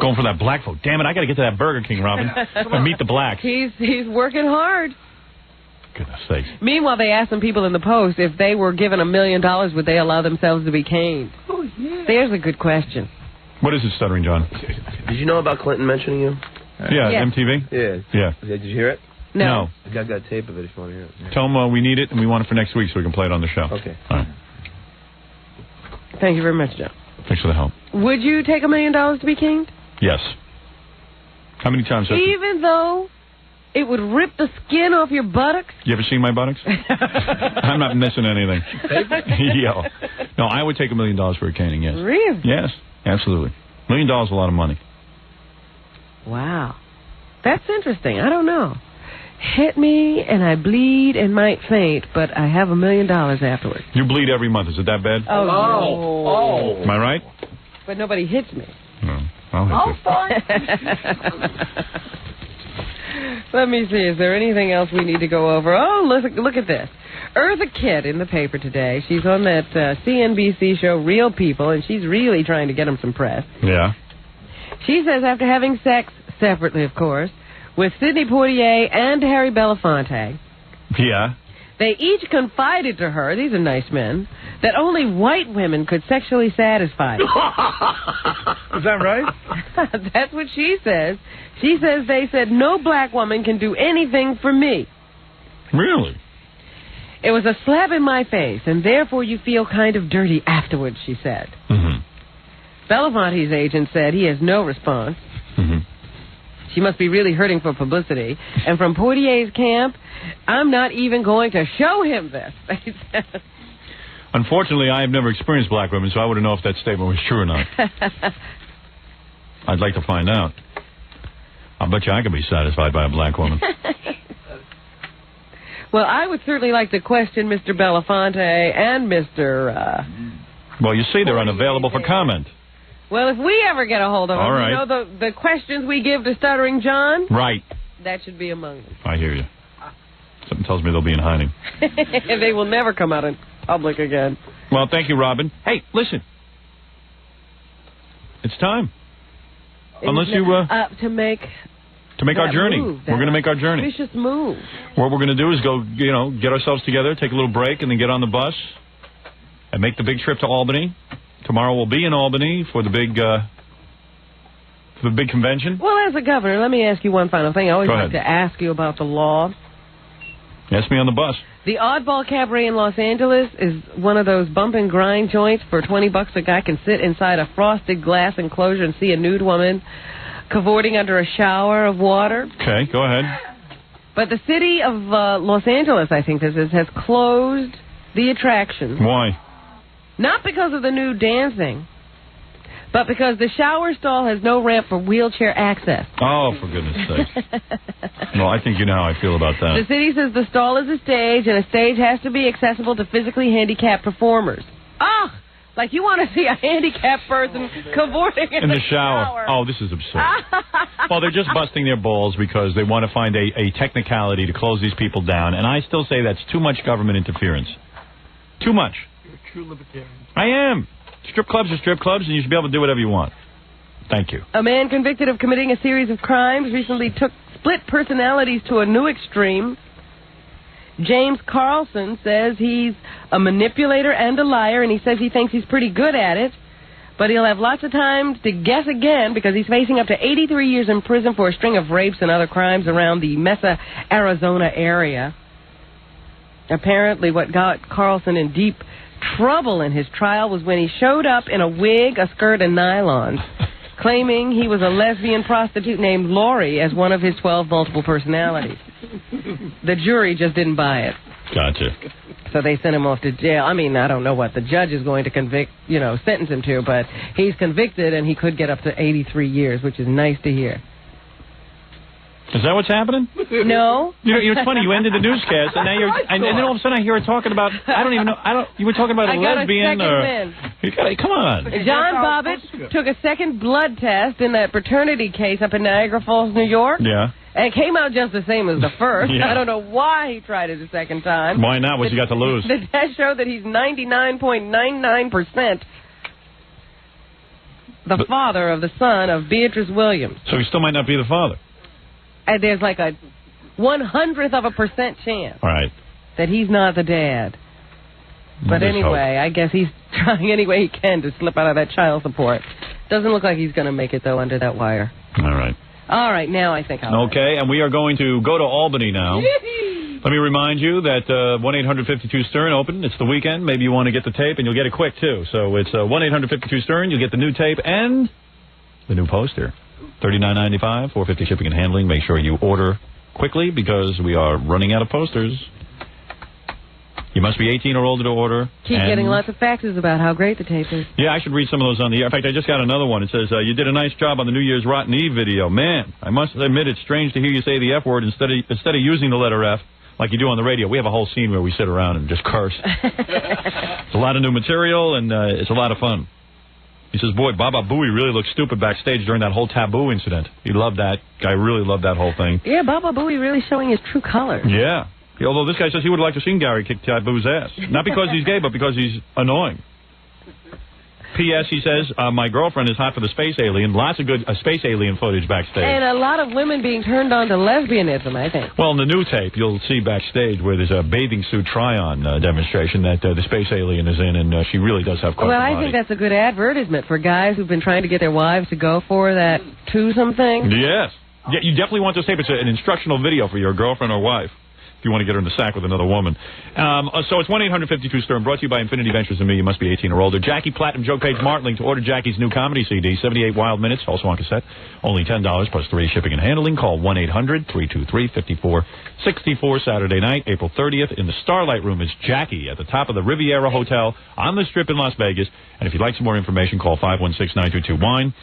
Going for that black vote. Damn it, I got to get to that Burger King, Robin, and meet the blacks. He's working hard. Goodness sakes. Meanwhile, they asked some people in the Post if they were given $1 million, would they allow themselves to be caned? Oh, yeah. There's a good question. What is it, Stuttering John? Did you know about Clinton mentioning you? Yeah, yes. MTV? Yeah. Yeah. Did you hear it? No. I got tape of it if you want to hear it. Tell them we need it and we want it for next week so we can play it on the show. Okay. All right. Thank you very much, Joe. Thanks for the help. Would you take $1 million to be caned? Yes. How many times? Even though it would rip the skin off your buttocks? You ever seen my buttocks? I'm not missing anything. Yo. No, I would take $1 million for a caning, yes. Really? Yes, absolutely. $1 million is a lot of money. Wow. That's interesting. I don't know. hit me, and I bleed and might faint, but I have $1 million afterwards. You bleed every month. Is it that bad? Oh. Am I right? But nobody hits me. No. I'll hit you. Let me see. Is there anything else we need to go over? Oh, look at this. Eartha Kitt in the paper today. She's on that CNBC show, Real People, and she's really trying to get him some press. Yeah. She says after having sex, separately, of course, with Sidney Poitier and Harry Belafonte. Yeah. They each confided to her, these are nice men, that only white women could sexually satisfy them. Is that right? That's what she says. She says they said, no black woman can do anything for me. Really? It was a slap in my face, and therefore you feel kind of dirty afterwards, she said. Mm-hmm. Belafonte's agent said he has no response. Mm-hmm. She must be really hurting for publicity. And from Poitier's camp, I'm not even going to show him this, they said. Unfortunately, I have never experienced black women, so I wouldn't know if that statement was true or not. I'd like to find out. I'll bet you I could be satisfied by a black woman. Well, I would certainly like to question Mr. Belafonte and Mr. Well, you see, they're unavailable for comment. Well, if we ever get a hold of them, all right. You know the questions we give to Stuttering John? Right. That should be among them. I hear you. Something tells me they'll be in hiding. They will never come out in public again. Well, thank you, Robin. Hey, listen. It's time. Unless you... to make our journey. Move, we're going to make our journey. Vicious move. What we're going to do is go, get ourselves together, take a little break, and then get on the bus and make the big trip to Albany. Tomorrow we'll be in Albany for the big convention. Well, as a governor, let me ask you one final thing. I always like to ask you about the law. Ask me on the bus. The Oddball Cabaret in Los Angeles is one of those bump and grind joints. For $20, a guy can sit inside a frosted glass enclosure and see a nude woman cavorting under a shower of water. Okay, go ahead. But the city of Los Angeles, I think this is, has closed the attraction. Why? Not because of the nude dancing, but because the shower stall has no ramp for wheelchair access. Oh, for goodness sake. Well, I think you know how I feel about that. The city says the stall is a stage, and a stage has to be accessible to physically handicapped performers. Ah! Like you want to see a handicapped person cavorting in the shower. Oh, this is absurd. Well, they're just busting their balls because they want to find a technicality to close these people down, and I still say that's too much government interference. Too much. You're a true libertarian. I am. Strip clubs are strip clubs, and you should be able to do whatever you want. Thank you. A man convicted of committing a series of crimes recently took split personalities to a new extreme. James Carlson says he's a manipulator and a liar, and he says he thinks he's pretty good at it, but he'll have lots of time to guess again because he's facing up to 83 years in prison for a string of rapes and other crimes around the Mesa, Arizona area. Apparently what got Carlson in deep trouble in his trial was when he showed up in a wig, a skirt, and nylons, claiming he was a lesbian prostitute named Lori as one of his 12 multiple personalities. The jury just didn't buy it. Gotcha. So they sent him off to jail. I mean, I don't know what the judge is going to sentence him to, but he's convicted and he could get up to 83 years, which is nice to hear. Is that what's happening? No. It's funny. You ended the newscast, and now and then all of a sudden I hear her talking about. I don't even know. You were talking about a lesbian come on. John Bobbitt took a second blood test in that paternity case up in Niagara Falls, New York. Yeah. And it came out just the same as the first. Yeah. I don't know why he tried it a second time. Why not? What's he got to lose? The test showed that he's 99.99% the father of the son of Beatrice Williams. So he still might not be the father. And there's like a 1/100% chance that he's not the dad. But anyway, I guess he's trying any way he can to slip out of that child support. Doesn't look like he's going to make it, though, under that wire. All right. All right, now I think I'll... Okay, and we are going to go to Albany now. Let me remind you that 1-800-52-STERN open. It's the weekend. Maybe you want to get the tape, and you'll get it quick, too. So it's 1-800-52-STERN. You'll get the new tape and the new poster. $39.95, $4.50 shipping and handling. Make sure you order quickly because we are running out of posters. You must be 18 or older to order. Keep getting lots of faxes about how great the tape is. Yeah, I should read some of those on the air. In fact, I just got another one. It says, you did a nice job on the New Year's Rotten Eve video. Man, I must admit it's strange to hear you say the F word instead of using the letter F like you do on the radio. We have a whole scene where we sit around and just curse. It's a lot of new material, and it's a lot of fun. He says, boy, Baba Booey really looked stupid backstage during that whole taboo incident. He loved that. Guy really loved that whole thing. Yeah, Baba Booey really showing his true colors. Yeah. Although this guy says he would like to see Gary kick Taboo's ass. Not because he's gay, but because he's annoying. P.S. he says, my girlfriend is hot for the space alien. Lots of good space alien footage backstage. And a lot of women being turned on to lesbianism, I think. Well, in the new tape, you'll see backstage where there's a bathing suit try-on demonstration that the space alien is in, and she really does have quite a body. I think that's a good advertisement for guys who've been trying to get their wives to go for that twosome thing. Yes. Yeah, you definitely want this tape. It's an instructional video for your girlfriend or wife, if you want to get her in the sack with another woman. So it's 1-800-52-STERN, brought to you by Infinity Ventures and me. You must be 18 or older. Jackie Platinum, Joe Page Martling to order Jackie's new comedy CD, 78 Wild Minutes, also on cassette. Only $10 plus free shipping and handling. Call 1-800-323-5464 Saturday night, April 30th. In the Starlight Room is Jackie at the top of the Riviera Hotel on the Strip in Las Vegas. And if you'd like some more information, call 516-922-WINE.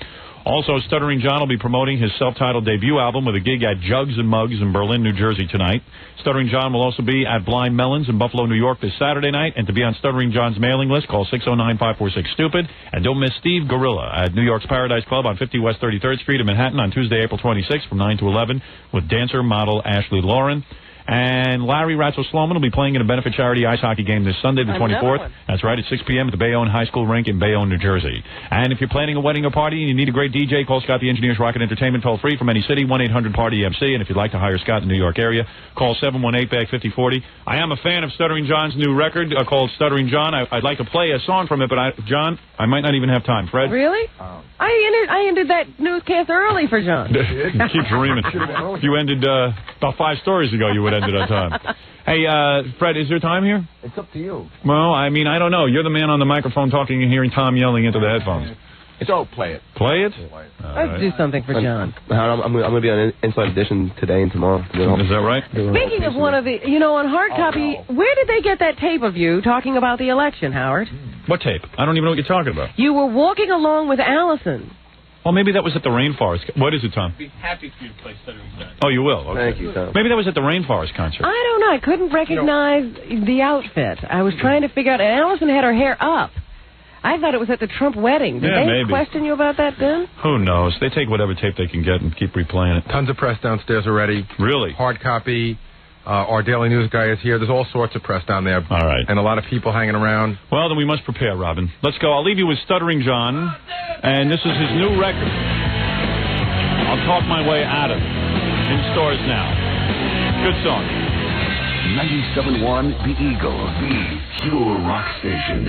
Also, Stuttering John will be promoting his self-titled debut album with a gig at Jugs and Mugs in Berlin, New Jersey tonight. Stuttering John will also be at Blind Melons in Buffalo, New York this Saturday night. And to be on Stuttering John's mailing list, call 609-546-STUPID. And don't miss Steve Gorilla at New York's Paradise Club on 50 West 33rd Street in Manhattan on Tuesday, April 26th from 9 to 11 with dancer model Ashley Lauren. And Larry Ratzo-Sloman will be playing in a benefit charity ice hockey game this Sunday, the 24th. That's right, at 6 p.m. at the Bayonne High School rink in Bayonne, New Jersey. And if you're planning a wedding or party and you need a great DJ, call Scott the Engineer's Rocket Entertainment, toll free from any city, 1-800-PARTY-MC. And if you'd like to hire Scott in the New York area, call 718-BAG-5040. I am a fan of Stuttering John's new record called Stuttering John. I'd like to play a song from it, but John, I might not even have time. Fred? Really? I ended that newscast early for John. Keep dreaming. You ended about 5 stories ago. You would end it on time. Hey, Fred, is there time here? It's up to you. Well, I mean, I don't know. You're the man on the microphone talking and hearing Tom yelling into the headphones. Play it. Play it? Let's do something for John. I'm going to be on Inside Edition today and tomorrow. Is that right? Speaking of one of the, on hard copy, where did they get that tape of you talking about the election, Howard? What tape? I don't even know what you're talking about. You were walking along with Allison. Well, maybe that was at the Rainforest. What is it, Tom? I'd be happy for you to play Stuttering John. Oh, you will? Okay. Thank you, Tom. Maybe that was at the Rainforest concert. I don't know. I couldn't recognize the outfit. I was trying to figure out, and Allison had her hair up. I thought it was at the Trump wedding. Did they question you about that then? Who knows? They take whatever tape they can get and keep replaying it. Tons of press downstairs already. Really? Hard copy. Our Daily News guy is here. There's all sorts of press down there. All right. And a lot of people hanging around. Well, then we must prepare, Robin. Let's go. I'll leave you with Stuttering John. And this is his new record. I'll talk my way out of it. In stores now. Good song. 97.1 The Eagle, the pure rock station.